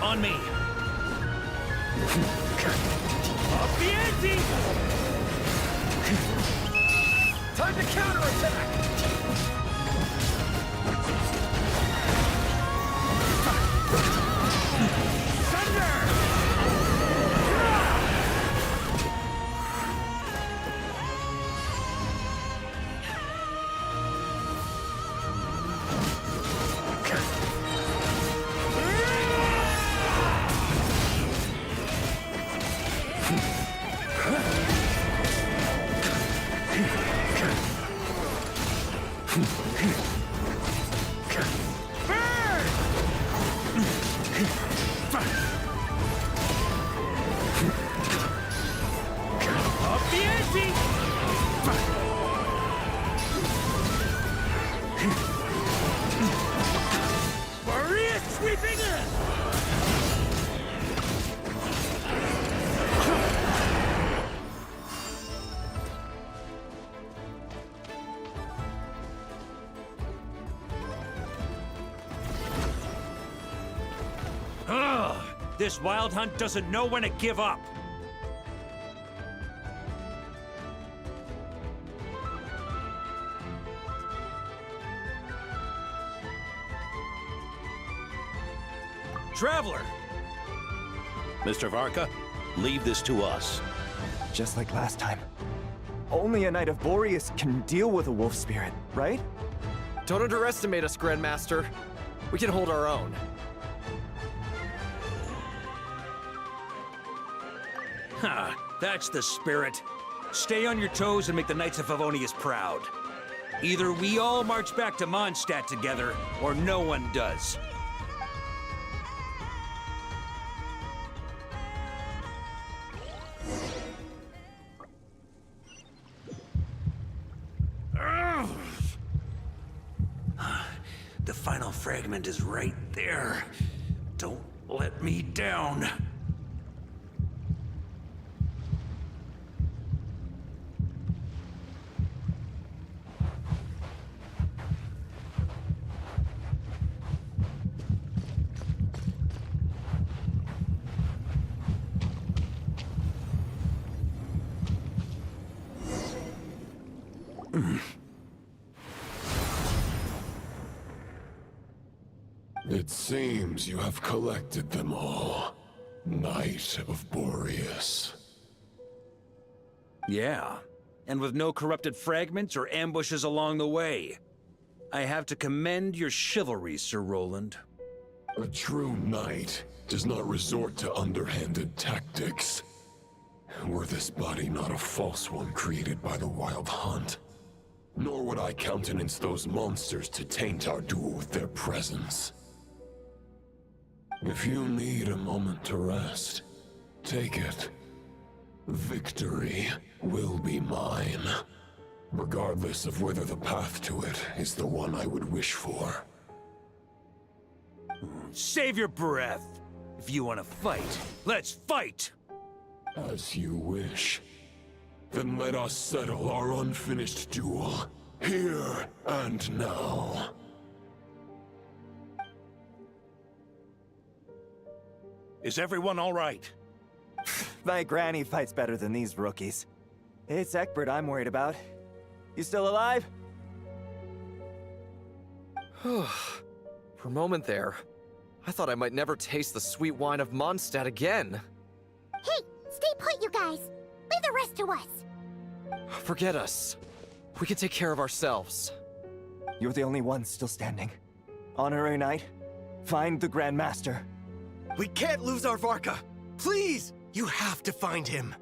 On me. Up the ante! Time to counterattack! This wild hunt doesn't know when to give up. Traveler! Mr. Varka, leave this to us. Just like last time. Only a Knight of Boreas can deal with a wolf spirit, right? Don't underestimate us, Grandmaster. We can hold our own. Ha! That's the spirit. Stay on your toes and make the Knights of Favonius proud. Either we all march back to Mondstadt together, or no one does. The final fragment is right there. Don't let me down. It seems you have collected them all, Knight of Boreas. Yeah, and with no corrupted fragments or ambushes along the way. I have to commend your chivalry, Sir Roland. A true knight does not resort to underhanded tactics. Were this body not a false one created by the Wild Hunt, nor would I countenance those monsters to taint our duel with their presence. If you need a moment to rest, take it. Victory will be mine, regardless of whether the path to it is the one I would wish for. Save your breath. If you want to fight, let's fight! As you wish. Then let us settle our unfinished duel, here and now. Is everyone all right? My granny fights better than these rookies. It's Egbert I'm worried about. You still alive? For a moment there, I thought I might never taste the sweet wine of Mondstadt again. Hey, stay put, you guys. Leave the rest to us. Forget us. We can take care of ourselves. You're the only one still standing. Honorary Knight, find the Grand Master. We can't lose our Varka! Please! You have to find him!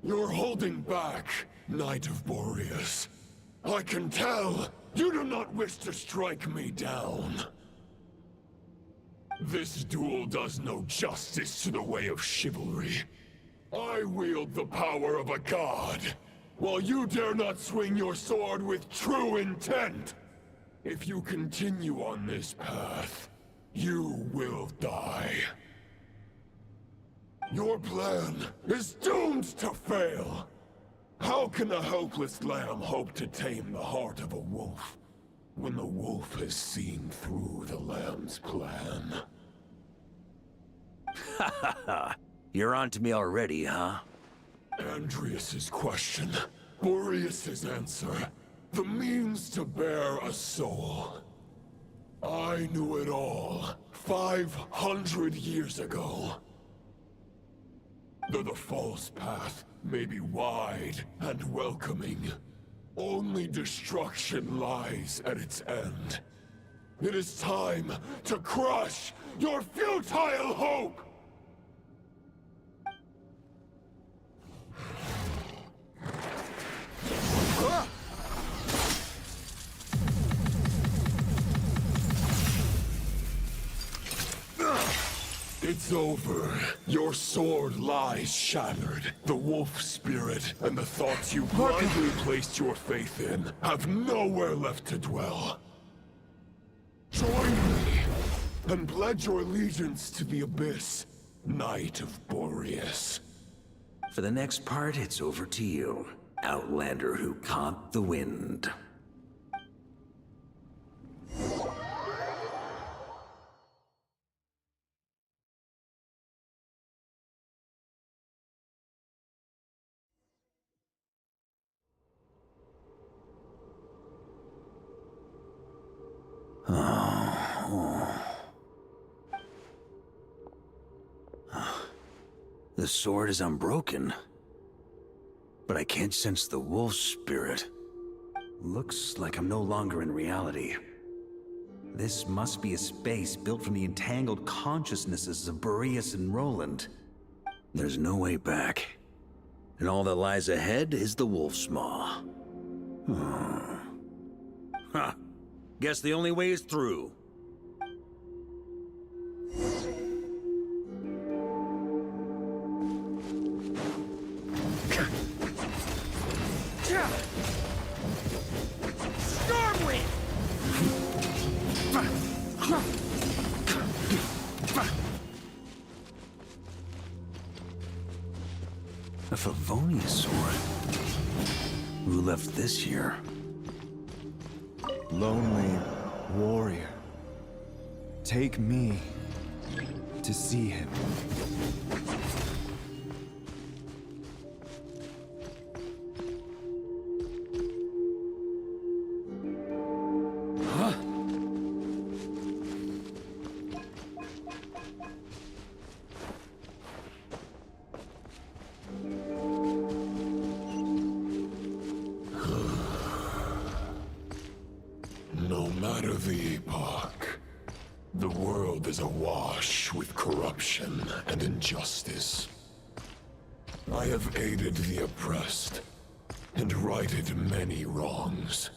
You're holding back, Knight of Boreas. I can tell you do not wish to strike me down. This duel does no justice to the way of chivalry. I wield the power of a god, while you dare not swing your sword with true intent. If you continue on this path, you will die. Your plan is doomed to fail. How can a helpless lamb hope to tame the heart of a wolf, when the wolf has seen through the lamb's plan? Ha ha ha! You're on to me already, huh? Andrias's question, Boreas's answer, the means to bear a soul. I knew it all 500 years ago. Though the false path may be wide and welcoming, only destruction lies at its end. It is time to crush your futile hope! It's over. Your sword lies shattered. The wolf spirit and the thoughts you blindly placed your faith in have nowhere left to dwell. Join me and pledge your allegiance to the abyss, Knight of Boreas. For the next part, it's over to you, Outlander who caught the wind. The sword is unbroken, but I can't sense the wolf spirit. Looks like I'm no longer in reality. This must be a space built from the entangled consciousnesses of Boreas and Roland. There's no way back, and all that lies ahead is the wolf's maw. Ha! Guess the only way is through. Stormwind! A Favonius sword? Who left this here? lonely warrior. Take me to see him. No matter the epoch, the world is awash with corruption and injustice. I have aided the oppressed and righted many wrongs.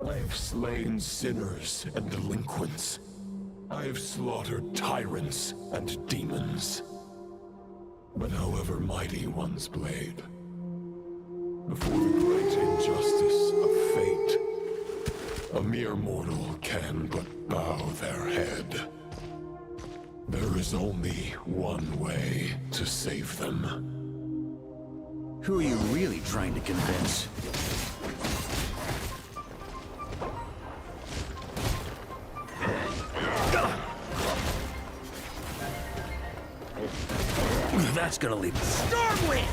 I have slain sinners and delinquents. I have slaughtered tyrants and demons. But however mighty one's blade, before the great injustice of fate, a mere mortal can but bow their head. There is only one way to save them. Who are you really trying to convince? That's gonna leave Stormwind!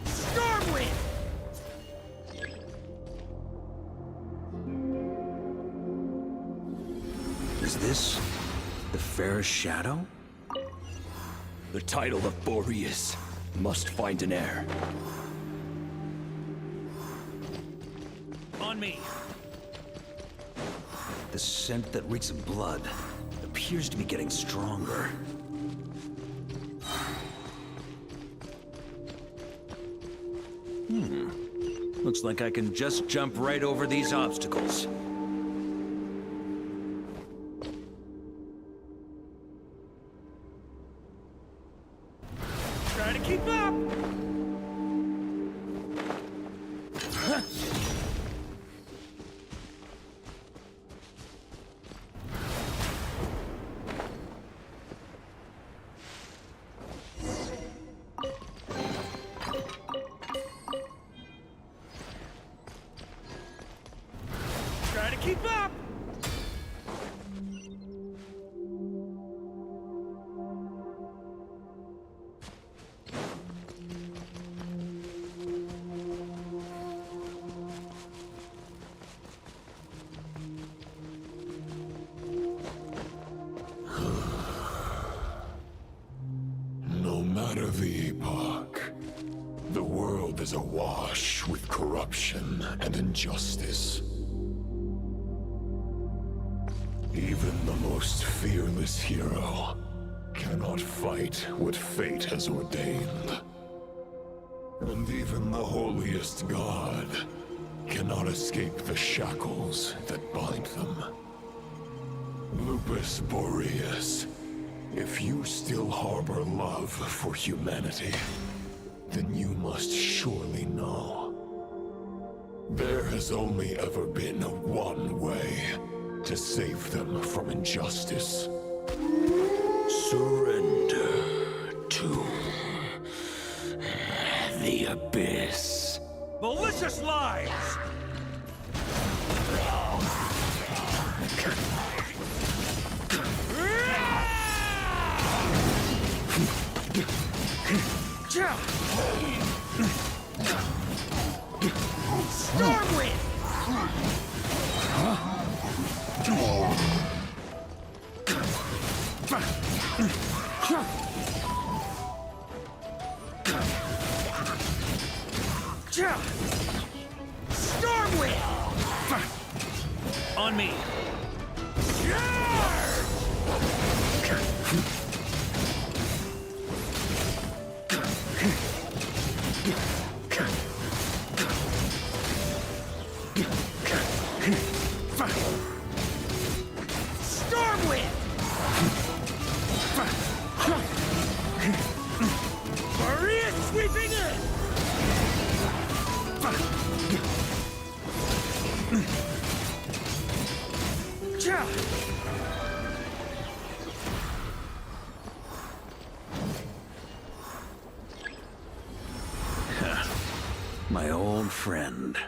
Stormwind! Is this the fairest shadow? The title of Boreas must find an heir. On me! The scent that reeks of blood appears to be getting stronger. Looks like I can just jump right over these obstacles. Try to keep up! Try to keep up! No matter the epoch, the world is awash with corruption and injustice. Even the most fearless hero cannot fight what fate has ordained. And even the holiest god cannot escape the shackles that bind them. Lupus Boreas, if you still harbor love for humanity, then you must surely know. There has only ever been one way to save them from injustice. Surrender to the abyss. Malicious lies! Stormwind! Stormwind! On me! Stormwind! Maria sweeping in! My old friend.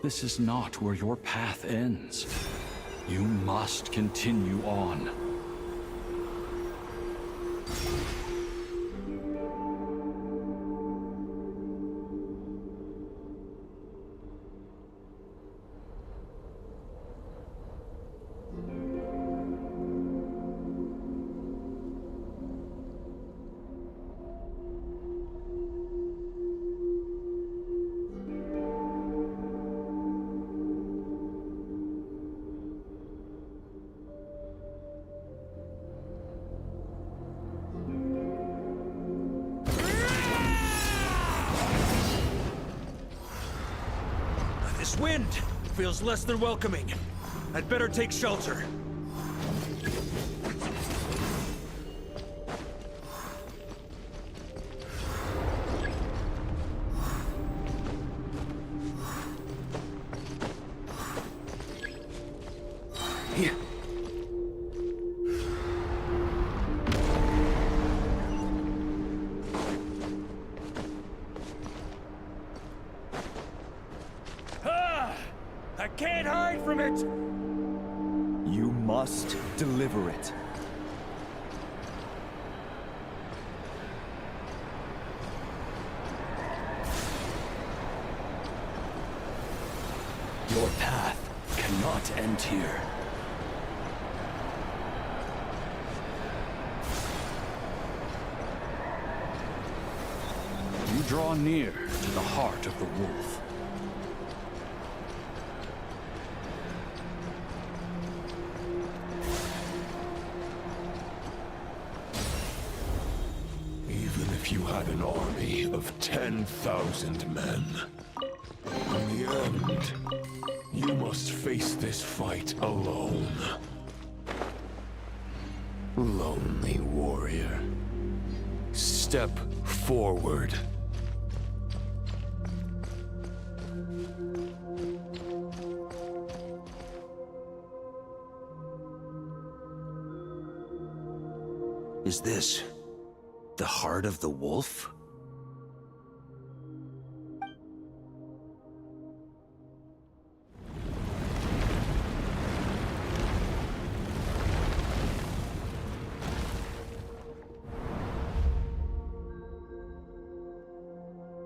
This is not where your path ends. You must continue on. This wind feels less than welcoming. I'd better take shelter. I can't hide from it! You must deliver it. Your path cannot end here. You draw near to the heart of the wolf. Even if you had an army of 10,000 men, in the end, you must face this fight alone. Lonely warrior. Step forward. Is this the heart of the wolf?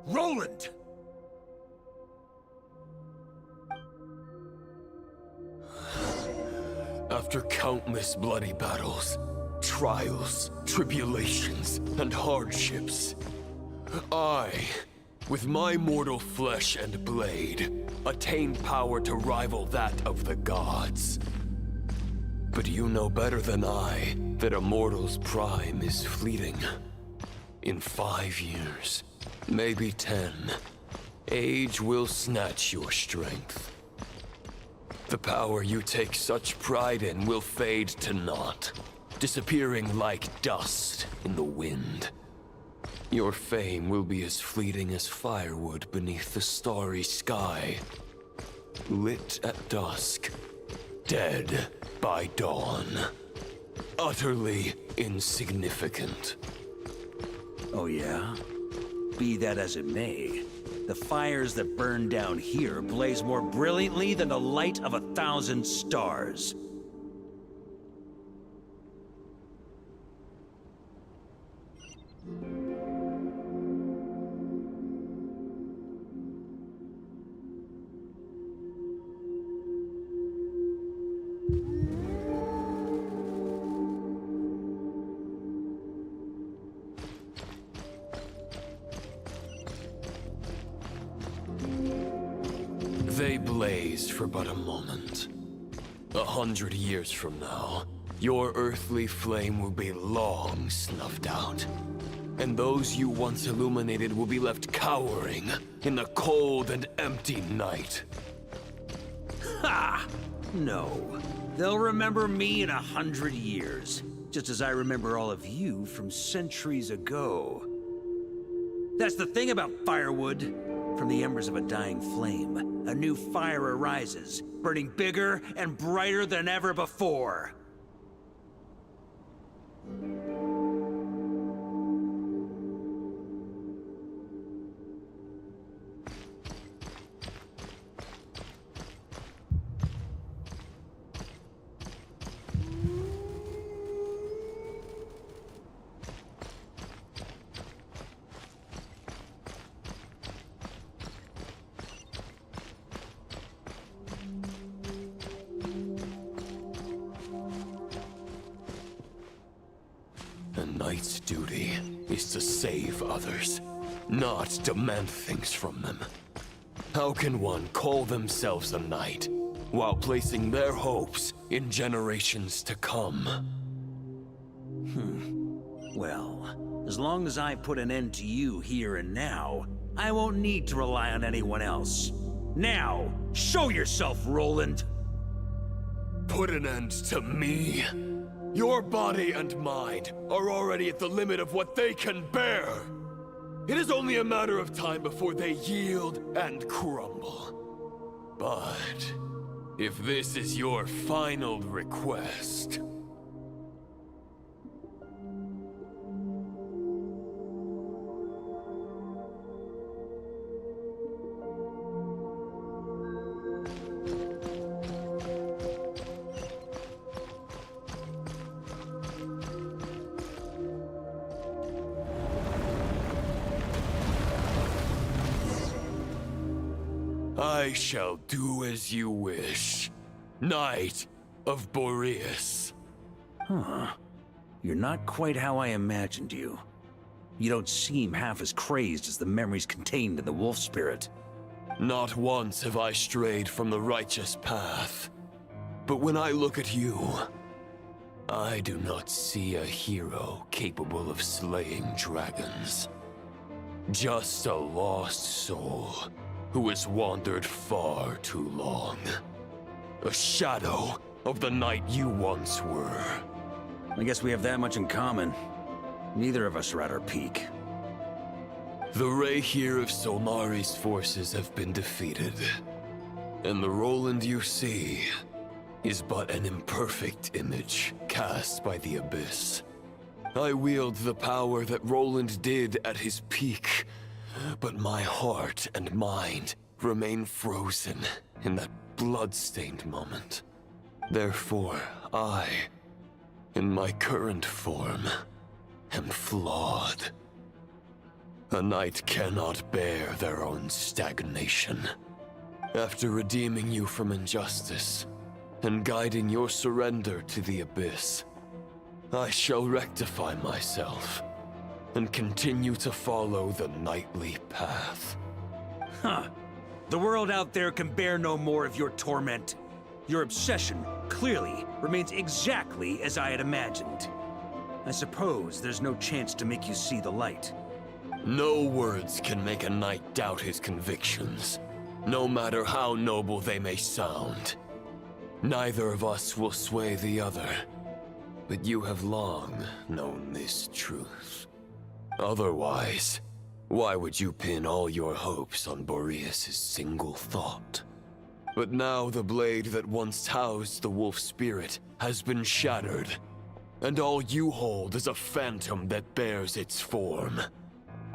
Roland! After countless bloody battles, trials, tribulations, and hardships, I, with my mortal flesh and blade, attained power to rival that of the gods. But you know better than I that a mortal's prime is fleeting. In 5 years, maybe 10, age will snatch your strength. The power you take such pride in will fade to naught. disappearing like dust in the wind. Your fame will be as fleeting as firewood beneath the starry sky. Lit at dusk, dead by dawn. Utterly insignificant. Oh yeah? Be that as it may, the fires that burn down here blaze more brilliantly than the light of 1,000 stars. They blaze for but a moment. 100 years from now, your earthly flame will be long snuffed out. And those you once illuminated will be left cowering in the cold and empty night. Ha! No. They'll remember me in 100 years, just as I remember all of you from centuries ago. That's the thing about firewood. From the embers of a dying flame, a new fire arises, burning bigger and brighter than ever before. A knight's duty is to save others, not demand things from them. How can one call themselves a knight while placing their hopes in generations to come? Well, as long as I put an end to you here and now, I won't need to rely on anyone else. Now, show yourself, Roland! Put an end to me? Your body and mind are already at the limit of what they can bear. It is only a matter of time before they yield and crumble. But if this is your final request... I shall do as you wish, Knight of Boreas. Huh. You're not quite how I imagined you. You don't seem half as crazed as the memories contained in the wolf spirit. Not once have I strayed from the righteous path. But when I look at you, I do not see a hero capable of slaying dragons. Just a lost soul who has wandered far too long. A shadow of the knight you once were. I guess we have that much in common. Neither of us are at our peak. The ray here of Solmari's forces have been defeated. And the Roland you see is but an imperfect image cast by the Abyss. I wield the power that Roland did at his peak, but my heart and mind remain frozen in that blood-stained moment. Therefore, I, in my current form, am flawed. A knight cannot bear their own stagnation. After redeeming you from injustice and guiding your surrender to the Abyss, I shall rectify myself and continue to follow the knightly path. Huh. The world out there can bear no more of your torment. Your obsession, clearly, remains exactly as I had imagined. I suppose there's no chance to make you see the light. No words can make a knight doubt his convictions, no matter how noble they may sound. Neither of us will sway the other. but you have long known this truth. Otherwise, why would you pin all your hopes on Boreas' single thought? But now the blade that once housed the wolf spirit has been shattered, and all you hold is a phantom that bears its form.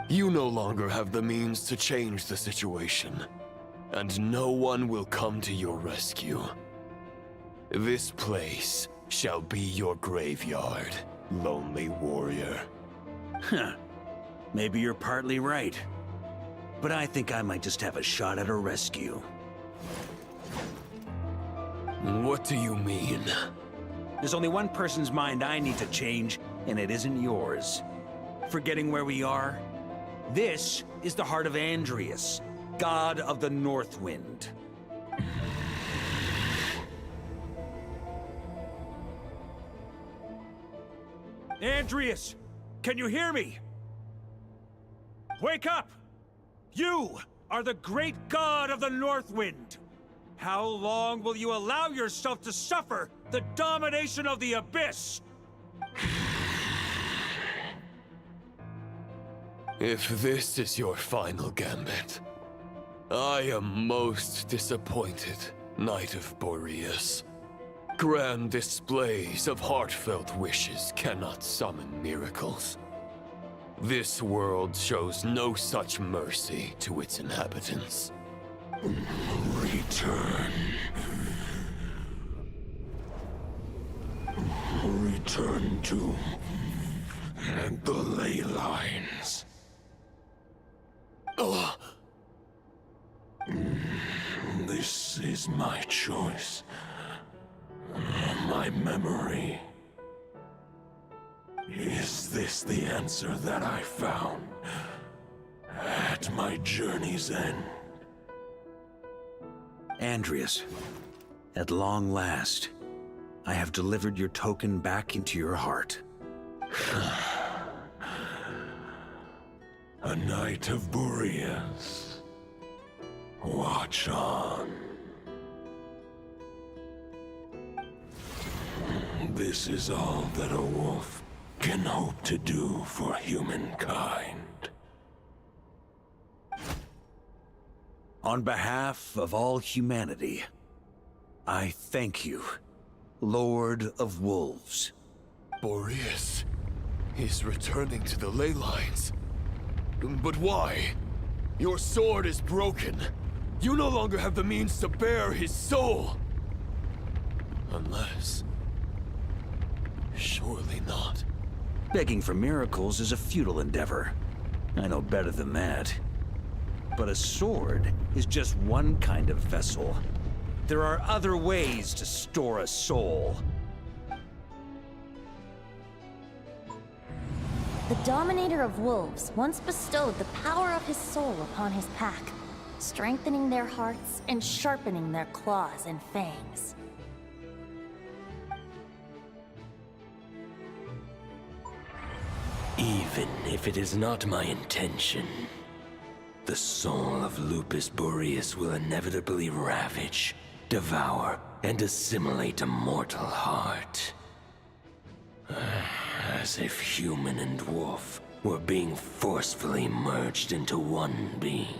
You no longer have the means to change the situation, and no one will come to your rescue. This place shall be your graveyard, lonely warrior. Huh. Maybe you're partly right. But I think I might just have a shot at a rescue. What do you mean? There's only one person's mind I need to change, and it isn't yours. Forgetting where we are? This is the heart of Andrias, god of the North Wind. Andrias, can you hear me? Wake up! You are the great god of the North Wind. How long will you allow yourself to suffer the domination of the Abyss? If this is your final gambit, I am most disappointed, Knight of Boreas. Grand displays of heartfelt wishes cannot summon miracles. This world shows no such mercy to its inhabitants. Return. Return to the ley lines. This is my choice. My memory. Is this the answer that I found at my journey's end? Andrias, at long last, I have delivered your token back into your heart. A Knight of Boreas. Watch on. This is all that a wolf can hope to do for humankind. On behalf of all humanity, I thank you, Lord of Wolves. Boreas is returning to the ley lines. But why? Your sword is broken. You no longer have the means to bear his soul. Unless... surely not. Begging for miracles is a futile endeavor. I know better than that. But a sword is just one kind of vessel. There are other ways to store a soul. The Dominator of Wolves once bestowed the power of his soul upon his pack, strengthening their hearts and sharpening their claws and fangs. Even if it is not my intention, the soul of Lupus Boreas will inevitably ravage, devour, and assimilate a mortal heart. As if human and wolf were being forcefully merged into one being.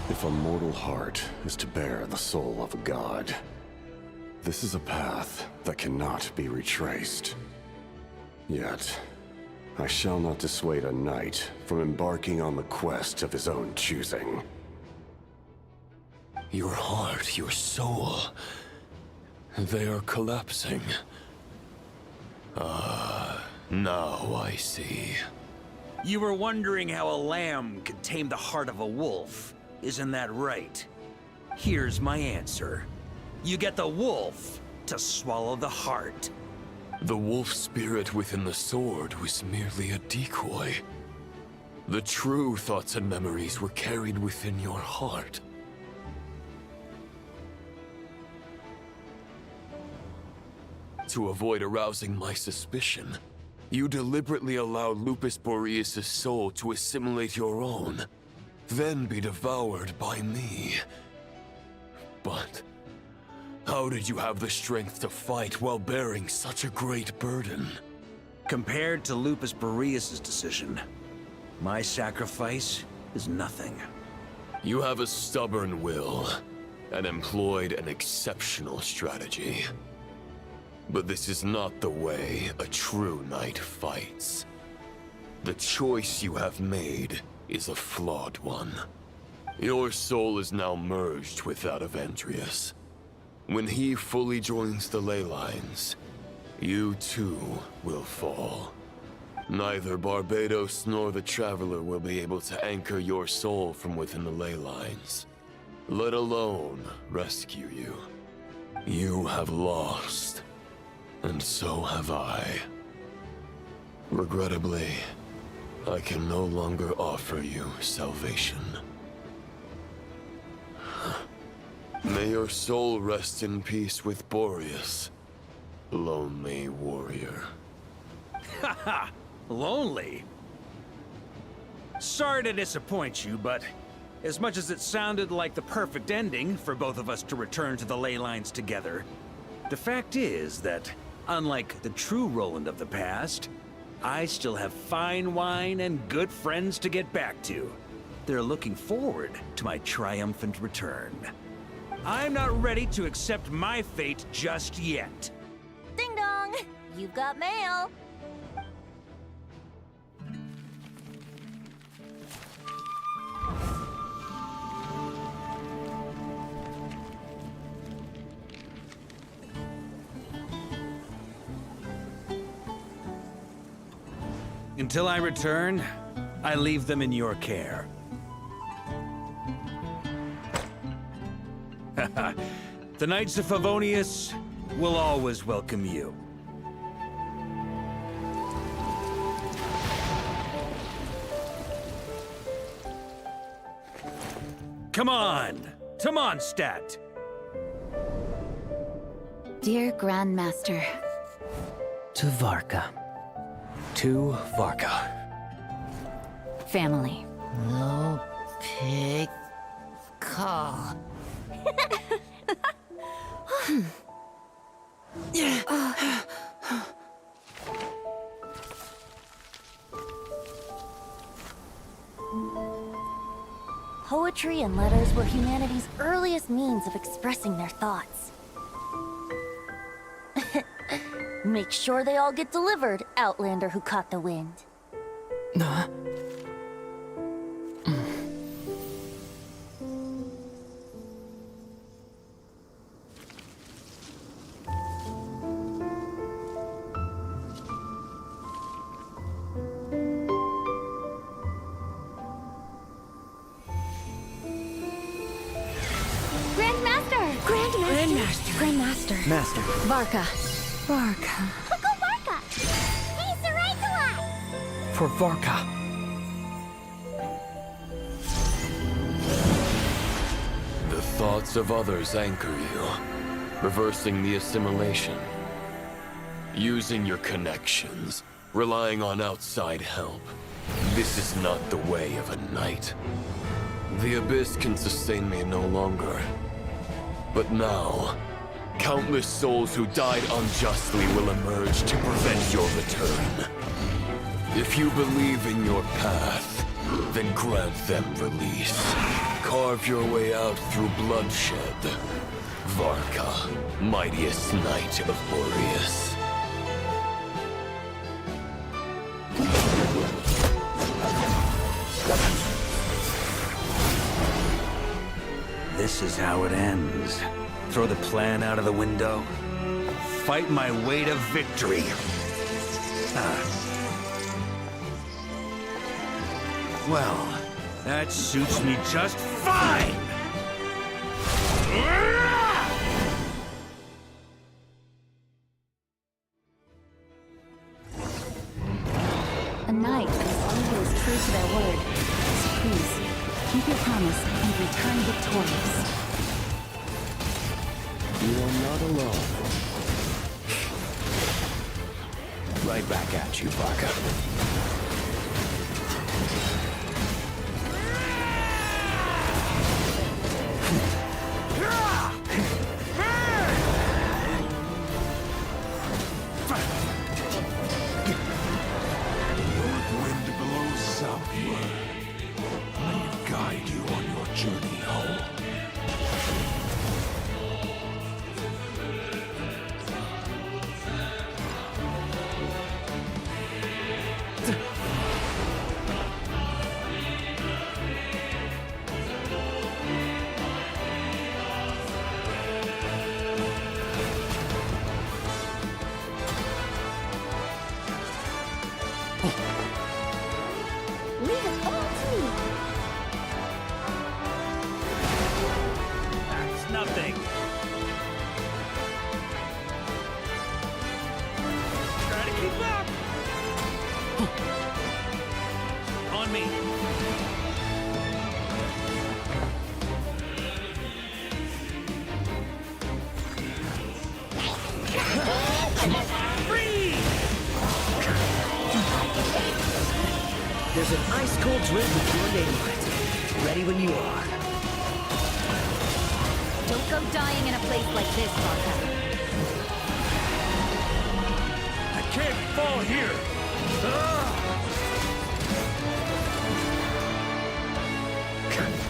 If a mortal heart is to bear the soul of a god, this is a path that cannot be retraced. Yet, I shall not dissuade a knight from embarking on the quest of his own choosing. Your heart, your soul... they are collapsing. Now I see. You were wondering how a lamb could tame the heart of a wolf. Isn't that right? Here's my answer. You get the wolf to swallow the heart. The wolf spirit within the sword was merely a decoy. The true thoughts and memories were carried within your heart. To avoid arousing my suspicion, you deliberately allowed Lupus Boreas' soul to assimilate your own. then be devoured by me. But how did you have the strength to fight while bearing such a great burden? Compared to Lupus Boreas' decision, my sacrifice is nothing. You have a stubborn will and employed an exceptional strategy. But this is not the way a true knight fights. The choice you have made is a flawed one. Your soul is now merged with that of Andreas. When he fully joins the ley lines, you too will fall. Neither Barbados nor the Traveler will be able to anchor your soul from within the ley lines, let alone rescue you. You have lost, and so have I. Regrettably, I can no longer offer you salvation. May your soul rest in peace with Boreas, lonely warrior. Haha! Lonely? Sorry to disappoint you, but as much as it sounded like the perfect ending for both of us to return to the ley lines together, the fact is that, unlike the true Roland of the past, I still have fine wine and good friends to get back to. They're looking forward to my triumphant return. I'm not ready to accept my fate just yet. Ding dong! You've got mail. Until I return, I leave them in your care. The Knights of Favonius will always welcome you. Come on! To Mondstadt! Dear Grandmaster. To Varka. To Varka. Family. No pig call. Poetry and letters were humanity's earliest means of expressing their thoughts. Make sure they all get delivered, Outlander who caught the wind. Grandmaster. Master. Varka. Go Varka! Hey, Saraitala! For Varka. The thoughts of others anchor you, reversing the assimilation. Using your connections, relying on outside help. This is not the way of a knight. The Abyss can sustain me no longer. But now, countless souls who died unjustly will emerge to prevent your return. If you believe in your path, then grant them release. Carve your way out through bloodshed. Varka, mightiest knight of Boreas. This is how it ends. Throw the plan out of the window. Fight my way to victory. Well, that suits me just fine! A knight is always true to their word. So please, keep your promise and return victorious. You are not alone. Right back at you, Varka. guide you on your journey home. Leave it all to me. That's nothing. Try to keep up. On me. There's an ice-cold drink with your name on it. Ready when you are. Don't go dying in a place like this, Varka. I can't fall here!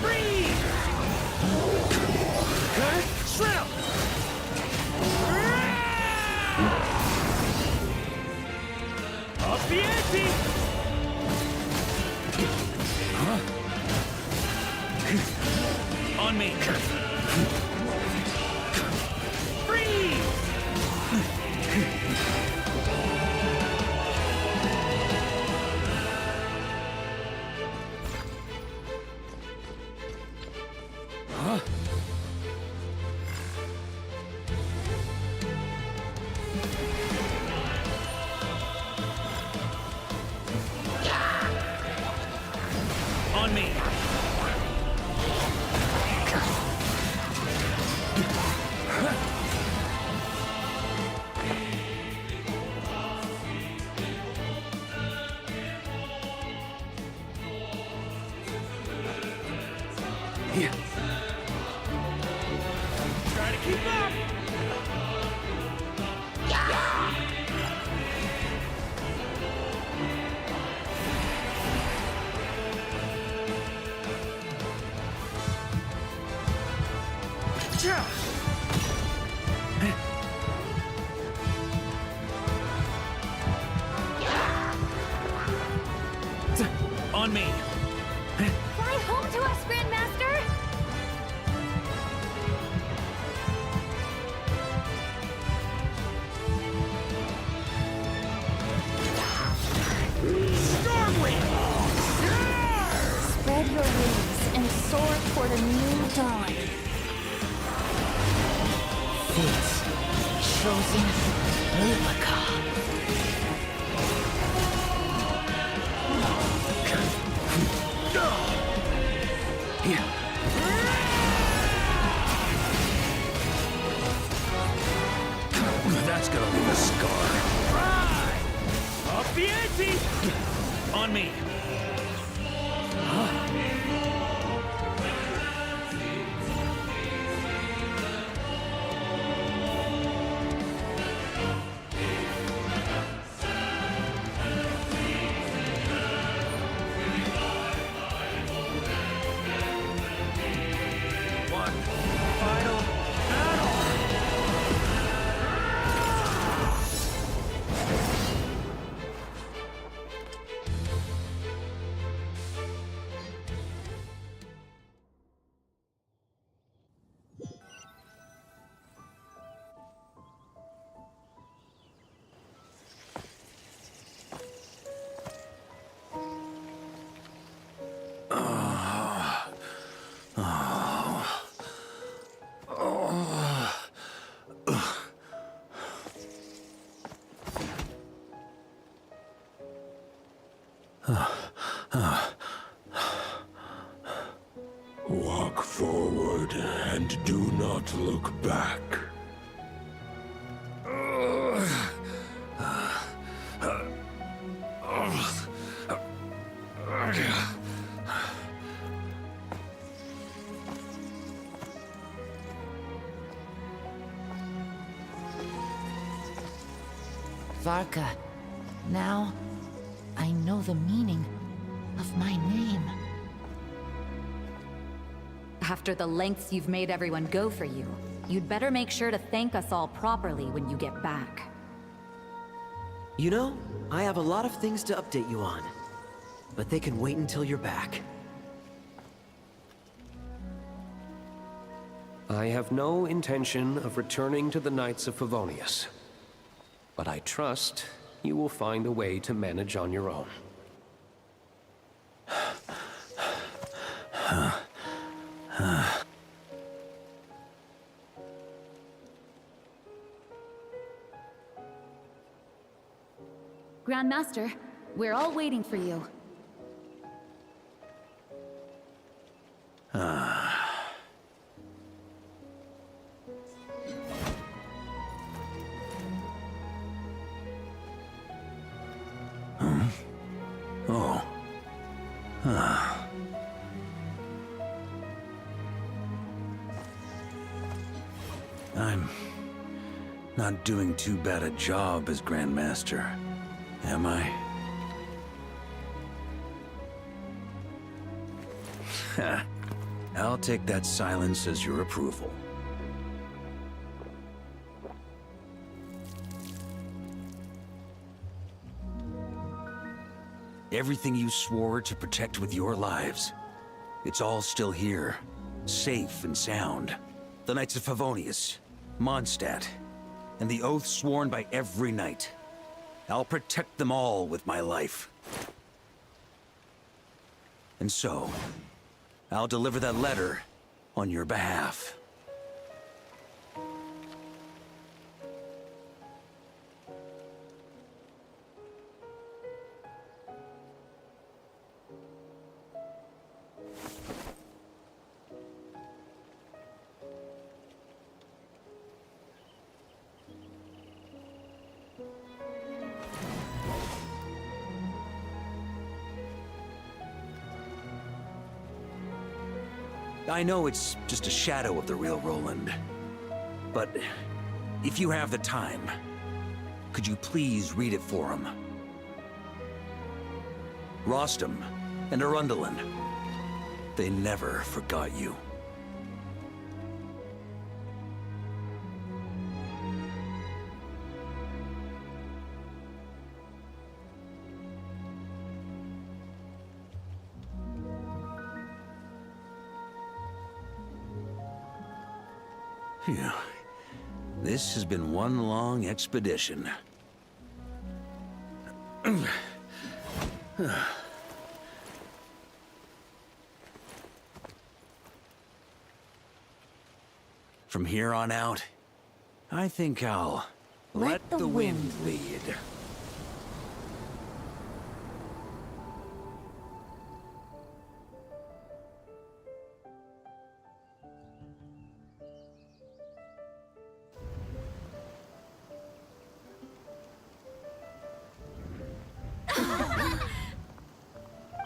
Freeze! Shred 'em! Off the ante! On me. Freeze! Huh? On me. Here. Try to keep up! On me. Fly home to us, Grandmaster! Stormwind! Spread your wings and soar toward a new dawn. This chosen Lupica. Here. That's gonna leave a scar. Right! Off the ante! On me. One final battle! Walk forward and do not look back. Varka, now I know the meaning of my name. After the lengths you've made everyone go for you, you'd better make sure to thank us all properly when you get back. You know, I have a lot of things to update you on. But they can wait until you're back. I have no intention of returning to the Knights of Favonius. But I trust you will find a way to manage on your own. Grandmaster, we're all waiting for you. I'm not doing too bad a job as Grandmaster, am I? I'll take that silence as your approval. Everything you swore to protect with your lives, it's all still here, safe and sound. The Knights of Favonius, Mondstadt, and the oath sworn by every knight. I'll protect them all with my life. And so, I'll deliver that letter on your behalf. I know it's just a shadow of the real Roland, but if you have the time, could you please read it for him? Rostam and Arundelen, they never forgot you. Phew. This has been one long expedition. From here on out, I think I'll let the wind lead.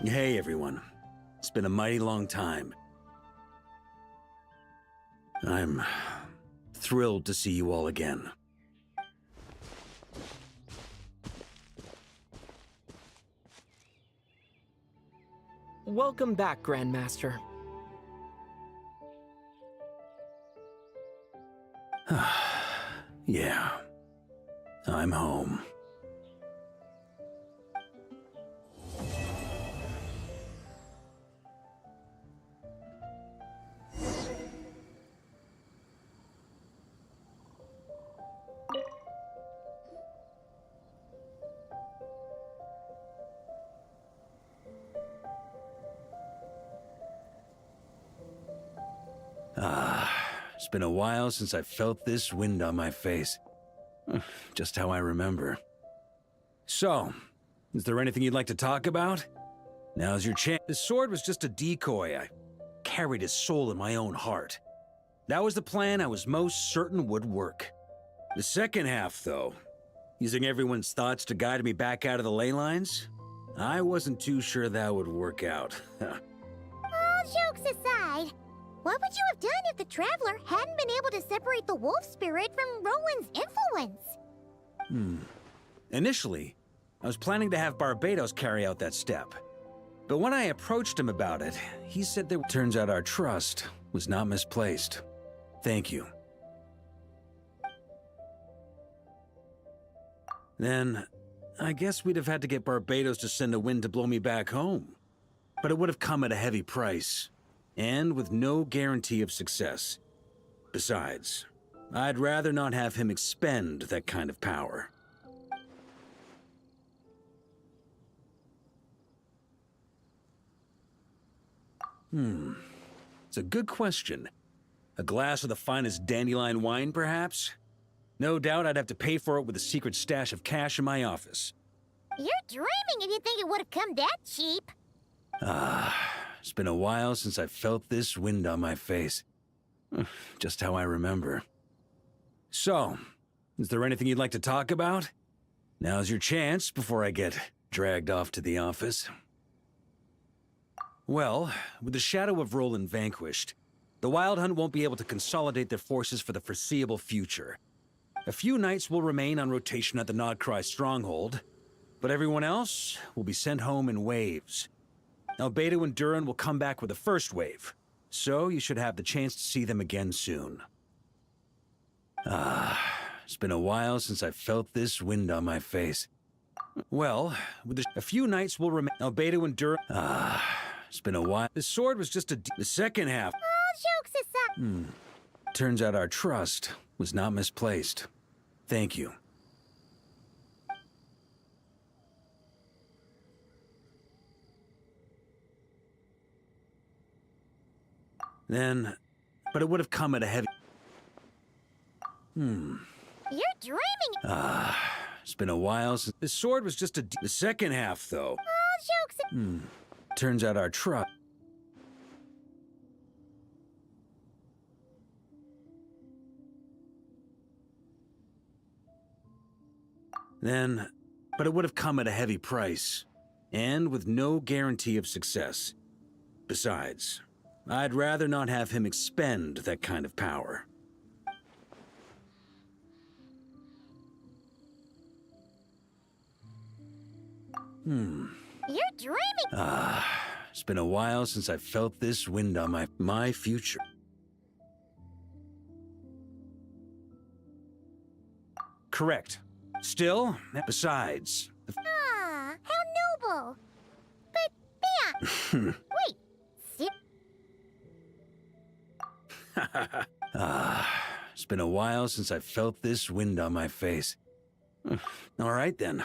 Hey everyone, it's been a mighty long time. I'm thrilled to see you all again. Welcome back, Grandmaster. Yeah, I'm home. It's been a while since I felt this wind on my face. Just how I remember. So, is there anything you'd like to talk about? Now's your chance. The sword was just a decoy. I carried his soul in my own heart. That was the plan I was most certain would work. The second half, though, using everyone's thoughts to guide me back out of the ley lines, I wasn't too sure that would work out. All jokes aside, what would you have done if the Traveler hadn't been able to separate the wolf spirit from Roland's influence? Initially, I was planning to have Barbados carry out that step. But when I approached him about it, he said that turns out our trust was not misplaced. Thank you. Then, I guess we'd have had to get Barbados to send a wind to blow me back home. But it would have come at a heavy price, and with no guarantee of success. Besides, I'd rather not have him expend that kind of power. It's a good question. A glass of the finest dandelion wine, perhaps? No doubt I'd have to pay for it with a secret stash of cash in my office. You're dreaming if you think it would have come that cheap. It's been a while since I felt this wind on my face. Just how I remember. So, is there anything you'd like to talk about? Now's your chance before I get dragged off to the office. Well, with the shadow of Roland vanquished, the Wild Hunt won't be able to consolidate their forces for the foreseeable future. A few knights will remain on rotation at the Nodcry stronghold, but everyone else will be sent home in waves. Albedo and Duran will come back with the first wave, so you should have the chance to see them again soon. It's been a while since I felt this wind on my face. Well, with a few knights will remain. Albedo and Duran. It's been a while. The sword was just the second half. All jokes aside. Turns out our trust was not misplaced. Thank you. Then, but it would have come at a heavy. You're dreaming. It's been a while since the sword was just the second half, though. All jokes. Turns out our trust. Then, but it would have come at a heavy price, and with no guarantee of success. Besides, I'd rather not have him expend that kind of power. You're dreaming. It's been a while since I felt this wind on my future. Correct. Still, besides... How noble. But, yeah. Wait. It's been a while since I felt this wind on my face. All right, then.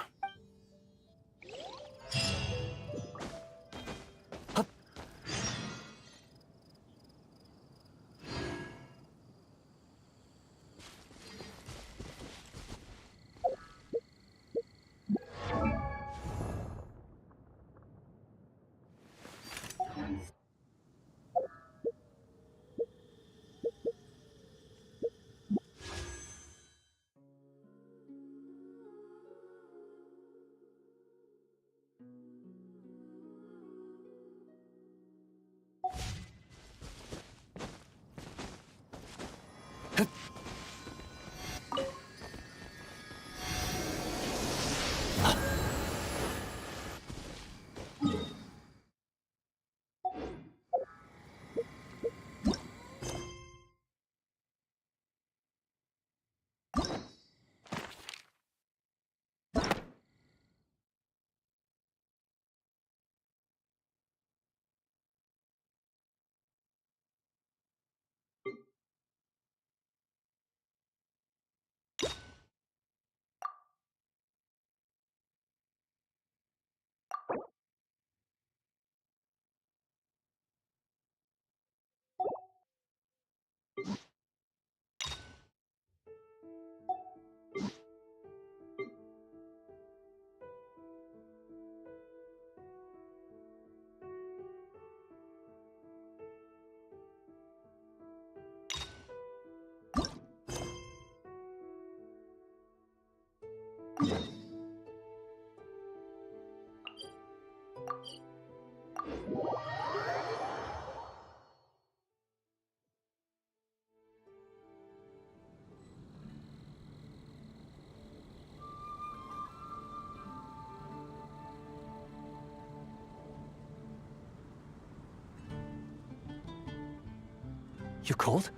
You cold?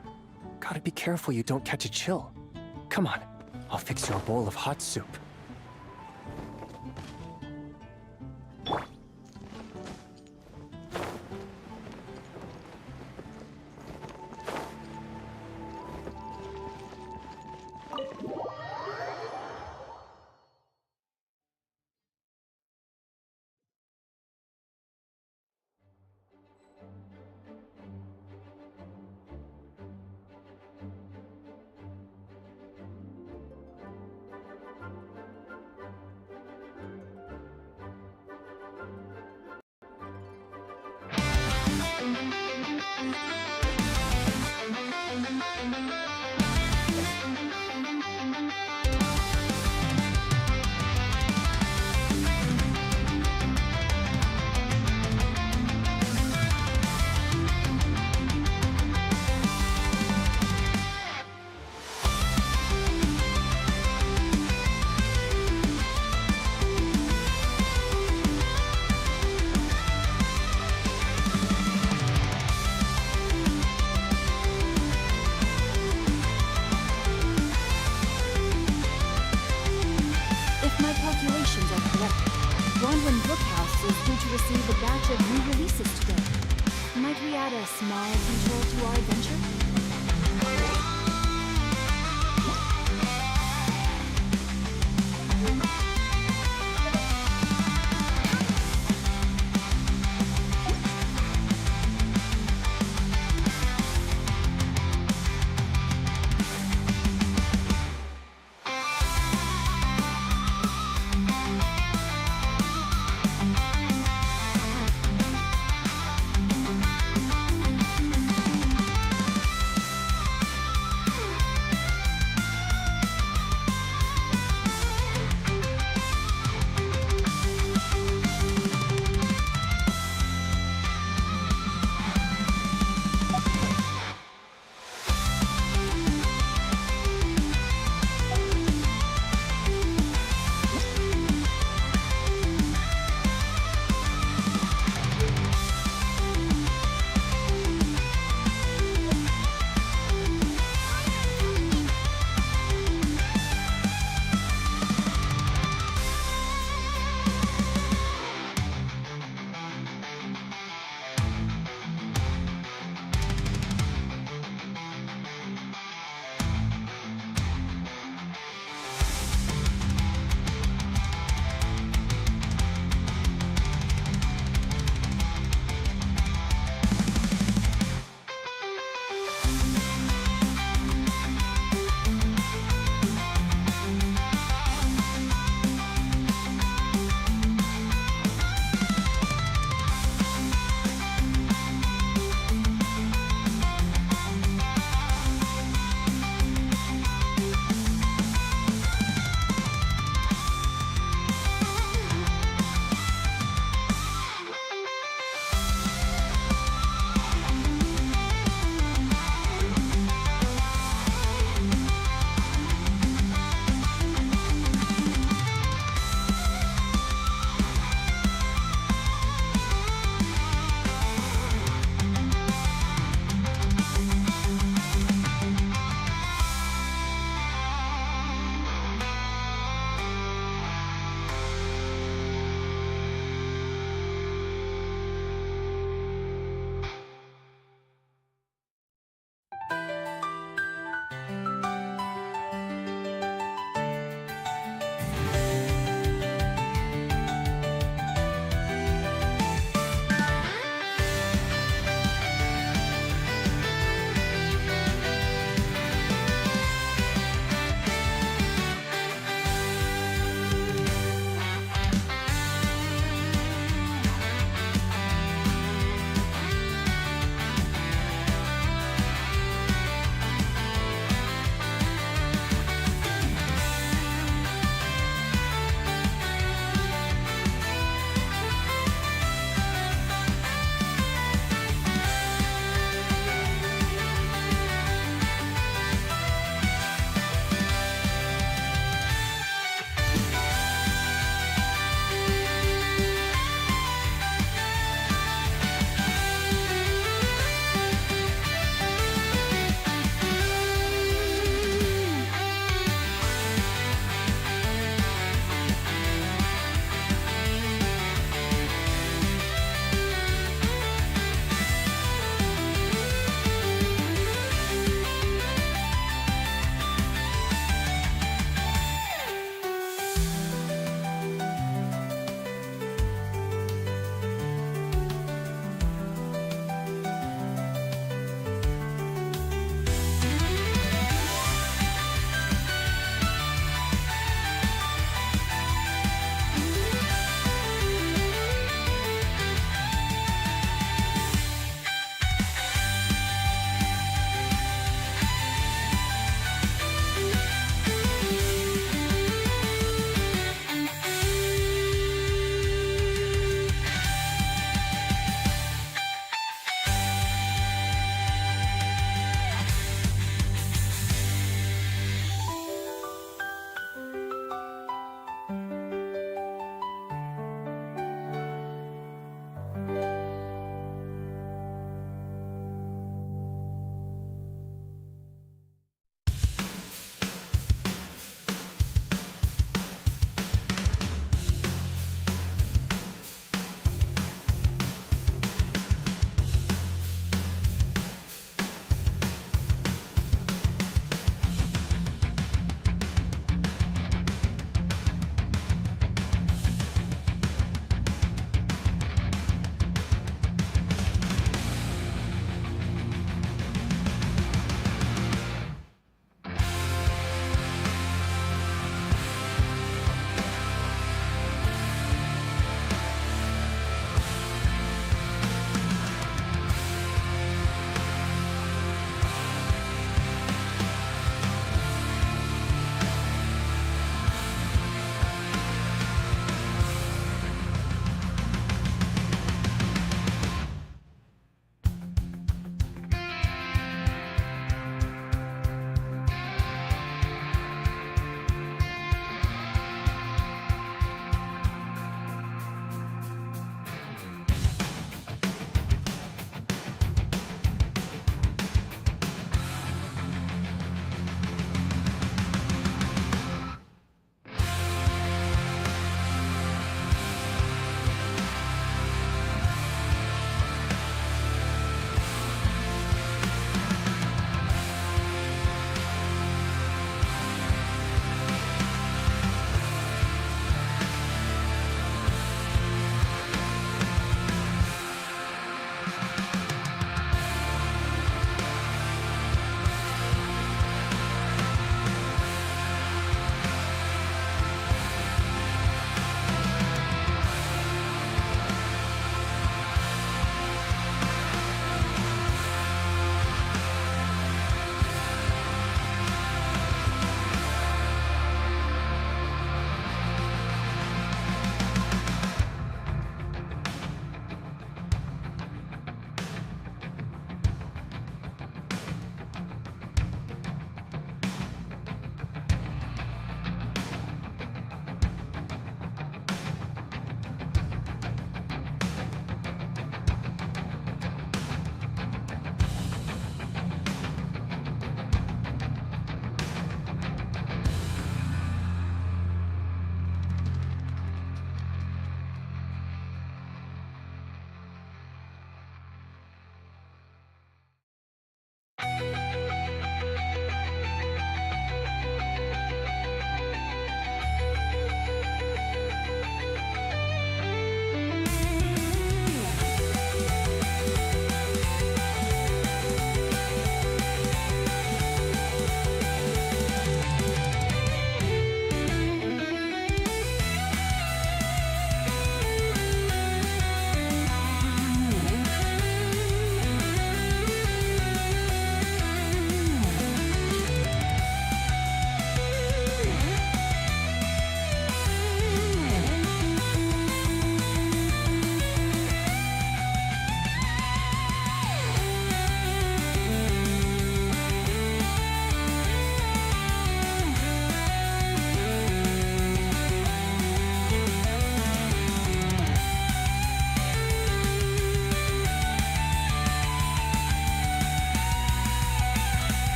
Gotta be careful you don't catch a chill. Come on, I'll fix you a bowl of hot soup. Receive a batch of new releases today. Might we add a small detour to our adventure?